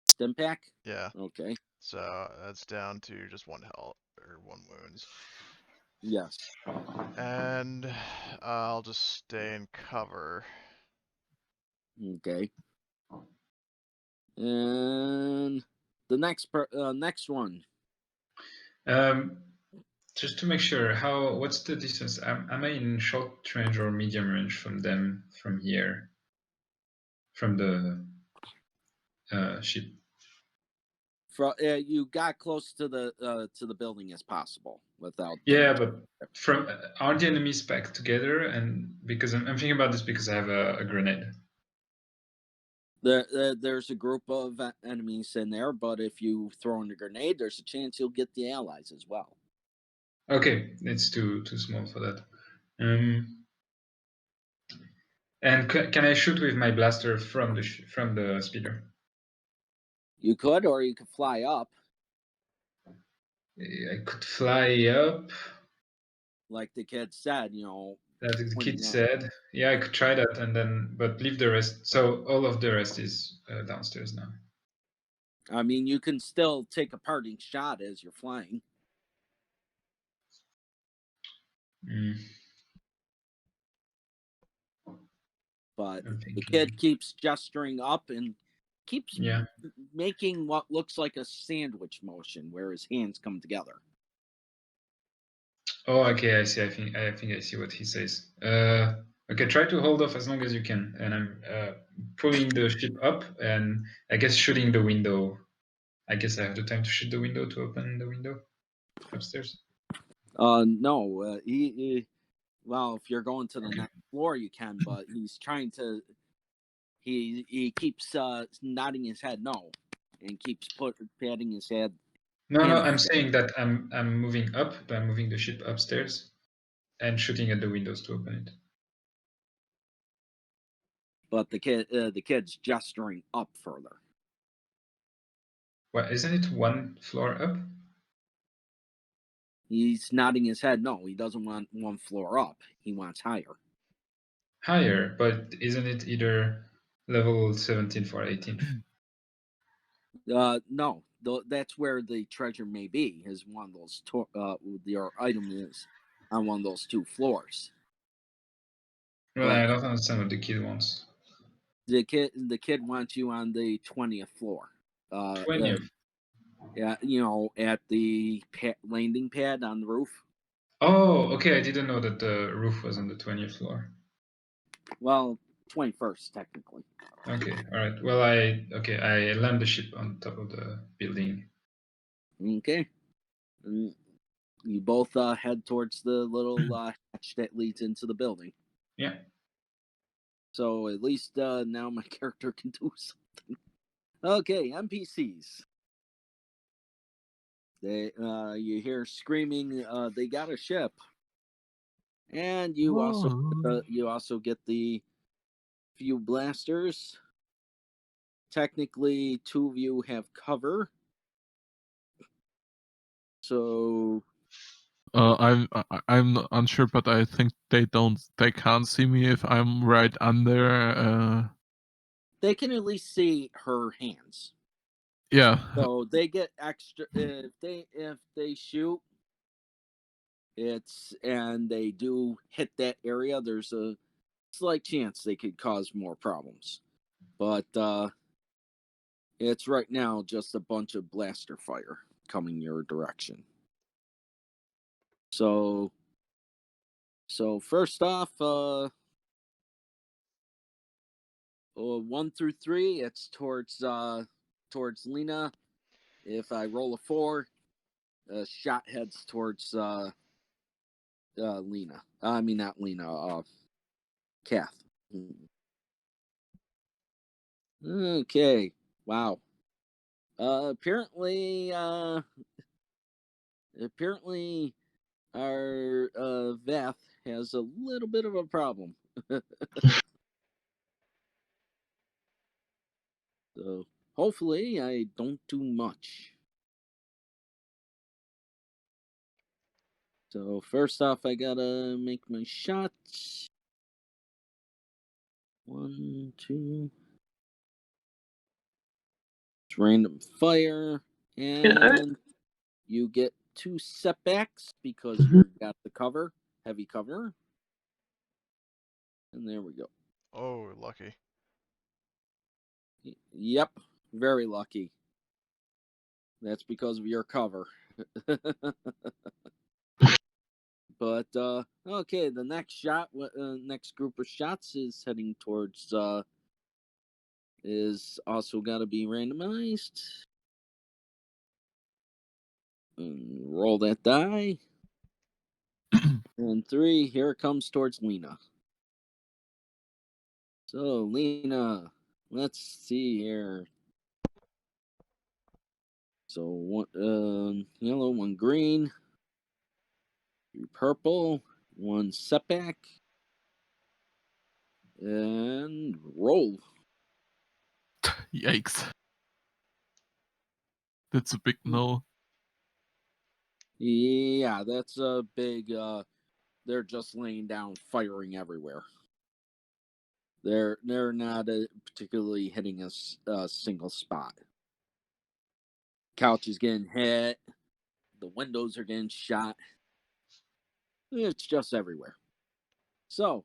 Stim pack? Yeah. Okay. So that's down to just one health or one wounds. Yes. And I'll just stay in cover. Okay. And the next one. Just to make sure, what's the distance? Am I in short range or medium range from them from here? From the ship? You got close to the building as possible without. Yeah, but from are the enemies packed together? And because I'm thinking about this because I have a grenade. There's a group of enemies in there, but if you throw in a grenade, there's a chance you'll get the allies as well. Okay, it's too small for that. And can I shoot with my blaster from the speeder? You could, or you could fly up. I could fly up. Like the kid said, That the kid said. Yeah, I could try that and then, but leave the rest. So all of the rest is downstairs now. I mean, you can still take a parting shot as you're flying. But the kid keeps gesturing up and keeps making what looks like a sandwich motion where his hands come together. Oh, okay, I see. I think I see what he says. Okay, try to hold off as long as you can, and I'm pulling the ship up, and I guess shooting the window. I guess I have the time to shoot the window to open the window upstairs. No, well, if you're going to the next floor, you can, but he's trying to. He keeps nodding his head no, and keeps patting his head. No, I'm saying that I'm moving up, but I'm moving the ship upstairs, and shooting at the windows to open it. But the kid's gesturing up further. Well, isn't it one floor up? He's nodding his head no. He doesn't want one floor up. He wants higher. Higher, but isn't it either level 17 or 18? No, that's where the treasure may be. Is one of those your item is on one of those two floors. Well, I don't understand what the kid wants. The kid wants you on the 20th floor. 20th. Yeah, at the landing pad on the roof. Oh, okay. I didn't know that the roof was on the 20th floor. Well, 21st, technically. Okay, all right. Well, I land the ship on top of the building. Okay. And you both head towards the little hatch that leads into the building. Yeah. So at least now my character can do something. Okay, NPCs. They you hear screaming. They got a ship, and you also get the few blasters. Technically, 2 of you have cover. So I'm unsure, but I think they can't see me if I'm right under. they can at least see her hands. Yeah. So they get extra if they shoot. And they do hit that area. There's a slight chance they could cause more problems, but it's right now just a bunch of blaster fire coming your direction. So first off, 1 through 3, it's towards Linna. If I roll a 4, shot heads towards Linna. I mean not Linna. Kath. Okay. Wow. Apparently our Vath has a little bit of a problem. So hopefully I don't do much. So first off, I gotta make my shots. 1, 2. It's random fire, and you get 2 setbacks because you got the cover, heavy cover. And there we go. Oh, lucky. Yep, very lucky. That's because of your cover. But okay, the next shot, next group of shots is heading towards. Is also got to be randomized. And roll that die. And 3, here it comes towards Linna. So Linna, let's see here. So 1 yellow, 1 green, 3 purple, 1 setback, and roll. Yikes. That's a big no. Yeah, that's a big. They're just laying down, firing everywhere. They're not particularly hitting a single spot. Couch is getting hit. The windows are getting shot. It's just everywhere. So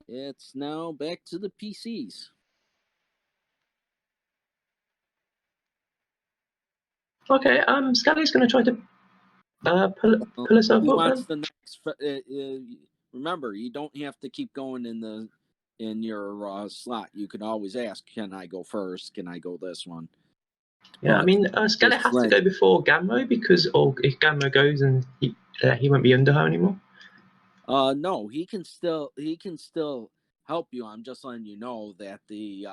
it's now back to the PCs. Okay, Scally's going to try to pull herself Who up wants then. the next? Remember, you don't have to keep going in your slot. You can always ask, "Can I go first? Can I go this one?" Yeah, I mean, Skelly has to go before Gammo because, if Gammo goes and he won't be under her anymore. No, he can still help you. I'm just letting you know that the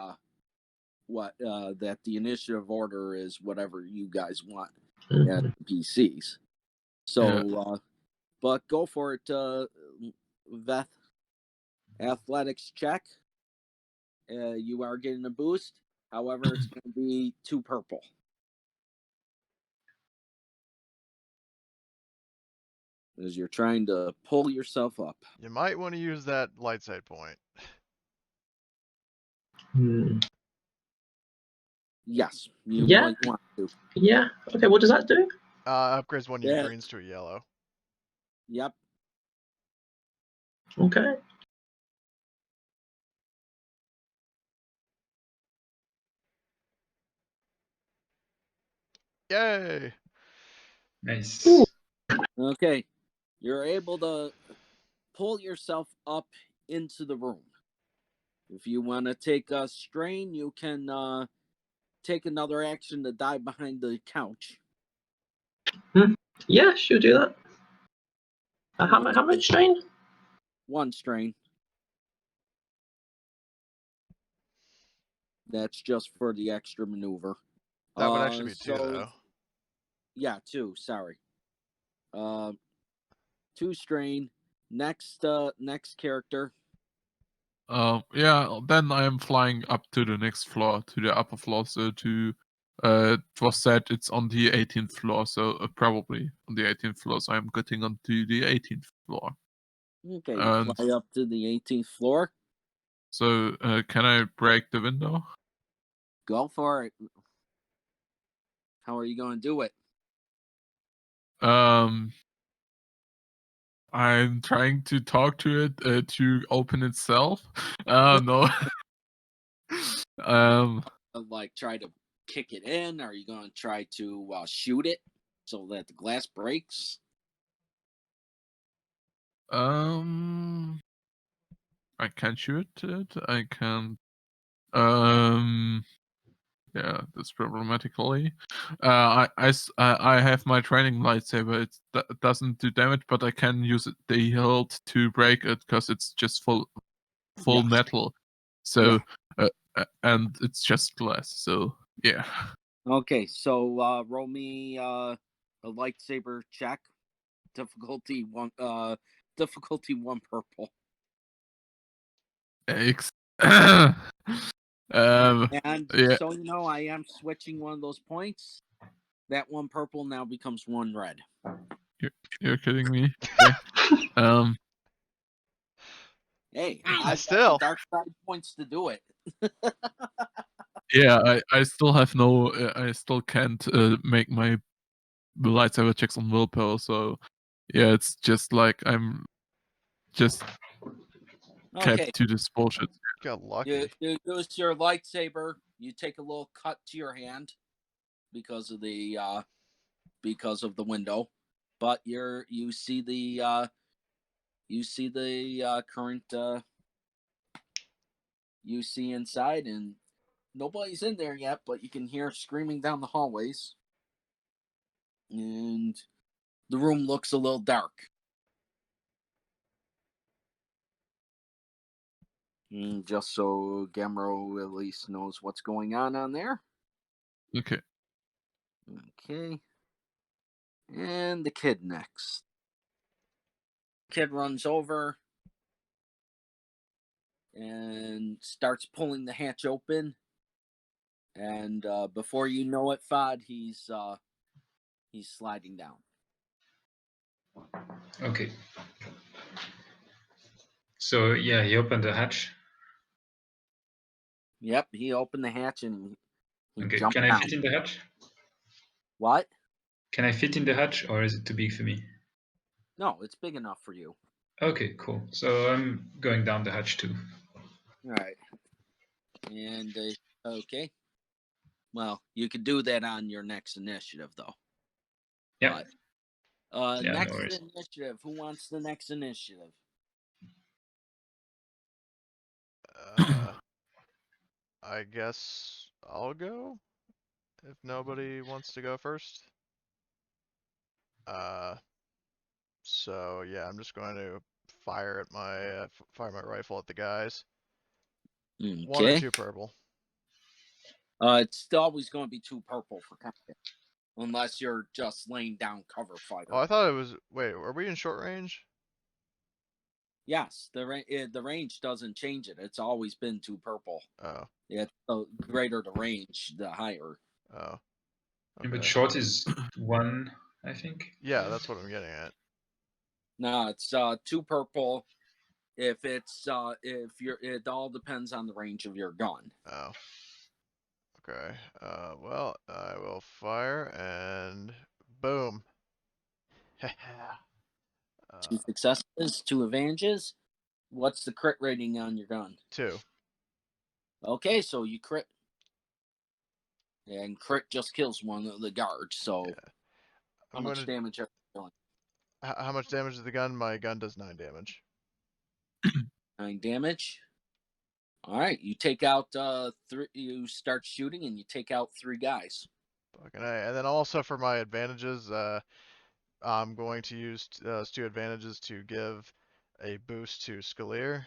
that the initiative order is whatever you guys want at PCs. So, but go for it, Veth. Athletics check. You are getting a boost. However, it's going to be 2 purple. As you're trying to pull yourself up. You might want to use that light side point. Yes, you Yeah. might want to. Yeah. Okay, what does that do? Upgrades one of your greens to a yellow. Yep. Okay. Yay! Nice. Ooh. Okay. You're able to pull yourself up into the room. If you want to take a strain, you can take another action to dive behind the couch. Yeah, she'll do that. How much strain? 1 strain. That's just for the extra maneuver. That would actually be 2, though. Yeah, 2. Sorry. 2 strain. Next character. Yeah, then I am flying up to the next floor, to the upper floor. So it was said it's on the 18th floor, so probably on the 18th floor. So I'm getting onto the 18th floor. Okay, you fly up to the 18th floor. So can I break the window? Go for it. How are you going to do it? I'm trying to talk to it to open itself. No. Like try to kick it in? Are you going to try to shoot it so that the glass breaks? I can shoot it. I can. Yeah, that's problematically. I have my training lightsaber. It doesn't do damage, but I can use the hilt to break it because it's just full metal. So and it's just glass. So yeah. Okay, so roll me a lightsaber check. Difficulty 1 purple. And yeah. so you know, I am switching one of those points. That 1 purple now becomes 1 red. You're kidding me? Okay. Hey, I've still got the dark side points to do it. Yeah, I still have no. I still can't make my lightsaber checks on willpower. So yeah, it's just like I'm just kept to this bullshit. Got lucky. You use your lightsaber. You take a little cut to your hand because of the window, but you see the current you see inside, and nobody's in there yet, but you can hear screaming down the hallways, and the room looks a little dark. And just so Gamro at least knows what's going on there. Okay. Okay. And the kid next. Kid runs over and starts pulling the hatch open. And before you know it, Fod, he's sliding down. Okay. So yeah, he opened the hatch. Yep, he opened the hatch and he Okay, jumped can I down. fit in the hatch? What? Can I fit in the hatch, or is it too big for me? No, it's big enough for you. Okay, cool. So I'm going down the hatch too. All right. And okay. Well, you could do that on your next initiative, though. Yeah. But, Yeah, next no worries. initiative. Who wants the next initiative? I guess I'll go if nobody wants to go first. So yeah, I'm just going to fire my rifle at the guys. Okay. 1 or 2 purple. It's still always going to be 2 purple for combat, unless you're just laying down cover fire. Oh, I thought it was. Wait, are we in short range? Yes, the range doesn't change it. It's always been 2 purple. Oh. Yeah, the greater the range, the higher. Oh. Okay. But Okay. short is 1, I think. Yeah, that's what I'm getting at. No, it's 2 purple. If it's it all depends on the range of your gun. Oh. Okay. Well, I will fire and boom. 2 successes, 2 advantages. What's the crit rating on your gun? 2. Okay, so you crit. And crit just kills one of the guards, so Yeah. how much damage are you doing? How much damage is the gun? My gun does 9 damage. 9 damage. All right, you take out three. You start shooting, and you take out 3 guys. Fucking A. And then also for my advantages, I'm going to use 2 advantages to give a boost to Scalier.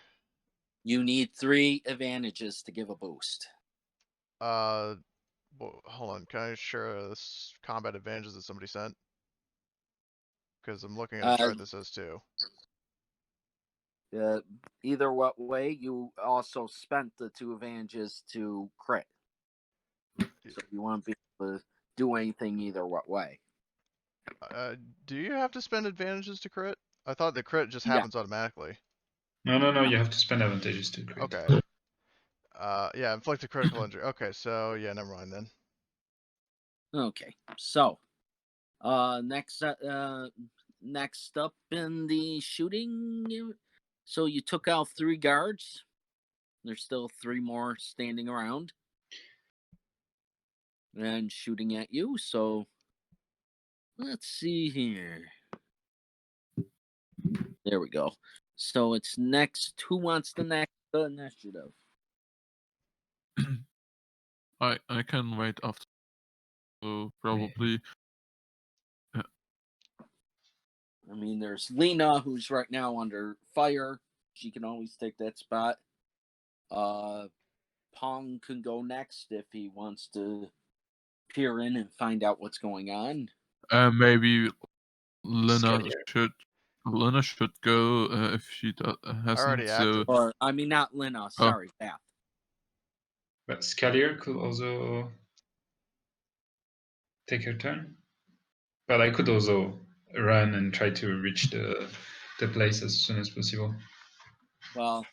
You need 3 advantages to give a boost. Well, hold on. Can I share this combat advantages that somebody sent? Because I'm looking at a chart that says 2. Either what way, you also spent the 2 advantages to crit. So you won't be able to do anything either what way. Do you have to spend advantages to crit? I thought the crit just Yeah. happens automatically. No. You have to spend advantages to crit. Okay. Yeah, inflict a critical injury. Okay, so yeah, never mind then. Okay, so next up in the shooting, so you took out 3 guards. There's still 3 more standing around and shooting at you. So let's see here. There we go. So it's next. Who wants the next initiative? I can wait after. So probably. I mean, there's Linna, who's right now under fire. She can always take that spot. Pong can go next if he wants to peer in and find out what's going on. Maybe Linna Scalier. should go if she hasn't. Already acted. Or I mean, not Linna. Sorry, Beth. But Scalier could also take her turn. But I could also run and try to reach the place as soon as possible. Well,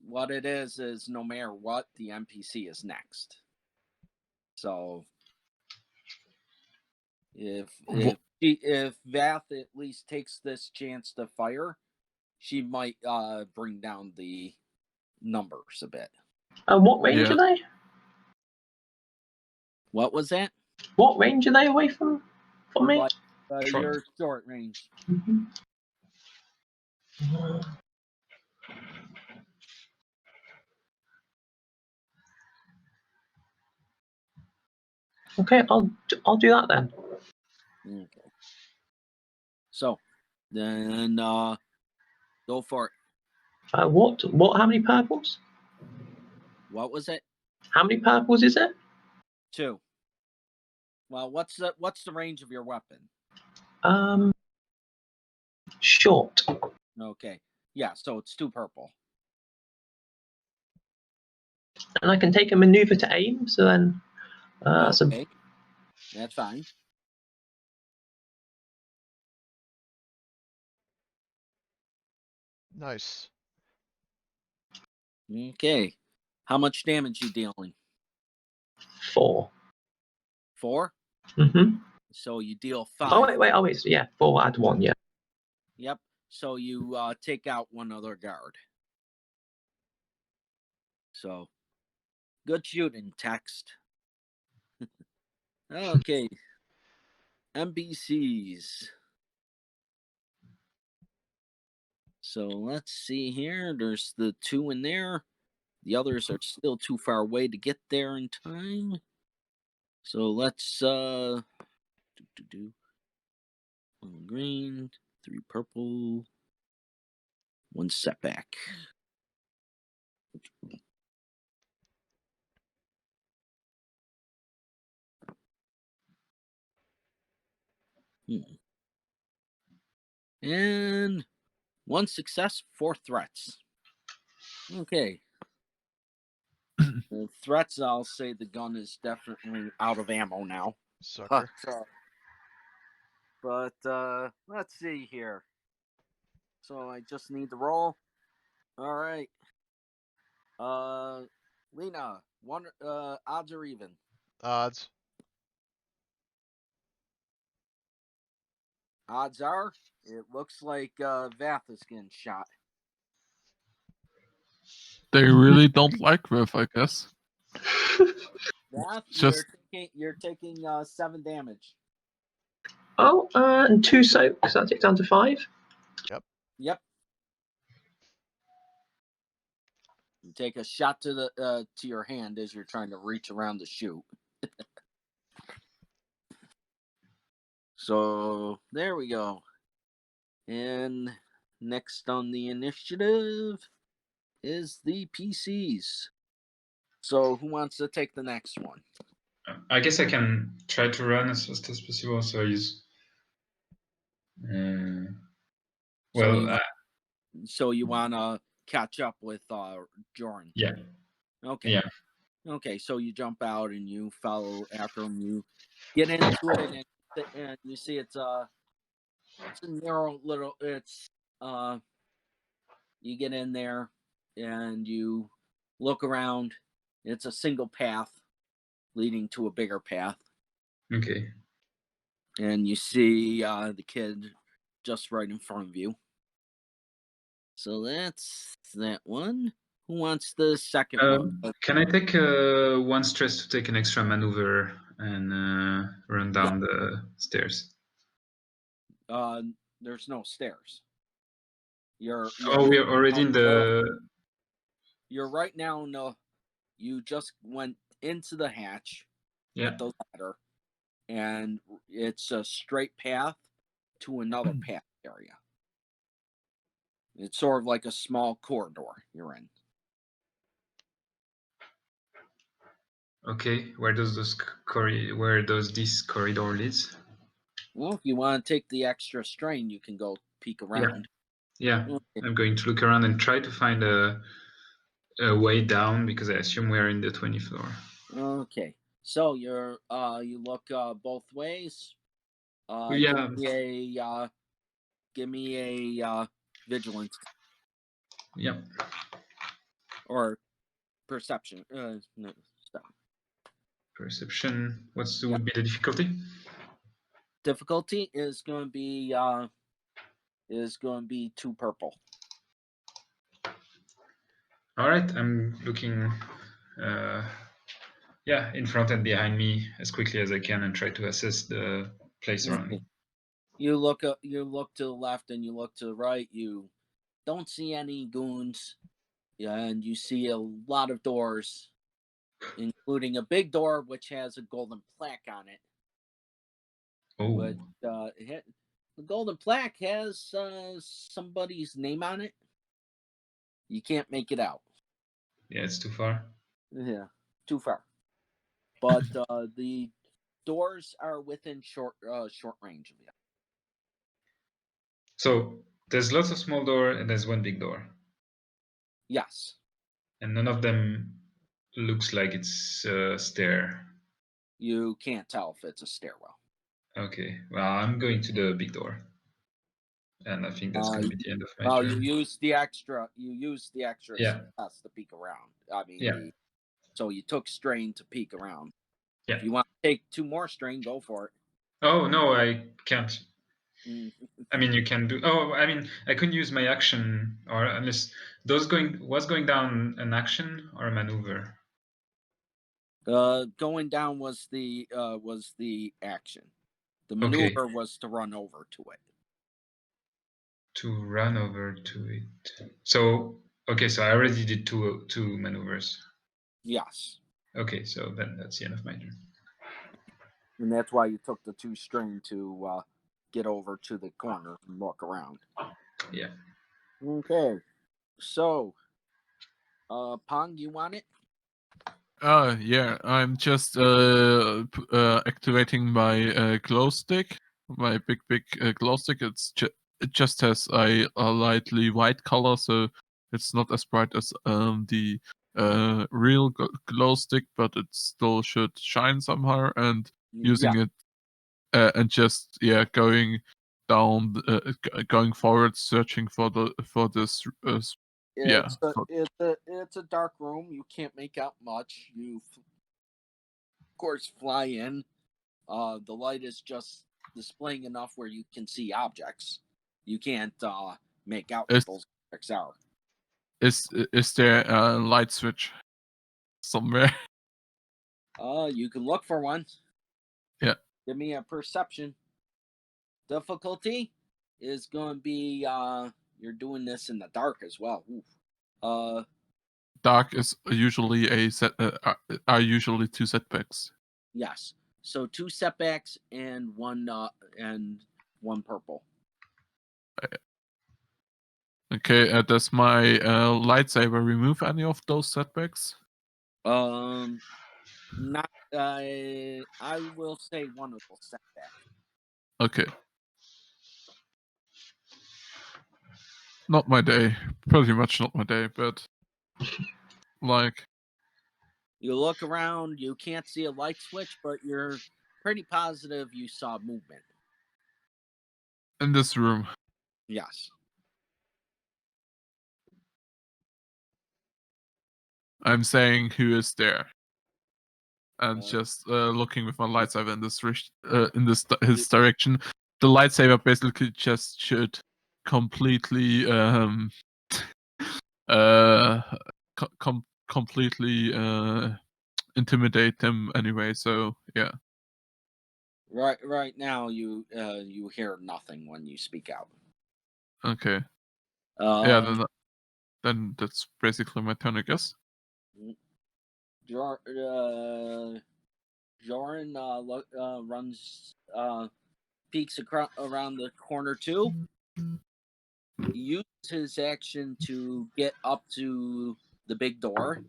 what it is no matter what, the NPC is next. So if Vath at least takes this chance to fire, she might bring down the numbers a bit. What range Yeah. are they? What was that? What range are they away from me? Like, Short. your short range. Mhm. Okay, I'll do that then. Okay. So then go for it. What? How many purples? What was it? How many purples is it? 2. Well, what's the range of your weapon? Short. Okay. Yeah, so it's 2 purple. And I can take a maneuver to aim, so then Okay. That's fine. Nice. Okay. How much damage you dealing? 4. 4? Mm-hmm. So you deal 5. Oh wait. So yeah, 4 add 1. Yeah. Yep. So you take out 1 other guard. So good shooting, Text. Okay. NPCs. So let's see here. There's the 2 in there. The others are still too far away to get there in time. So let's 1 green, 3 purple, 1 setback. And 1 success, 4 threats. Okay. The threats, I'll say the gun is definitely out of ammo now. Sucker. But let's see here. So I just need to roll. All right. Linna, odds or even? Odds. Odds are, it looks like Vath is getting shot. They really don't like Riff, I guess. Vath, Just- you're taking 7 damage. Oh, and 2 soaks. That takes down to 5. Yep. You take a shot to your hand as you're trying to reach around the chute. So there we go. And next on the initiative is the PCs. So who wants to take the next one? I guess I can try to run as fast as possible. So use. So you want to catch up with Jordan? Yeah. Okay. Yeah. Okay. So you jump out and you follow after him. You get into it and you see it's a narrow little. You get in there and you look around. It's a single path leading to a bigger path. Okay. And you see the kid just right in front of you. So that's that one. Who wants the second one? Can I take one stress to take an extra maneuver and run down the stairs? There's no stairs. You're we're already in the. You're right now. No, you just went into the hatch with the ladder, and it's a straight path to another path area. It's sort of like a small corridor you're in. Okay, where does this corridor leads? Well, if you want to take the extra strain, you can go peek around. Yeah. Okay. I'm going to look around and try to find a way down because I assume we're in the 20th floor. Okay, so you look both ways. Give me a vigilance. Yep. Or perception. No, stop. Perception. Would be the difficulty? Difficulty is going to be 2 purple. All right, I'm looking. In front and behind me as quickly as I can and try to assess the place around me. You look to the left and you look to the right. You don't see any goons, and you see a lot of doors, including a big door which has a golden plaque on it. Oh. But the golden plaque has somebody's name on it. You can't make it out. Yeah, it's too far. Yeah, too far. But the doors are within short range of you. So there's lots of small doors and there's one big door. Yes. And none of them looks like it's a stair. You can't tell if it's a stairwell. Okay, well, I'm going to the big door. And I think that's going to be the end of my turn. You use the extra stress to peek around. I mean, so you took strain to peek around. Yeah. If you want to take 2 more strain, go for it. Oh, no, I can't. I mean, you can do. Oh, I mean, I couldn't use my action, or unless was going down an action or a maneuver. Going down was the action. The maneuver was to run over to it. To run over to it. So so I already did two maneuvers. Yes. Okay, so then that's the end of my turn. And that's why you took the 2 strain to get over to the corner and look around. Yeah. Okay. So, Pong, you want it? Yeah, I'm just activating my glow stick, my big glow stick. It just has a lightly white color, so it's not as bright as the real glow stick, but it still should shine somehow. And using it and just going down, going forward, searching for this. It's a dark room. You can't make out much. You, of course, fly in. The light is just displaying enough where you can see objects. You can't make out what those objects are. Is there a light switch somewhere? You can look for one. Yeah. Give me a perception. Difficulty is going to be you're doing this in the dark as well. dark is usually are usually 2 setbacks. Yes. So 2 setbacks and one purple. Okay, does my lightsaber remove any of those setbacks? Not. I will say one of those setbacks. Okay. Not my day. Pretty much not my day, but like. You look around, you can't see a light switch, but you're pretty positive you saw movement. In this room. Yes. I'm saying who is there, and just looking with my lightsaber in his direction. The lightsaber basically just should completely completely intimidate him anyway. So yeah. Right now, you hear nothing when you speak out. Okay. Yeah, then that's basically my turn, I guess. Joran runs, peeks around the corner too. He uses his action to get up to the big door.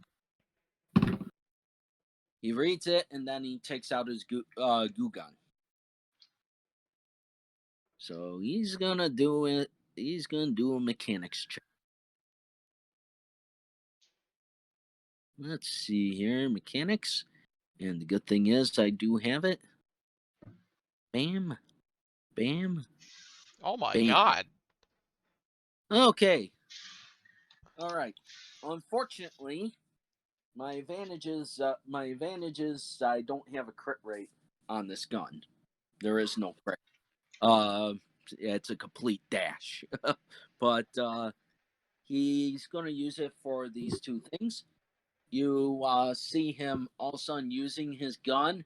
He reads it, and then he takes out his goo gun. So he's gonna do it. He's gonna do a mechanics check. Let's see here, mechanics. And the good thing is, I do have it. Bam, bam. Oh my bam. god. Okay. All right. Unfortunately, my advantage is I don't have a crit rate on this gun. There is no crit. It's a complete dash. But he's going to use it for these 2 things. You see him all of a sudden using his gun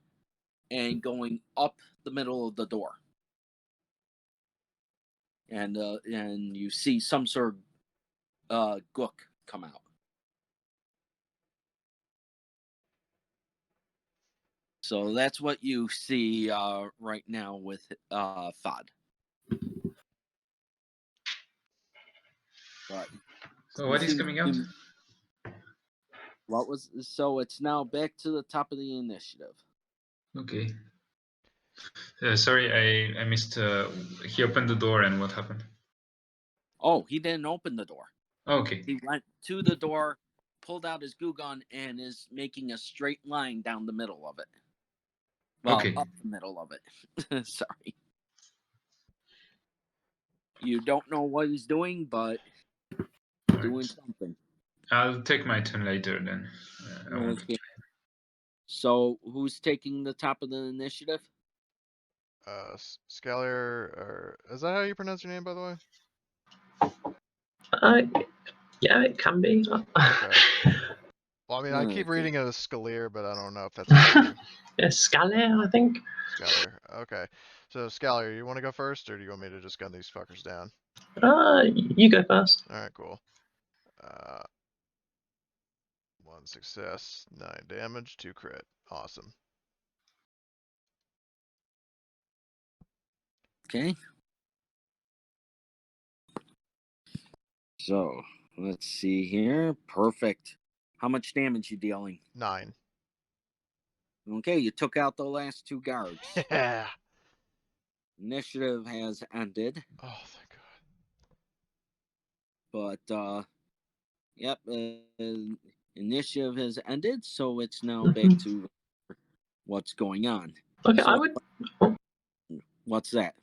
and going up the middle of the door. And you see some sort of gook come out. So that's what you see right now with Thod. Right. So what is coming out? So it's now back to the top of the initiative. Okay. Sorry, I missed. He opened the door, and what happened? Oh, he didn't open the door. Okay. He went to the door, pulled out his goo gun, and is making a straight line down the middle of it. Well, Okay. up the middle of it. Sorry. You don't know what he's doing, but doing something. I'll take my turn later then. Okay. So, who's taking the top of the initiative? Scalier, or is that how you pronounce your name, by the way? Yeah, it can be. Okay. Well, I mean, I keep Okay. reading it as Scalier, but I don't know if that's actually Yeah, Scalier, I think. Scalier. Okay. So, Scalier, you want to go first, or do you want me to just gun these fuckers down? You go first. Alright, cool. 1 success, 9 damage, 2 crit. Awesome. Okay. So, let's see here. Perfect. How much damage you dealing? 9. Okay, you took out the last 2 guards. Yeah. Initiative has ended. Oh, thank God. But, yep, initiative has ended, so it's now back to what's going on. Okay, so, I would. What's that?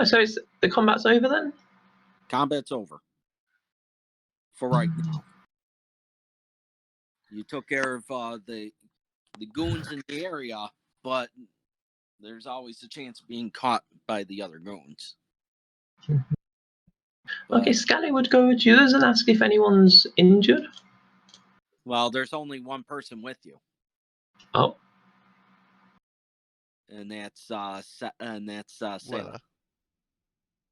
So it's the combat's over then? Combat's over. For right now. You took care of the goons in the area, but there's always a chance of being caught by the other goons. Okay, Scally would go with yours and ask if anyone's injured. Well, there's only one person with you. Oh. And that's Sailor.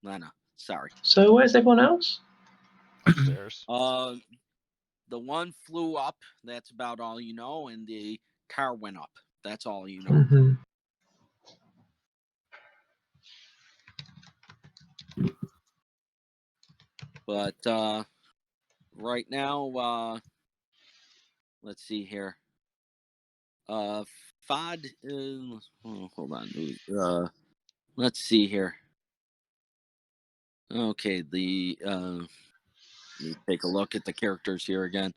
Linna. Sorry. So where's everyone else? Upstairs. The one flew up. That's about all you know, and the car went up. That's all you know. Mm-hmm. But right now, let's see here. Fod. Hold on. Let's see here. Okay, let me take a look at the characters here again.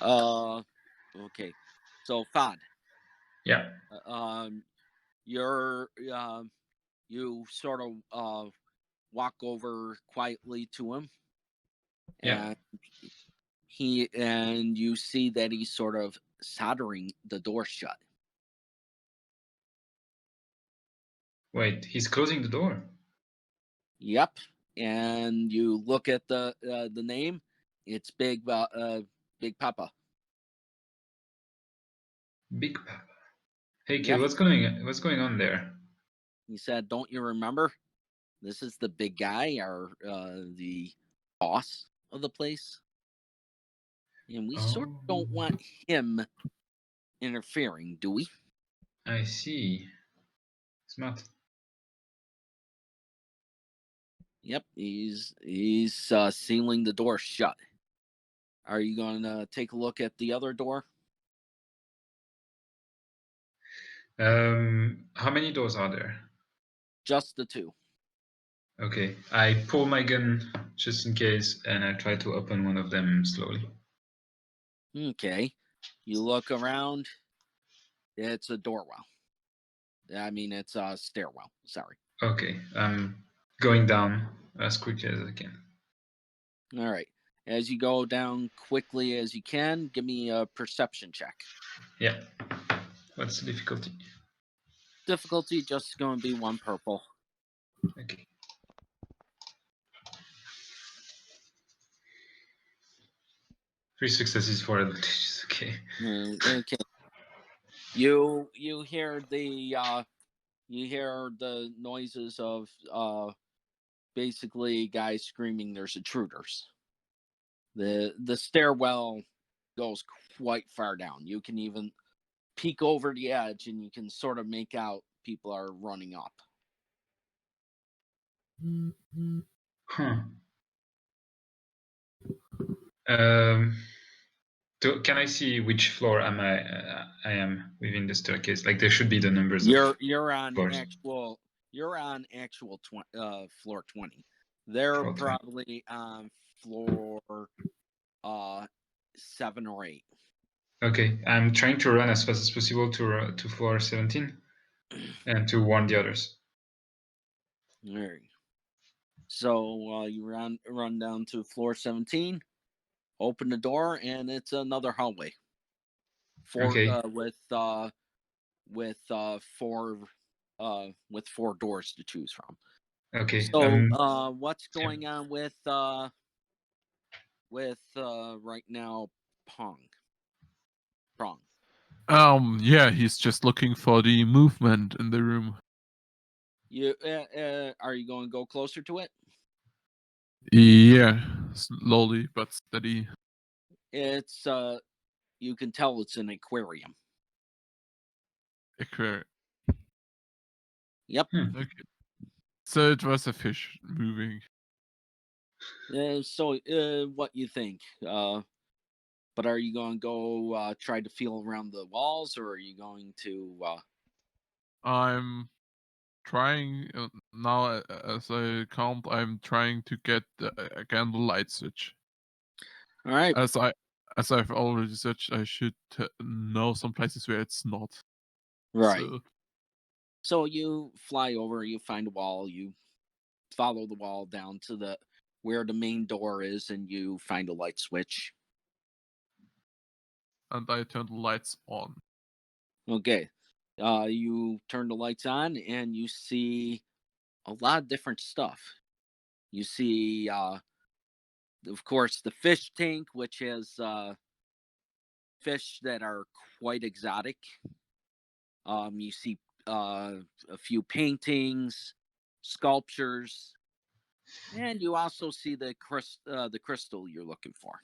Okay, so Fod. Yeah. You sort of walk over quietly to him, Yeah. and you see that he's sort of soldering the door shut. Wait, he's closing the door. Yep, and you look at the name. It's Big Papa. Big Papa. Hey kid, Yep. what's going on there? He said, "Don't you remember? This is the big guy, or the boss of the place, and we sort of don't want him interfering, do we?" I see. Smart. Yep, he's sealing the door shut. Are you going to take a look at the other door? How many doors are there? Just the two. Okay, I pull my gun just in case, and I try to open one of them slowly. Okay. You look around. It's a doorwell. I mean, it's a stairwell. Sorry. Okay, I'm going down as quickly as I can. All right. As you go down quickly as you can, give me a perception check. Yeah. What's the difficulty? Difficulty just going to be 1 purple. Okay. Three successes, 4 advantages. Okay. Okay. You hear the noises of basically guys screaming there's intruders. The stairwell goes quite far down. You can even peek over the edge and you can sort of make out people are running up. Huh. Can I see which floor I am within the staircase? Like there should be the numbers of You're on floors. actual floor 20. They're Floor 20. probably on floor 7 or 8. Okay, I'm trying to run as fast as possible to floor 17 and to warn the others. All right. So you run down to floor 17, open the door, and it's another hallway. Okay. With 4 doors to choose from. Okay. So what's going on with right now, Prong? Yeah, he's just looking for the movement in the room. You are you going to go closer to it? Yeah, slowly but steady. It's you can tell it's an aquarium. Aquarium. Yep. Okay. So it was a fish moving. So what you think? But are you going to go try to feel around the walls, or are you going to? I'm trying now as I count. I'm trying to get again the light switch. All right. As I've already said, I should know some places where it's not. Right. So you fly over. You find a wall. You follow the wall down to where the main door is, and you find a light switch. And I turn the lights on. Okay. You turn the lights on, and you see a lot of different stuff. You see, of course, the fish tank, which has fish that are quite exotic. You see a few paintings, sculptures, and you also see the crystal you're looking for.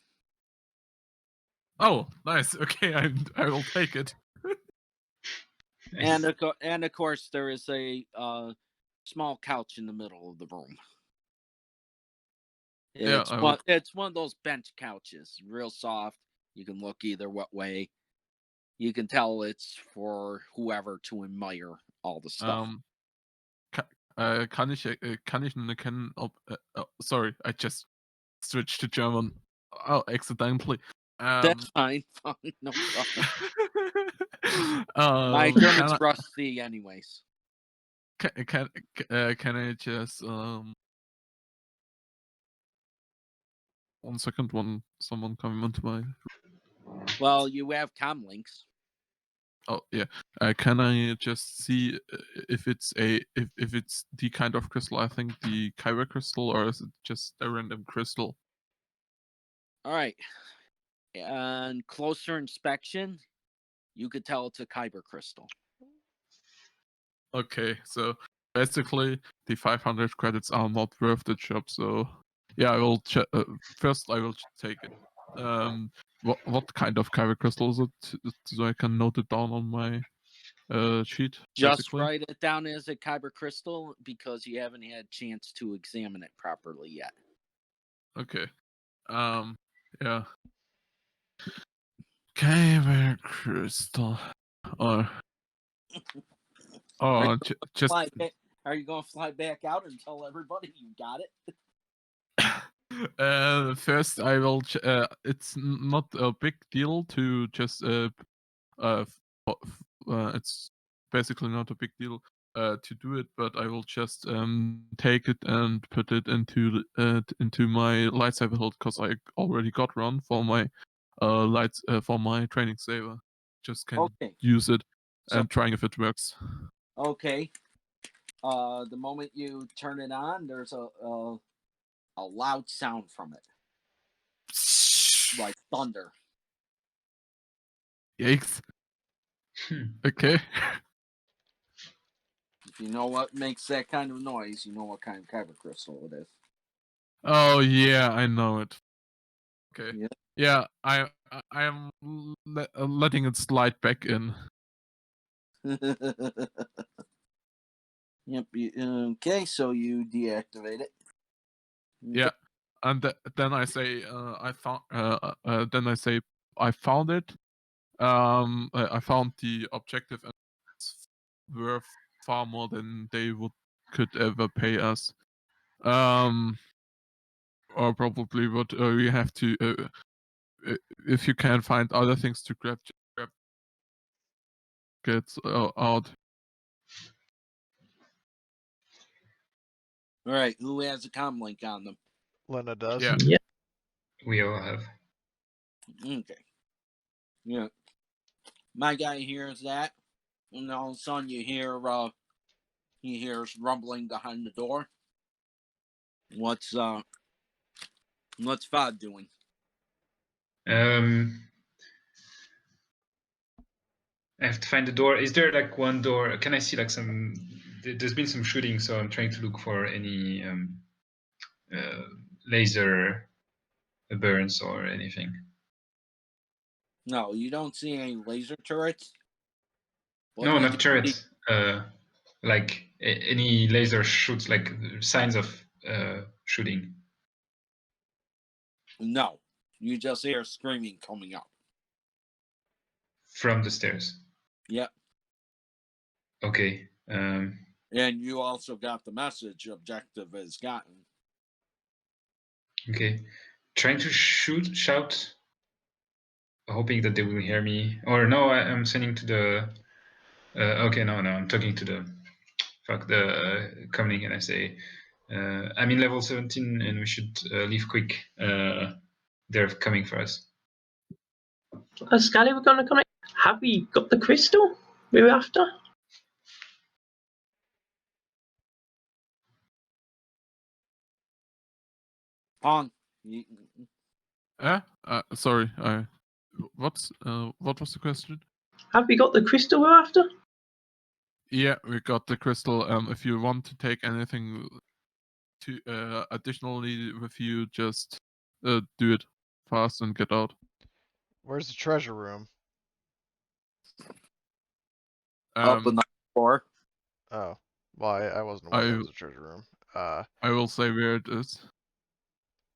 Oh, nice. Okay, I will take it. And of course, there is a small couch in the middle of the room. It's one of those bench couches, real soft. You can look either way. You can tell it's for whoever to admire all the stuff. Kann ich erkennen, ob... sorry, I just switched to German. Oh, accidentally. That's fine. No problem. My Can German's I, rusty, anyways. can I just 1 second? Someone coming onto my... Well, you have comm links. Oh yeah. Can I just see if it's if it's the kind of crystal I think, the Kyber crystal, or is it just a random crystal? All right. And closer inspection, you could tell it's a Kyber crystal. Okay, so basically the 500 credits are not worth the job. So yeah, I will first I will take it. What kind of Kyber crystal is it, so I can note it down on my sheet? Just basically. write it down as a Kyber crystal because you haven't had a chance to examine it properly yet. Okay. Yeah. Kyber crystal. Or just. Are you going to fly back out and tell everybody you got it? First, I will. It's not a big deal to just. It's basically not a big deal to do it, but I will just take it and put it into my lightsaber hilt, because I already got one for my for my training saber. Just can use it and trying if it works. Okay. The moment you turn it on, there's a loud sound from it, like thunder. Yikes. Okay. If you know what makes that kind of noise, you know what kind of Kyber crystal it is. Oh yeah, I know it. Okay. Yep. Yeah, I am letting it slide back in. Yep. Okay, so you deactivate it. Okay. Yeah, and then I say I found. Then I say I found it. I found the objective, and it's worth far more than they could ever pay us. Or probably what we have to. If you can find other things to grab, get out. All right, who has a comm link on them? Linna does. Yeah. We all have. Okay. Yeah. My guy hears that, and all of a sudden you hear he hears rumbling behind the door. What's Fod doing? I have to find the door. Is there like one door? Can I see like some? There's been some shooting, so I'm trying to look for any laser burns or anything. No, you don't see any laser turrets. No, not turrets. Like any laser shoots, like signs of shooting. No, you just hear screaming coming up from the stairs. Yep. Okay. And you also got the message objective has gotten. Okay. Trying to shout, hoping that they will hear me. Or no, I'm sending to the. Okay, no, I'm talking to the comlink, and I say, I'm in level 17 and we should leave quick. They're coming for us. Scally, we're going to come in. Have we got the crystal we were after? Pong. Sorry. What was the question? Have we got the crystal we're after? Yeah, we got the crystal. If you want to take anything to additionally with you, just do it fast and get out. Where's the treasure room? Up on the floor. Oh, well, I wasn't aware there was a treasure room. I will say where it is.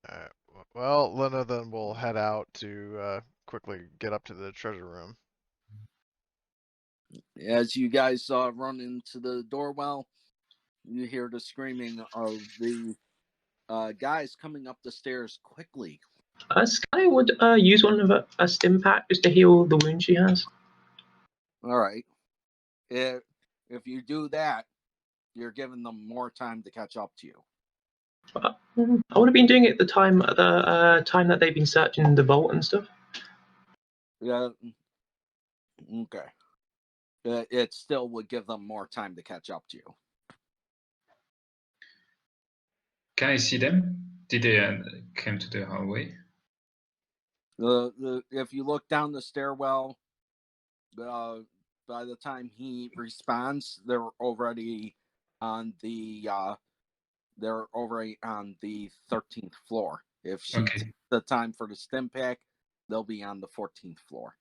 Alright. Well, Linna then will head out to quickly get up to the treasure room. As you guys run into the doorwell, you hear the screaming of the guys coming up the stairs quickly. Sky would use one of a stim pack just to heal the wound she has. All right. If you do that, you're giving them more time to catch up to you. I would have been doing it at the time that they've been searching the vault and stuff. Yeah. Okay. It still would give them more time to catch up to you. Can I see them? Did they come to the hallway? If you look down the stairwell, by the time he responds, they're already on the 13th floor. If she takes the time for the stim pack, they'll be on the 14th floor.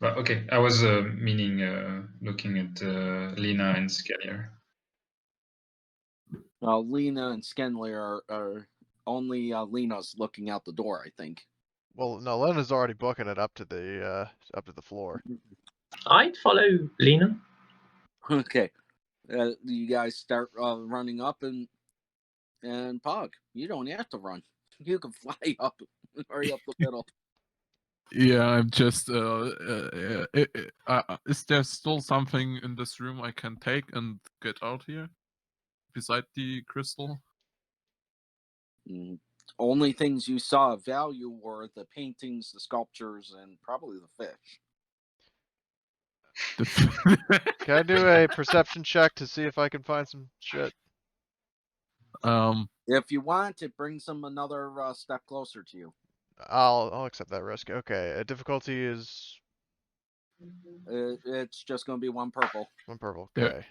Well, okay, I was meaning looking at Linna and Skellier. Linna and Skenley are only Linna's looking out the door, I think. Well, no, Linna's already booking it up to the floor. I'd follow Linna. Okay. You guys start running up, and Pog, you don't have to run. You can fly up, right up the middle. Yeah, I'm just. Is there still something in this room I can take and get out here? Beside the crystal? Only things you saw of value were the paintings, the sculptures, and probably the fish. Can I do a perception check to see if I can find some shit? If you want, it brings them another step closer to you. I'll accept that risk. Okay, difficulty is. It's just going to be one purple. One purple. Okay.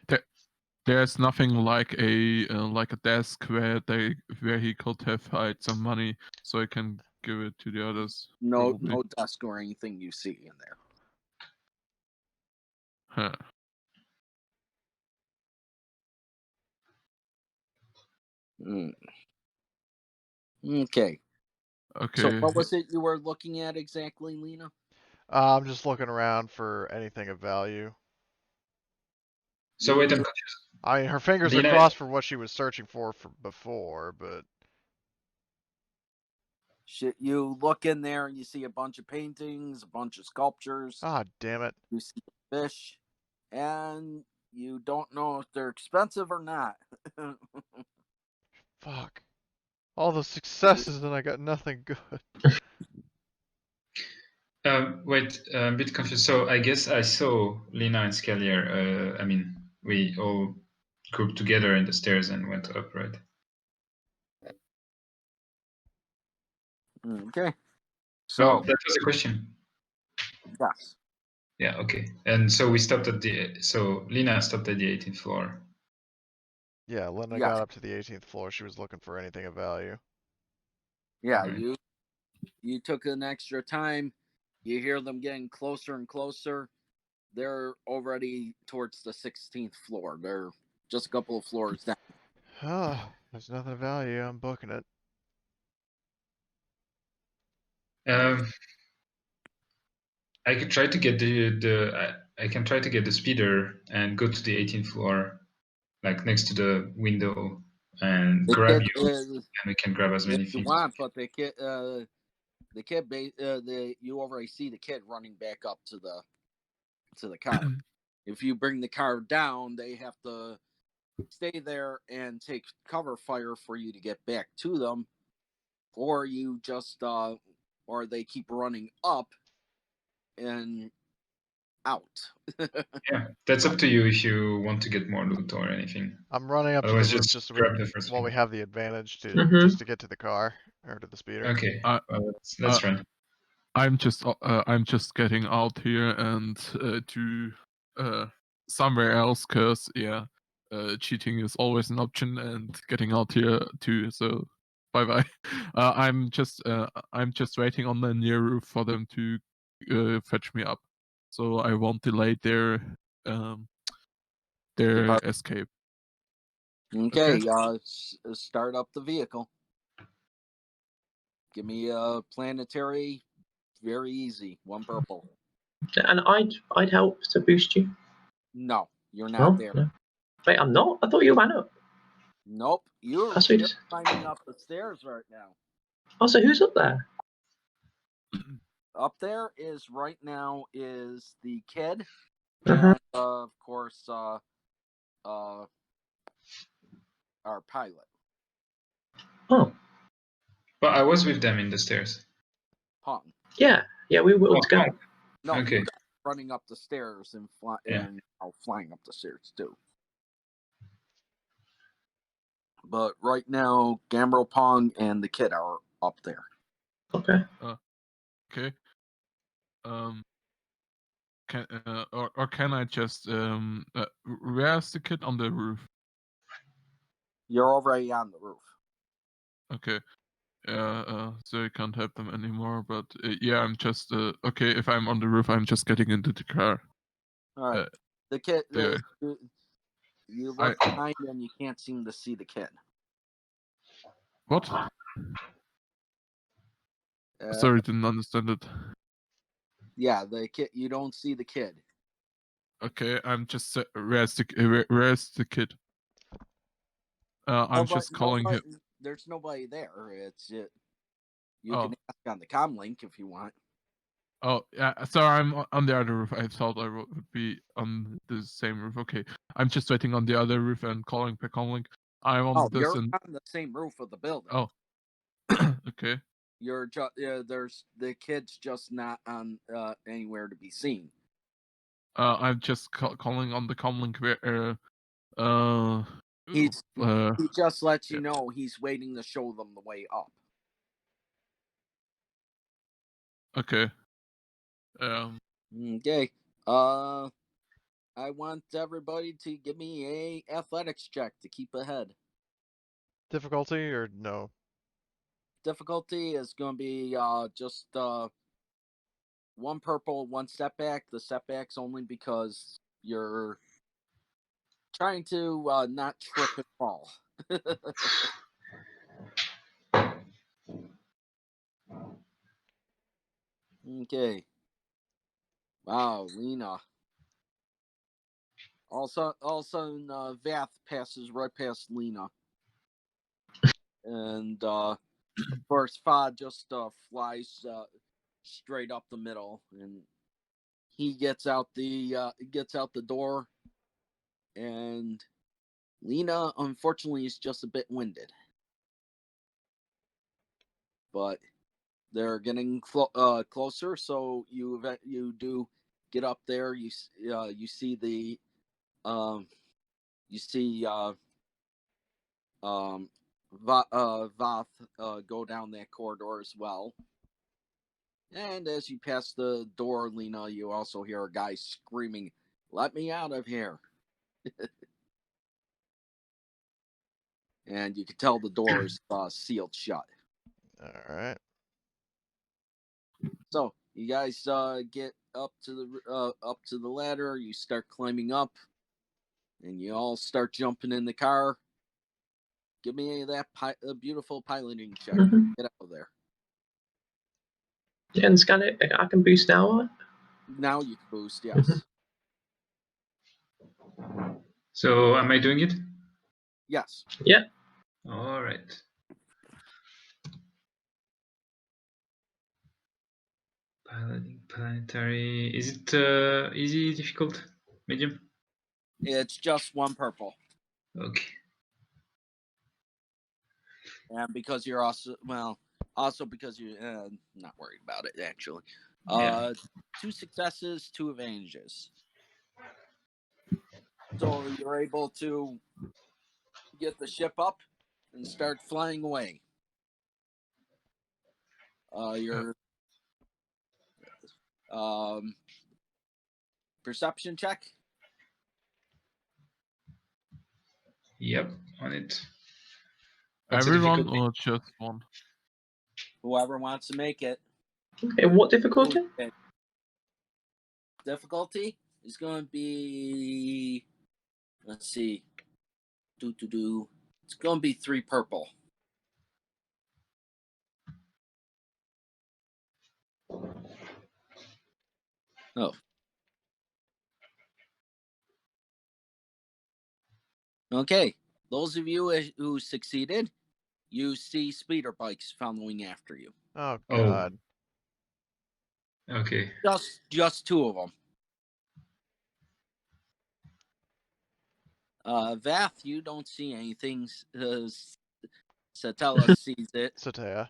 There's nothing like a desk where he could have hide some money, so I can give it to the others. No, probably. no desk or anything you see in there. Huh. Okay. Okay. So what was it you were looking at exactly, Linna? I'm just looking around for anything of value. So wait, I'm confused. I mean, her fingers are crossed for what she was searching for before, but... You look in there and you see a bunch of paintings, a bunch of sculptures. Ah, damn it. You see fish, and you don't know if they're expensive or not. Fuck. All the successes and I got nothing good. Wait, I'm a bit confused. So I guess I saw Linna and Skellier. I mean, we all grouped together in the stairs and went up, right? Okay. So that was a question. Yes. Yeah. Okay. And so we stopped at so Linna stopped at the 18th floor. Yeah, Linna got up to the 18th floor. She was looking for anything of value. Yeah, right. You took an extra time. You hear them getting closer and closer. They're already towards the 16th floor. They're just a couple of floors down. Oh, there's nothing of value. I'm booking it. I could try to get I can try to get the speeder and go to the 18th floor, like next to the window, and grab you, and we can grab as many things. You want, but the kid, you already see the kid running back up to the car. If you bring the car down, they have to stay there and take cover fire for you to get back to them, or you just or they keep running up and out. Yeah, that's up to you if you want to get more loot or anything. I'm running up Otherwise, to the roof just just grab the first while thing. we have the advantage to to get to the car or to the speeder. Okay, let's run. I'm just getting out here and to somewhere else, cause cheating is always an option, and getting out here too. So bye bye. I'm just waiting on the near roof for them to fetch me up. So I won't delay their escape. Okay, start up the vehicle. Give me a planetary, very easy, 1 purple. And I'd help to boost you. No, you're not there. No. Wait, I'm not? I thought you ran up. Nope, you're climbing up the stairs right now. Oh, so who's up there? Up there is right now is the kid, Uh-huh. and of course, our pilot. Oh. But I was with them in the stairs. Pong. Yeah, we were all together. No, Okay. you guys are running up the stairs and flying up the stairs too. But right now, Gambro, Pong, and the kid are up there. Okay. Okay. Can I just where's the kid on the roof? You're already on the roof. Okay. So I can't help them anymore. But yeah, I'm just okay. If I'm on the roof, I'm just getting into the car. All right. The kid. Yeah. You look behind and you can't seem to see the kid. What? Sorry, didn't understand it. Yeah, the kid. You don't see the kid. Okay, I'm just where's the kid? I'm just calling him. There's nobody there. You can ask on the comm link if you want. Oh yeah, sorry, I'm on the other roof. I thought I would be on the same roof. Okay, I'm just waiting on the other roof and calling per comm link. I'm on this. You're on the same roof of the building. Oh, okay. You're just there's the kid's just not on anywhere to be seen. I'm just calling on the comm link where he just lets you know he's waiting to show them the way up. Okay. Okay. I want everybody to give me a athletics check to keep ahead. Difficulty or no? Difficulty is going to be just 1 purple, 1 setback. The setback's only because you're trying to not trip and fall. Okay. Wow, Linna. All of a sudden, Vath passes right past Linna. And, of course, Fa just flies straight up the middle. And he gets out the door. And Linna, unfortunately, is just a bit winded. But they're getting closer, so you do get up there. You see the Vath go down that corridor as well. And as you pass the door, Linna, you also hear a guy screaming, "Let me out of here!" And you can tell the door is sealed shut. All right. So you guys get up to the ladder. You start climbing up, and you all start jumping in the car. Give me that beautiful piloting check. Mm-hmm. Get out of there. Yeah, and scan it. I can boost now. Now you can boost. Yes. So am I doing it? Yes. Yeah. All right. Piloting planetary. Is it easy, difficult, medium? It's just 1 purple. Okay. And because you're also because you're not worried about it actually. 2 successes, 2 advantages. So you're able to get the ship up and start flying away. Your perception check. Yep, on it. What's everyone or just one? Whoever wants to make it. Okay, what difficulty? difficulty is going to be, let's see, it's going to be 3 purple. Oh. Okay. Those of you who succeeded, you see speeder bikes following after you. Oh God. Okay. Just 2 of them. Vath, you don't see anything. Satella sees it. Satea.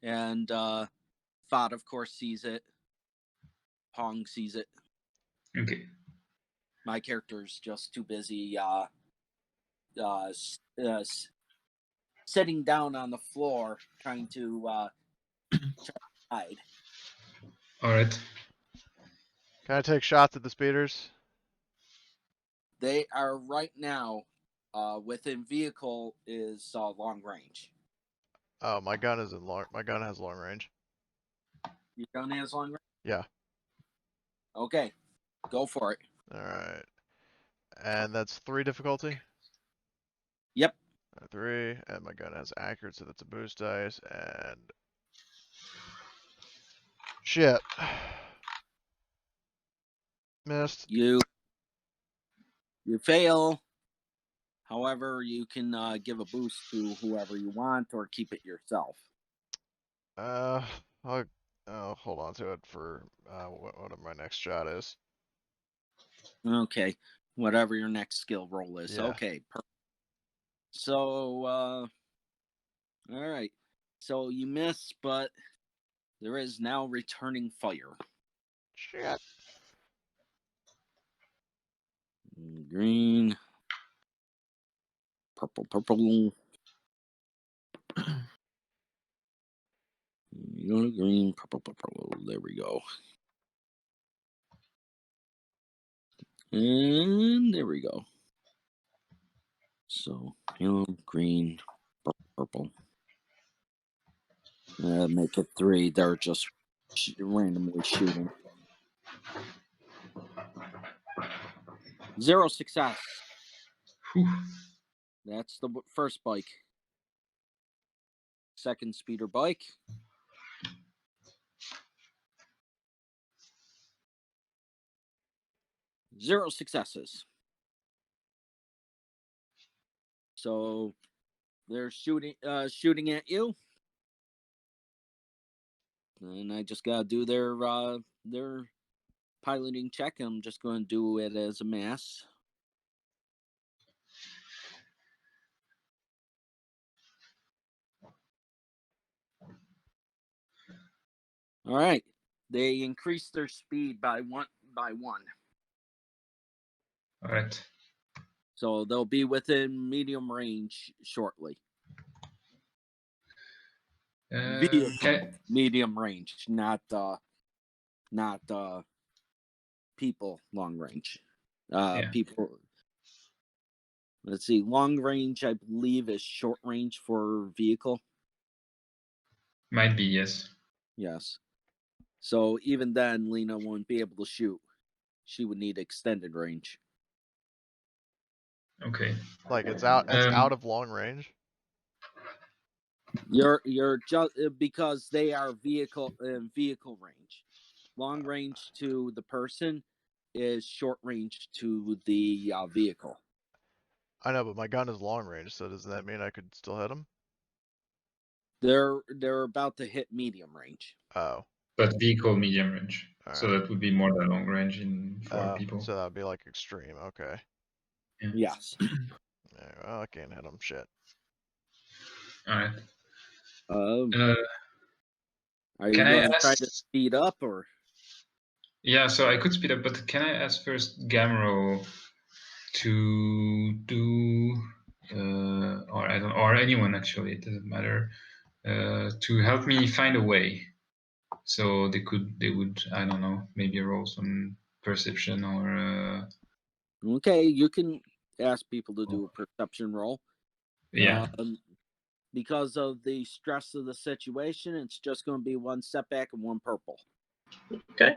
And Fod, of course, sees it. Pong sees it. Okay. My character's just too busy sitting down on the floor trying to hide. All right. Can I take shots at the speeders? They are right now within vehicle is long range. Oh, my gun is in long. My gun has long range. Your gun has long range? Yeah. Okay, go for it. All right. And that's 3 difficulty. Yep. 3, and my gun has accurate, so that's a boost dice, and shit. Missed. You fail. However, you can give a boost to whoever you want or keep it yourself. I'll hold on to it for what my next shot is. Okay, whatever your next skill roll is. Yeah. Okay, perfect. So, all right. So you miss, but there is now returning fire. Shit. Green. Purple. Yellow, green, purple. There we go. And there we go. So, yellow, green, purple. Make it 3. They're just randomly shooting. 0 success. Whew. That's the first bike. Second speeder bike. 0 successes. So they're shooting at you. And I just gotta do their piloting check. I'm just going to do it as a mass. All right. They increase their speed by one. All right. So they'll be within medium range shortly. Medium range, not people long range. Yeah. People. Let's see. Long range, I believe, is short range for vehicle. Might be, yes. Yes. So even then, Linna won't be able to shoot. She would need extended range. Okay. Like it's out of long range. You're just because they are vehicle range. Long range to the person is short range to the vehicle. I know, but my gun is long range, so doesn't that mean I could still hit them? They're about to hit medium range. Oh. But vehicle medium range. All so right. that would be more than long range for people. So that would be like extreme. Okay. Yeah. Yes. Well, I can't hit them. Shit. All right. Are you going to try to speed up or? Yeah, so I could speed up, but can I ask first Gamero to do, or anyone actually, it doesn't matter, to help me find a way. So they would, I don't know, maybe roll some perception or. Okay, you can ask people to do a perception roll. Yeah. Because of the stress of the situation, it's just going to be 1 setback and 1 purple. Okay.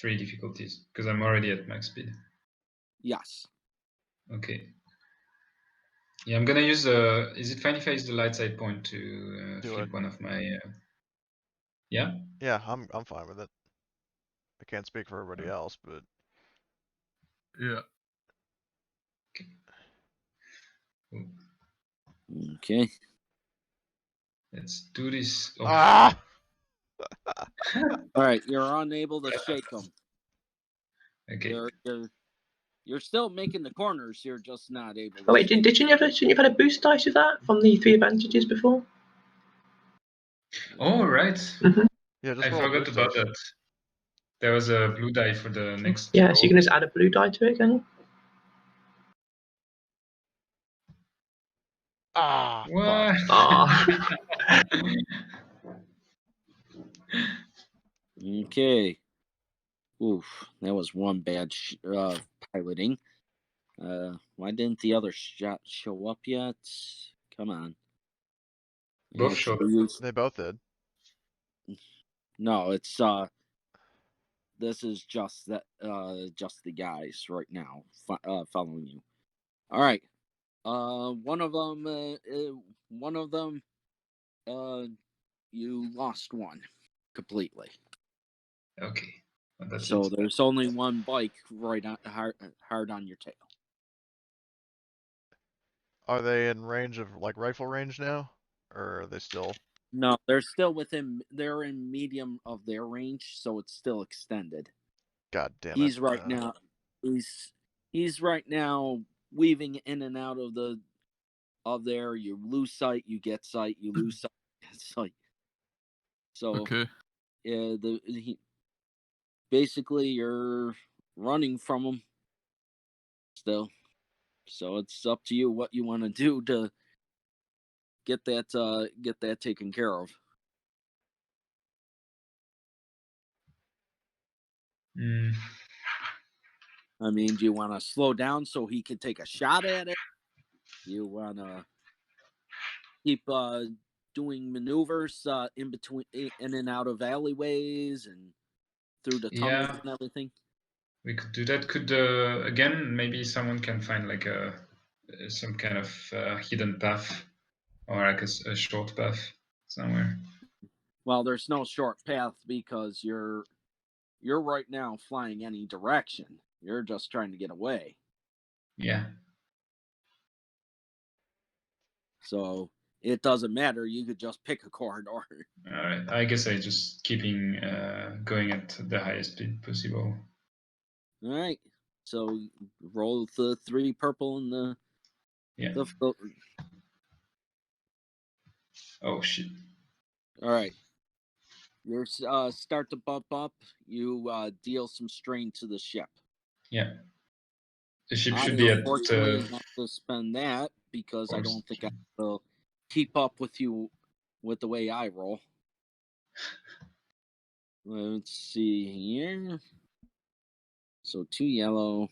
3 difficulties because I'm already at max speed. Yes. Okay. Yeah, I'm gonna use the. Is it fine if I use the light side point to Do flip it. one of my? Yeah. Yeah, I'm fine with it. I can't speak for everybody else, but Yeah. Okay. Let's do this. Oh. ah. All right. You're unable to shake them. Okay. You're still making the corners. You're just not able to. Oh wait, shouldn't you have had a boost dice with that from the 3 advantages before? Oh right. Mm-hmm. Yeah, just I roll forgot boost about dice. that. There was a blue die for the next. Yeah, roll. so you can just add a blue die to it, can you? Ah, What? fuck. Ah. Okay. Oof. That was one bad piloting. Why didn't the other shot show up yet? Come on. Both showed up. They both did. No, it's this is just that just the guys right now following you. All right. One of them you lost one completely. Okay. Well, that's So it. there's only one bike right on, hard on your tail. Are they in range of like rifle range now, or are they still? No, they're still within. They're in medium of their range, so it's still extended. God damn it. He's right now. He's right now weaving in and out of there. You lose sight, you get sight, you lose sight, get sight. So Okay. yeah, basically you're running from him still. So it's up to you what you want to do to get that taken care of. Mm. I mean, do you want to slow down so he can take a shot at it? You want to keep doing maneuvers in between, in and out of alleyways and through the tunnels Yeah. and everything? We could do that. Could again maybe someone can find like some kind of hidden path or like a short path somewhere. Well, there's no short path because you're right now flying any direction. You're just trying to get away. Yeah. So it doesn't matter. You could just pick a corridor. All right. I guess I just keeping going at the highest speed possible. All right. So roll the 3 purple and the Yeah. Oh shit. All right. You start to bump up. You deal some strain to the ship. Yeah. The ship I should be at. unfortunately have to spend that because I don't think I will keep up with you with the way I roll. Let's see here. So 2 yellow,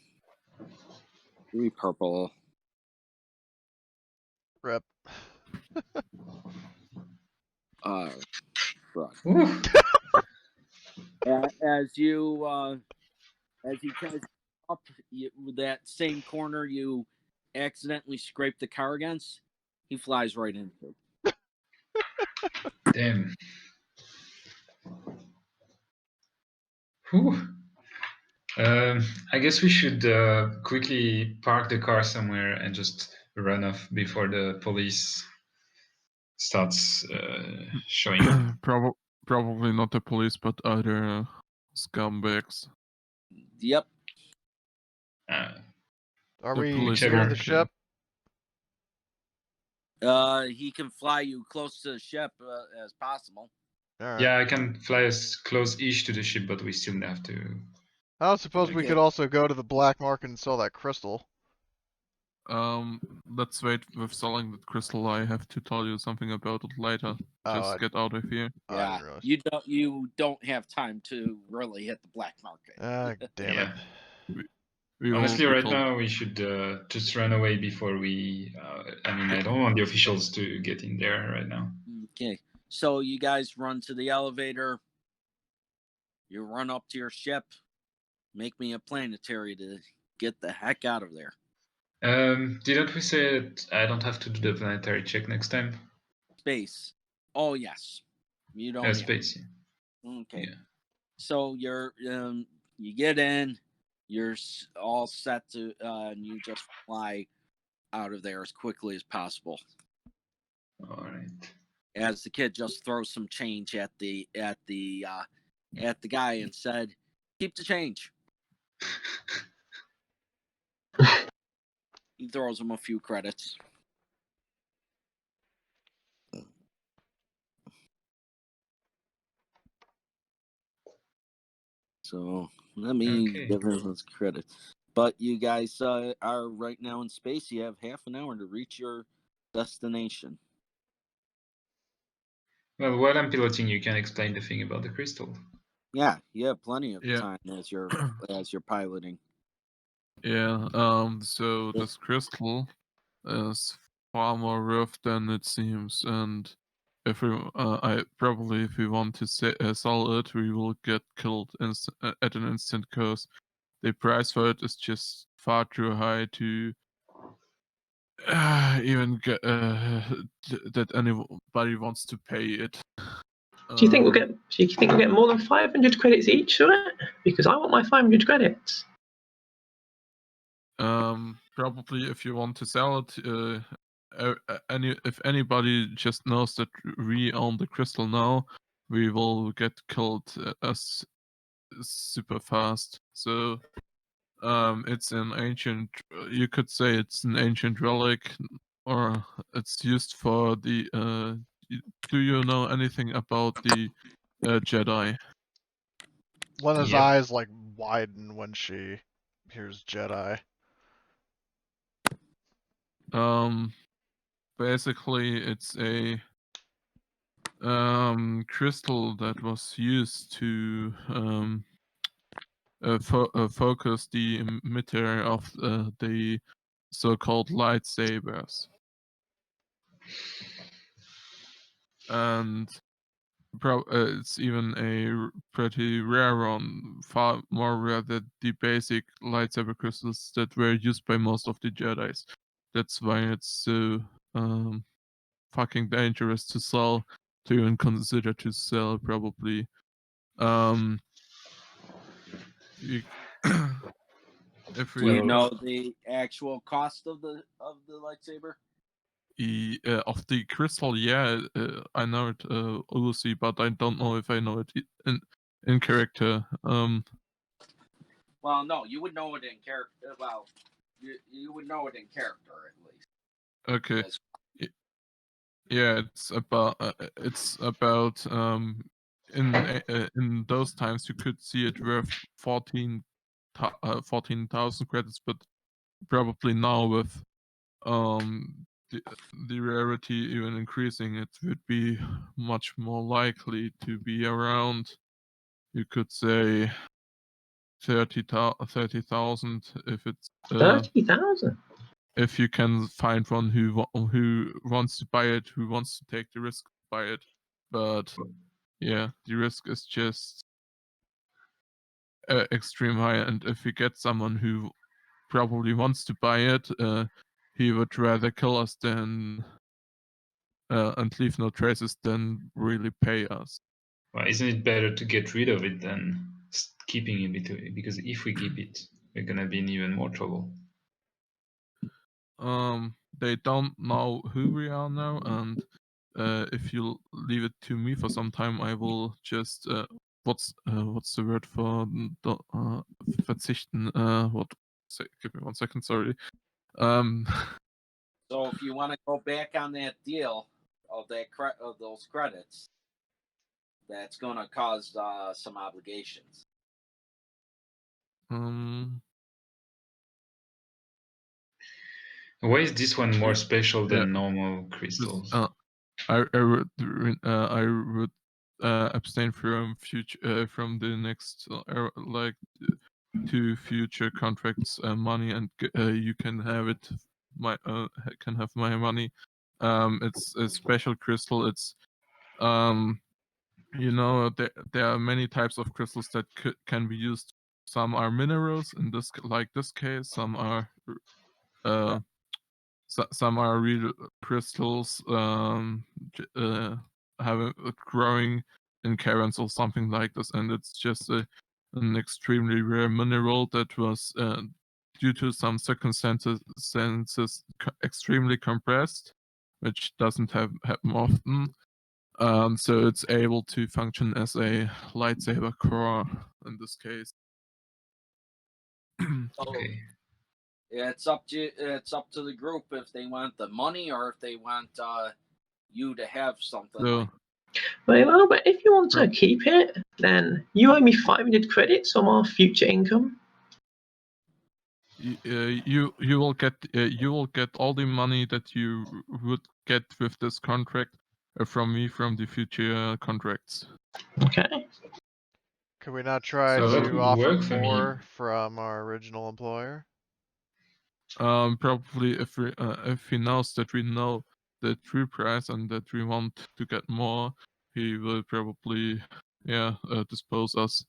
3 purple. Rep. As you catch up that same corner you accidentally scrape the car against, he flies right into. Damn. Whew. I guess we should quickly park the car somewhere and just run off before the police starts showing up. Probably not the police, but other scumbags. Yep. Are The we police near Whichever. the ship? He can fly you close to the ship as possible. All right. Yeah, I can fly as close-ish to the ship, but we still have to. I don't suppose we Okay. could also go to the black market and sell that crystal. Let's wait with selling that crystal. I have to tell you something about it later. Just get out of here. I Yeah, didn't realize. you don't have time to really hit the black market. Damn Yeah. We Honestly, will right told. now we should just run away before we. I mean, I don't want the officials to get in there right now. Okay, so you guys run to the elevator. You run up to your ship. make me a planetary to get the heck out of there. Didn't we say that I don't have to do the planetary check next time? Space. Oh yes, you don't. Space. Yeah. Okay. Yeah. So you're you get in, you're all set to, and you just fly out of there as quickly as possible. All right. As the kid just throws some change at the guy and said, "Keep the change." He throws him a few credits. So let me give him his credit. But you guys are right now in space. You have half an hour to reach your destination. Well, while I'm piloting, you can explain the thing about the crystal. Yeah, you have plenty of time as you're piloting. Yeah. So this crystal is far more rough than it seems, and if we if we want to sell it, we will get killed at an instant because the price for it is just far too high to even get that anybody wants to pay it. Do you think we'll get? Do you think we'll get more than 500 credits each for it? Because I want my 500 credits. Probably if you want to sell it, if anybody just knows that we own the crystal now, we will get killed as super fast. So it's an ancient. You could say it's an ancient relic, or it's used for the. Do you know anything about the Jedi? Linna's eyes like widen when she hears Jedi. Basically, it's a crystal that was used to focus the emitter of the so-called lightsabers, and it's even a pretty rare one, far more rare than the basic lightsaber crystals that were used by most of the Jedis. That's why it's so fucking dangerous to sell, to even consider to sell, probably. If we, Do you know the actual cost of the lightsaber? Of the crystal, yeah, I know it, Lucy, but I don't know if I know it in character. Well, no, you would know it in character. Well, you would know it in character at least. Okay. Yeah, it's about in those times you could see it worth 14,000 credits, but probably now with the rarity even increasing, it would be much more likely to be around, you could say, 30,000 if it's 30,000. If you can find one who wants to buy it, who wants to take the risk to buy it. But yeah, the risk is just extreme high, and if you get someone who probably wants to buy it, he would rather kill us than and leave no traces than really pay us. Well, isn't it better to get rid of it than keeping it? Because if we keep it, we're gonna be in even more trouble. They don't know who we are now, and if you leave it to me for some time, I will just what's the word for verzichten? Give me 1 second. Sorry. So if you want to go back on that deal of those credits, that's going to cause some obligations. Why is this one more special than normal crystals? I would abstain from from the next two future contracts money, and you can have it. Can have my money. It's a special crystal. It's there are many types of crystals that can be used some are minerals in this case. Some are some are real crystals growing in caverns or something like this, and it's just an extremely rare mineral that was due to some circumstances extremely compressed, which doesn't happen often. So it's able to function as a lightsaber core in this case. Okay. It's up to the group if they want the money or if they want you to have something. So, Very well, but if you want to keep it, then you owe me 500 credits on our future income. You will get all the money that you would get with this contract from me from the future contracts. Okay. Could we not try So that to would offer work for me. more from our original employer? Probably if he knows that we know the true price and that we want to get more, he will probably dispose us.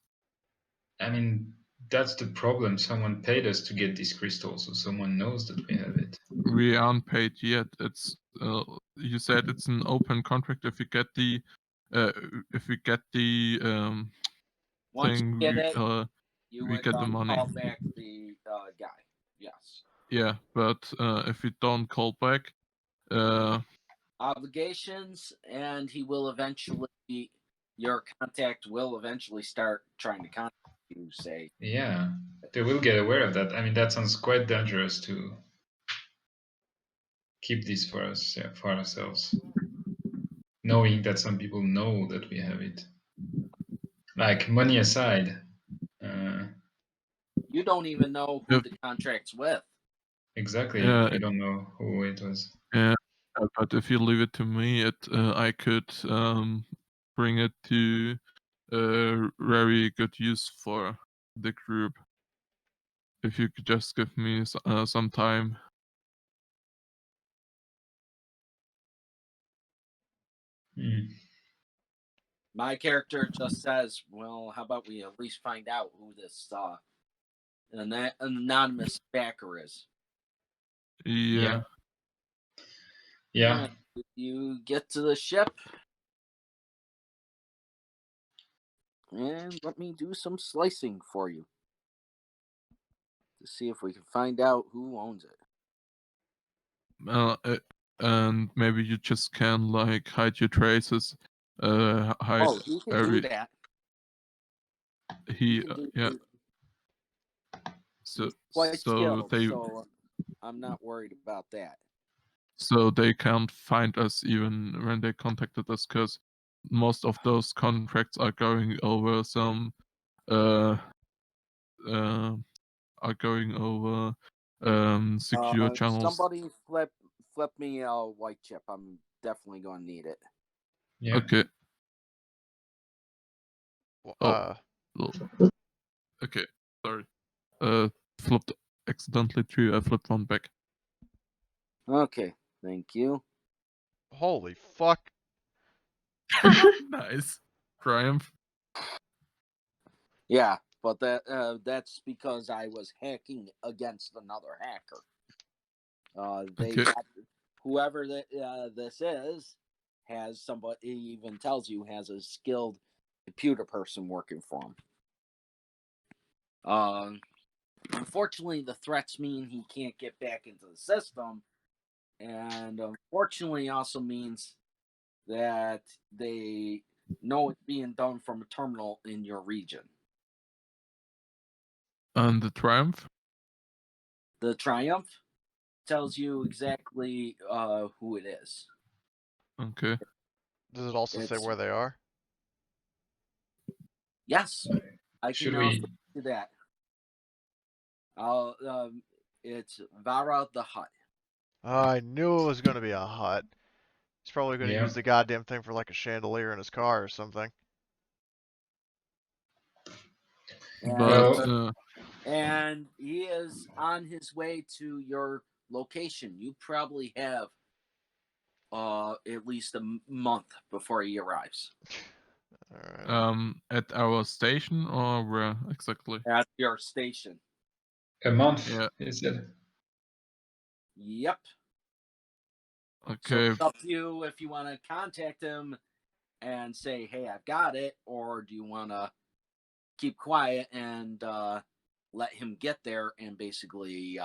I mean, that's the problem. Someone paid us to get these crystals, so someone knows that we have it. We aren't paid yet. It's you said it's an open contract. If we get the Once thing, you get it, you we would get the money. call back the guy. Yes. Yeah, but if we don't call back, Obligations, and he will eventually. Your contact will eventually start trying to contact you. Say. Yeah, they will get aware of that. I mean, that sounds quite dangerous to keep this for us, for ourselves, knowing that some people know that we have it. Like, money aside. You don't even know who the contract's with. Exactly. Yeah, We don't know who it was. Yeah, but if you leave it to me, I could bring it to very good use for the group. If you could just give me some time. My character just says, "Well, how about we at least find out who this anonymous backer is?" Yeah. Yeah. You get to the ship, and let me do some slicing for you to see if we can find out who owns it. And maybe you just can like hide your traces. Hide he can do that. Yeah. So Quite skilled, they so I'm not worried about that. So they can't find us even when they contacted us, because most of those contracts are going over some secure channels. Somebody flip me a white chip. I'm definitely going to need it. Yeah. Okay. Okay. Sorry. Flipped accidentally through. I flipped one back. Okay. Thank you. Holy fuck. Nice. Triumph. Yeah, but that's because I was hacking against another hacker. Whoever this is has somebody, even tells you, has a skilled computer person working for him. Unfortunately, the threats mean he can't get back into the system, and unfortunately also means that they know it's being done from a terminal in your region. And the Triumph? The Triumph tells you exactly who it is. Okay. Does it also say where they are? Yes, I can also do that. It's Vara the Hutt. I knew it was going to be a hut. He's probably going to use the goddamn thing for like a chandelier in his car or something. And he is on his way to your location. You probably have at least a month before he arrives. Alright. At our station or where exactly? At your station. A month, Yeah. he said. Yep. So Okay. it's up to you if you want to contact him and say, "Hey, I've got it," or do you want to keep quiet and let him get there and basically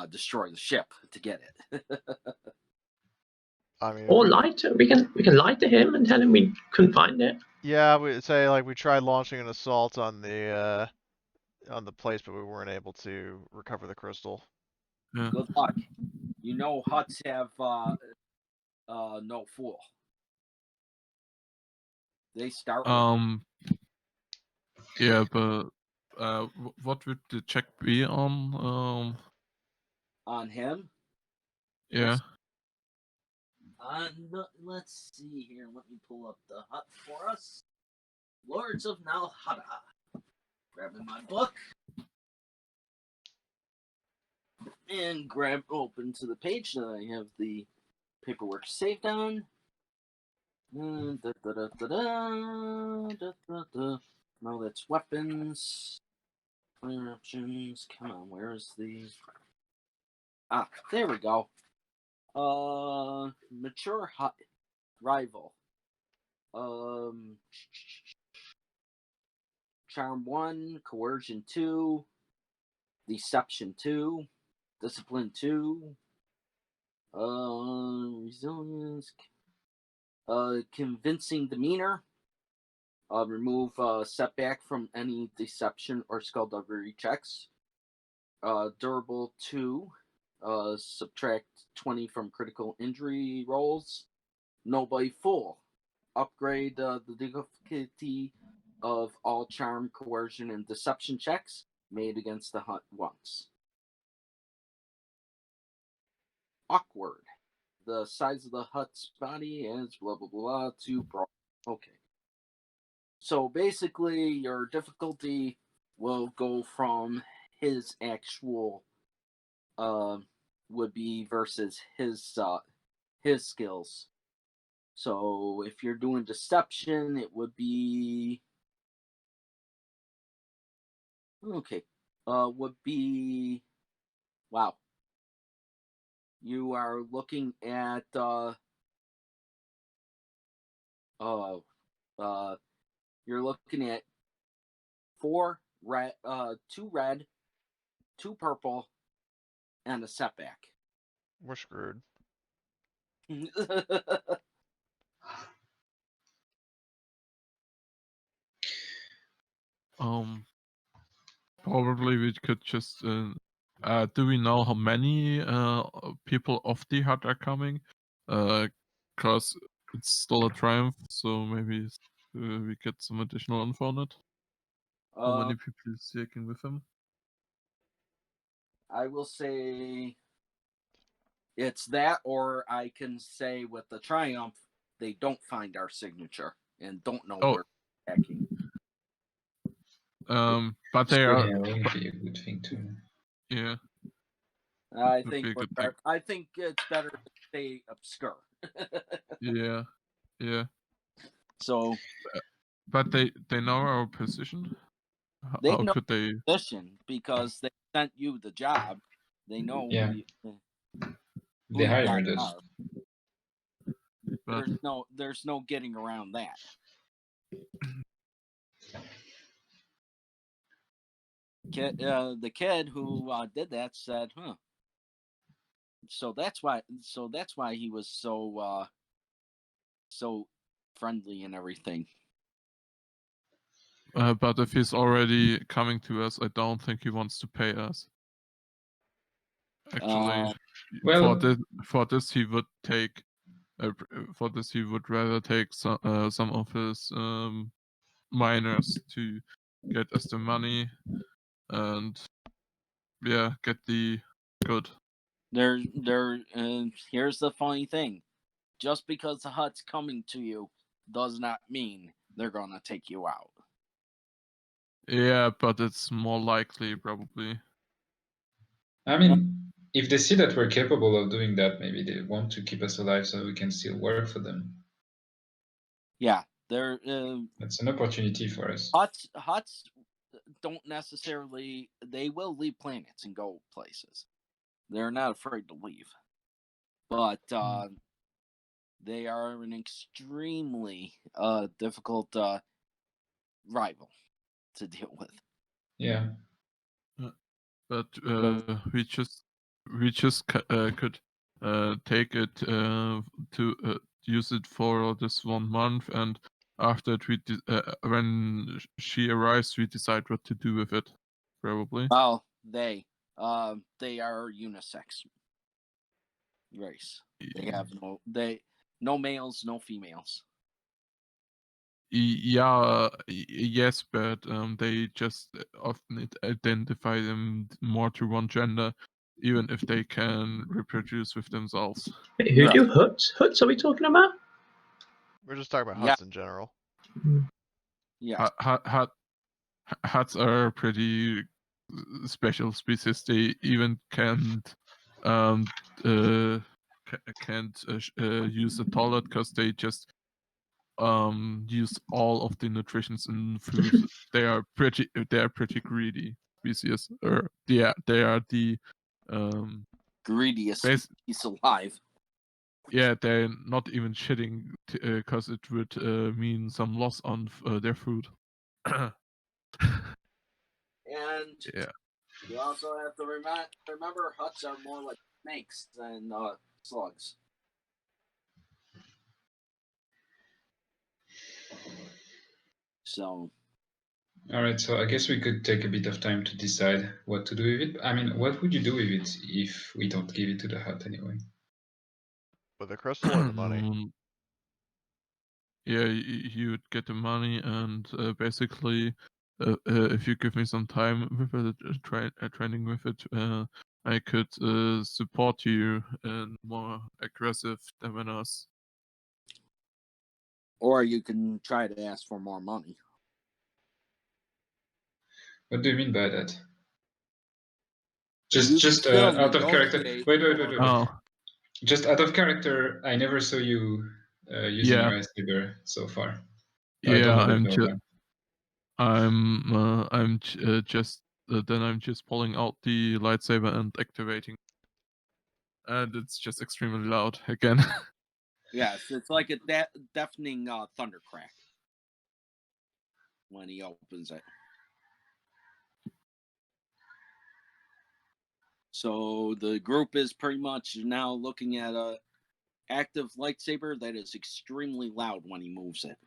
destroy the ship to get it? I mean, Or lie to we can lie to him and tell him we couldn't find it. yeah, we say like we tried launching an assault on the place, but we weren't able to recover the crystal. Yeah. Good luck. You know, huts have no fool. They start with Yeah, but what would the check be on him. Yeah. Let's see here. Let me pull up the hut for us. Lords of Nalhada. Grabbing my book. And open to the page that I have the paperwork saved on. No, that's weapons. Player options. Come on, where's the... Ah, there we go. Mature hut. Rival. Charm 1, Coercion 2, Deception 2, Discipline 2, Resilience, Convincing Demeanor, remove setback from any deception or skullduggery checks, Durable 2, subtract 20 from critical injury rolls, Nobody Fool, upgrade the difficulty of all charm, coercion, and deception checks made against the hut once. Awkward. The size of the hut's body is blah blah blah too broad. Okay. So basically, your difficulty will go from his actual would be versus his skills. So if you're doing deception, it would be okay. Would be wow. You are looking at you're looking at 4 red, 2 red, 2 purple, and a setback. We're screwed. Probably we could just do we know how many people of the hut are coming? Cause it's still a triumph, so maybe we get some additional info on it. How many people is taking with him? I will say it's that, or I can say with the triumph, they don't find our signature and don't know we're hacking. But they are. Yeah, that would be a good thing too. Yeah. I think it's better to stay obscure. Yeah. Yeah. So, but they know our position. they How know could they? Position because they sent you the job. They know Yeah. who They you guys hired us. are. There's no getting around that. The kid who did that said, "Huh." So that's why he was so so friendly and everything. But if he's already coming to us, I don't think he wants to pay us. Actually, for this he would take. For this he would rather take some of his miners to get us the money and get the good. Here's the funny thing. Just because the hut's coming to you does not mean they're gonna take you out. Yeah, but it's more likely probably. I mean, if they see that we're capable of doing that, maybe they want to keep us alive so we can still work for them. Yeah, They're That's an opportunity for us. huts don't necessarily. They will leave planets and go places. They're not afraid to leave, but they are an extremely difficult rival to deal with. Yeah. But we just could take it to use it for this 1 month, and after it, when she arrives, we decide what to do with it. Probably. Well, they are unisex race. They have no males, no females. Yeah, yes, but they just often identify them more to one gender, even if they can reproduce with themselves. Wait, who do huts? Huts are we talking about? We're just talking about huts in general. Yeah. Huts are pretty special species. They even can't use a toilet because they just use all of the nutritions in food. they are pretty greedy species, or they are the greediest species alive. Yeah, they're not even shitting because it would mean some loss on their food. And yeah, you also have to remember huts are more like snakes than slugs. So. Alright, so I guess we could take a bit of time to decide what to do with it. I mean, what would you do with it if we don't give it to the hut anyway? With the crystal or the money? Yeah, you would get the money, and basically, if you give me some time with it, training with it, I could support you in more aggressive seminars. Or you can try to ask for more money. What do you mean by that? Just out of character. Wait. Oh. Just out of character, I never saw you using your lightsaber so far. Yeah, I don't know I'm then I'm just pulling out the lightsaber and activating, and it's just extremely loud again. Yes, it's like a deafening thunder crack when he opens it. So the group is pretty much now looking at a active lightsaber that is extremely loud when he moves it.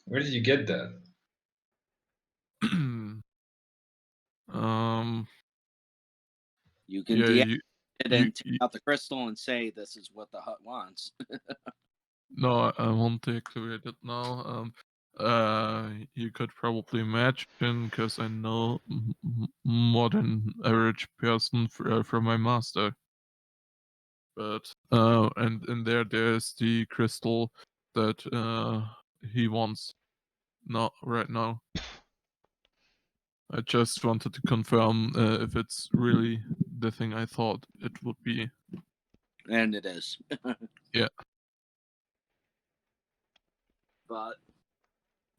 Where did you get that? You can deactivate it and take out the crystal and say this is what the hut wants. No, I won't deactivate it now. You could probably imagine, because I know more than average person from my master. But and in there's the crystal that he wants. Not right now. I just wanted to confirm if it's really the thing I thought it would be. And it is. Yeah. But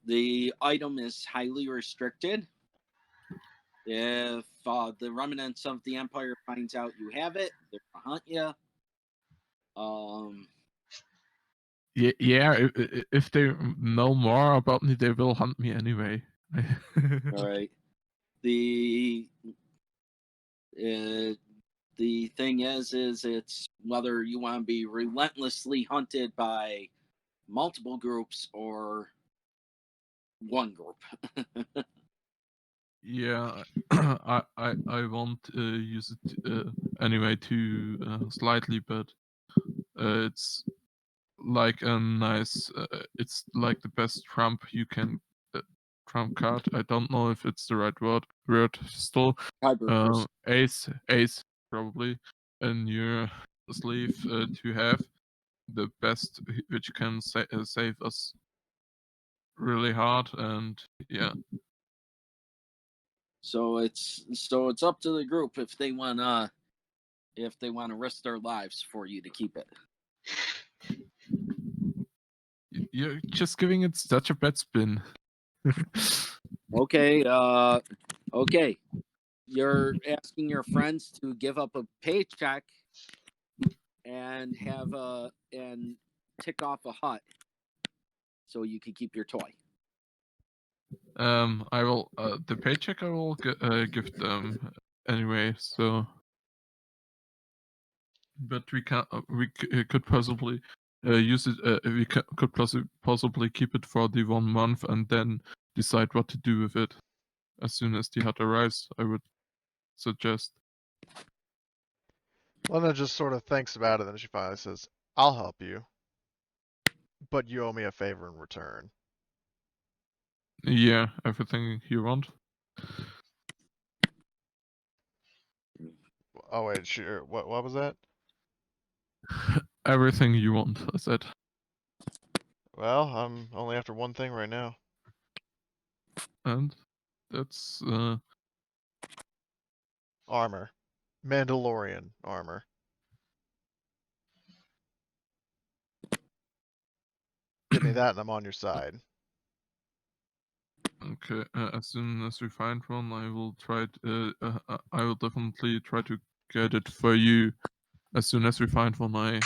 the item is highly restricted. If the remnants of the Empire finds out you have it, they're gonna hunt you. Yeah. If they know more about me, they will hunt me anyway. All right. The thing is it's whether you want to be relentlessly hunted by multiple groups or one group. Yeah, I won't use it anyway too slightly, but it's like a nice. It's like the best trump you can. Trump card. I don't know if it's the right word still. Ace probably in your sleeve to have the best, which can save us really hard, and yeah. So it's up to the group if they wanna risk their lives for you to keep it. You're just giving it such a bad spin. Okay, okay. You're asking your friends to give up a paycheck and and tick off a hut so you can keep your toy. I will the paycheck I will give them anyway. So, but we can could possibly use it. We could possibly keep it for the 1 month and then decide what to do with it as soon as the hut arrives. I would suggest. Linna just sort of thinks about it, and then she finally says, "I'll help you, but you owe me a favor in return." Yeah, everything you want. Oh wait, sure. What was that? Everything you want, I said. Well, I'm only after one thing right now. And that's Armor. Mandalorian armor. Give me that and I'm on your side. okay. As soon as we find one, I will try. I will definitely try to get it for you. As soon as we find one,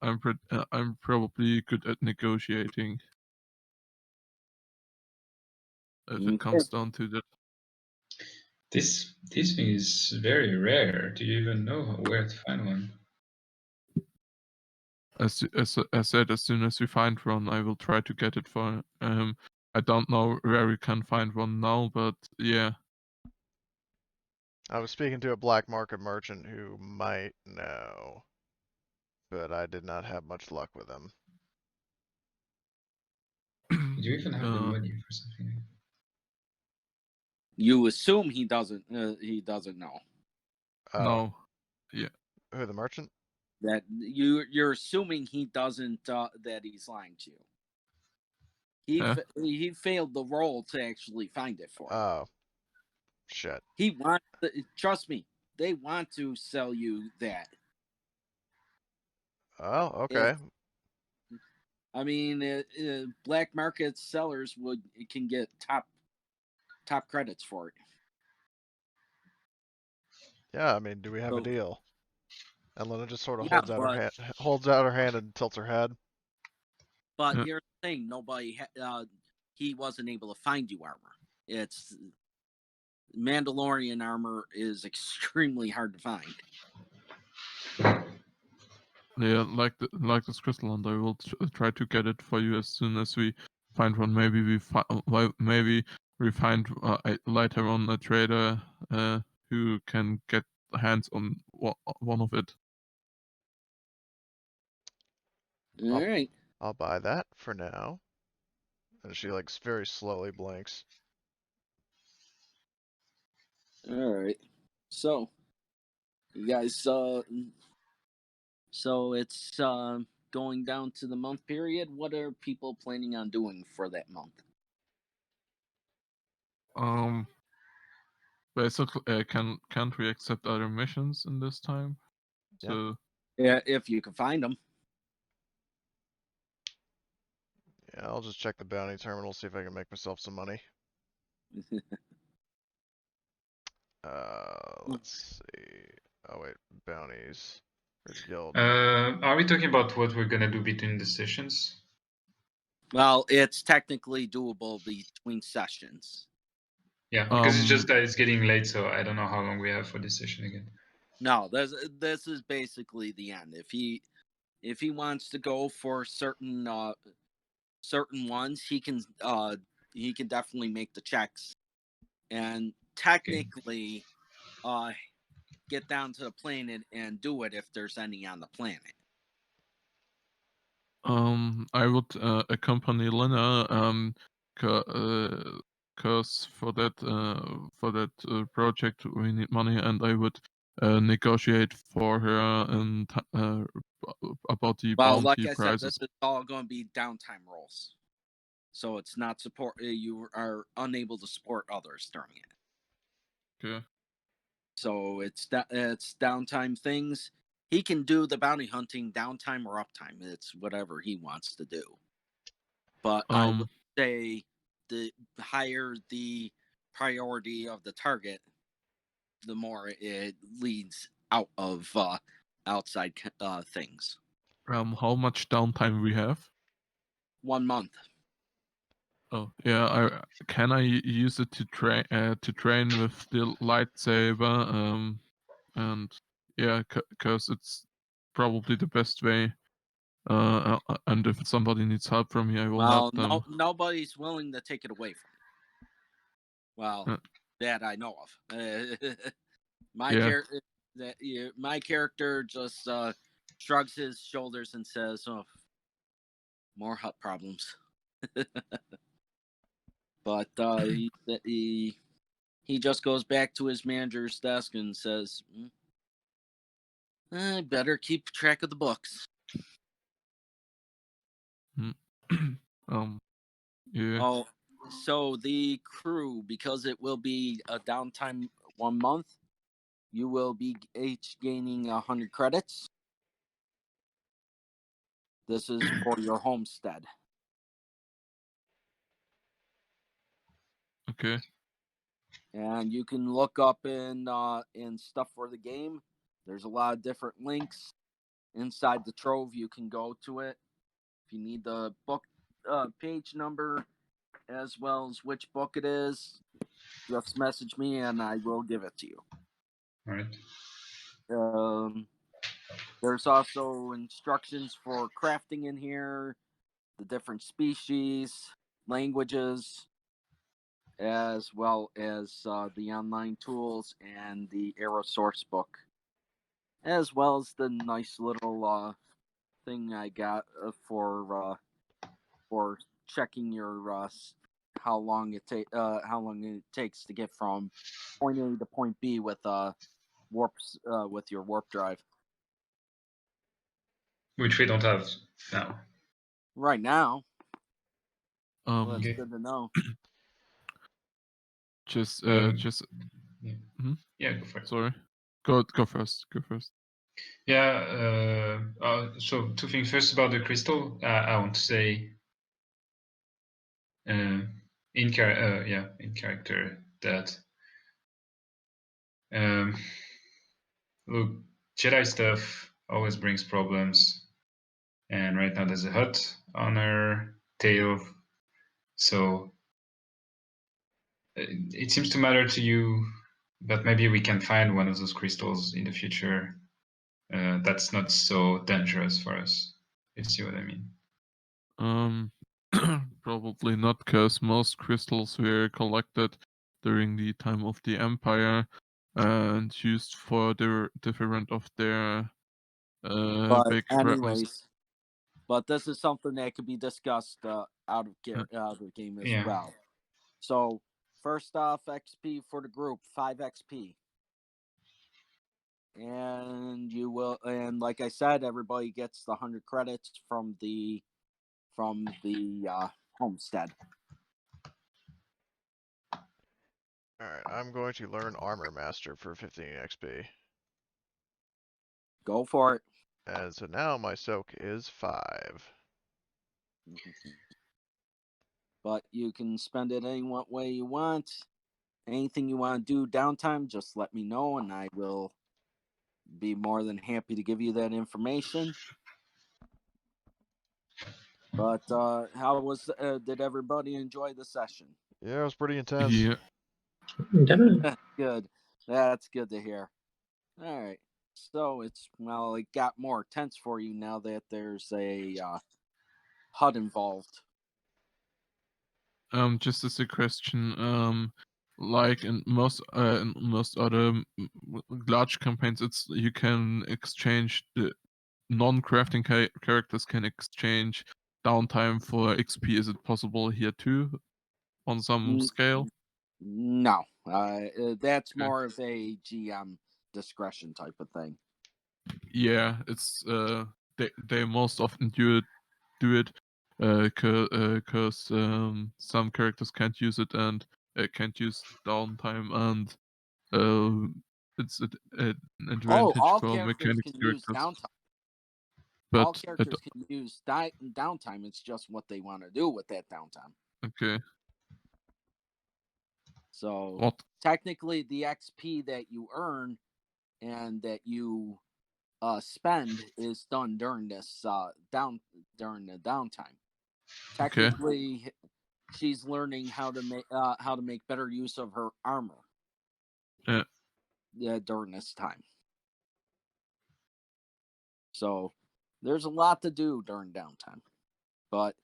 I'm probably good at negotiating. If it comes down to that. This thing is very rare. Do you even know where to find one? As I said, as soon as we find one, I will try to get it for. I don't know where we can find one now, but yeah. I was speaking to a black market merchant who might know, but I did not have much luck with him. Do you even have the money for something? You assume he doesn't. He doesn't know. Oh. No. Yeah. Who, the merchant? That you're assuming he doesn't. That he's lying to you. He failed the role to actually find it for you. Oh. Shit. He wants. Trust me. They want to sell you that. Oh, okay. I mean, black market sellers can get top credits for it. Yeah, I mean, do we have a deal? And Linna just sort of Yeah, holds out her hand and tilts her head. But here's the thing: he wasn't able to find you armor. It's Mandalorian armor is extremely hard to find. Yeah, like this crystal, and I will try to get it for you as soon as we find one. Maybe we find later on a trader who can get hands on one of it. All right. I'll buy that for now. And she like very slowly blinks. All right. So, you guys, so it's going down to the month period. What are people planning on doing for that month? Basically, can't we accept other missions in this time? Yeah. So yeah, if you can find them. Yeah, I'll just check the bounty terminal, see if I can make myself some money. Let's see. Oh wait, bounties. Where's guild? Are we talking about what we're gonna do between the sessions? Well, it's technically doable between sessions. Yeah, because it's just that it's getting late, so I don't know how long we have for this session again. No, this is basically the end. If he wants to go for certain ones, he can definitely make the checks and technically get down to the planet and do it if there's any on the planet. I would accompany Linna because for that project we need money, and I would negotiate for her and about the Well, bounty like I prices. said, this is all going to be downtime rolls, so it's not support. You are unable to support others during it. Okay. So it's downtime things. he can do the bounty hunting downtime or uptime. It's whatever he wants to do. But I would say the higher the priority of the target, the more it leads out of outside things. How much downtime we have? 1 month. Oh yeah, can I use it to train with the lightsaber? And yeah, because it's probably the best way. And if somebody needs help from me, I will help them. Nobody's willing to take it away from me. Well, that I know of. My character just shrugs his shoulders and says, "Oh, more hut problems." But he just goes back to his manager's desk and says, "I better keep track of the books." Yeah. Oh, so the crew, because it will be a downtime 1 month, you will be each gaining 100 credits. This is for your homestead. Okay. And you can look up in stuff for the game. There's a lot of different links inside the trove. You can go to it. If you need the book page number as well as which book it is, just message me and I will give it to you. All right. There's also instructions for crafting in here, the different species, languages, as well as the online tools and the Arrow source book, as well as the nice little thing I got for checking your how long it takes to get from point A to point B with warps with your warp drive. Which we don't have now. Right now. Well, it's Okay. good to know. Just Yeah. Yeah, go for it. Sorry. Go first. Go first. Yeah. So 2 things. First about the crystal, I want to say, in character that, look, Jedi stuff always brings problems, and right now there's a hut on her tail, so it seems to matter to you, but maybe we can find one of those crystals in the future. That's not so dangerous for us. You see what I mean? Probably not, because most crystals were collected during the time of the Empire and used for the different of their But big anyways, weapons. but this is something that could be discussed out of the game as well. So first off, XP for the group, 5 XP. And you will, and like I said, everybody gets the 100 credits from the homestead. Alright, I'm going to learn Armor Master for 15 XP. Go for it. And so now my soak is 5. But you can spend it any way you want. Anything you want to do downtime, just let me know and I will be more than happy to give you that information. But how was did everybody enjoy the session? Yeah, it was pretty intense. Yeah. Definitely. Good. That's good to hear. All right. So it got more tense for you now that there's a HUD involved. Just as a question, like in most other large campaigns, you can exchange the non-crafting characters can exchange downtime for XP. Is it possible here too, on some scale? No, that's more of a GM discretion type of thing. Yeah, it's they most often do it because some characters can't use it and can't use downtime, and it's an Oh, advantage all for characters mechanics can use characters. downtime. All But characters can use downtime. It's just what they want to do with that downtime. okay, So what? technically, the XP that you earn and that you spend is done during this during the downtime. Okay. Technically, she's learning how to make better use of her armor. Yeah. During this time. So there's a lot to do during downtime. But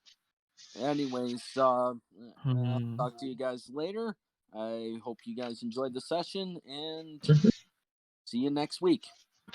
anyways, I'll talk to you guys later. I hope you guys enjoyed the session and see you next week.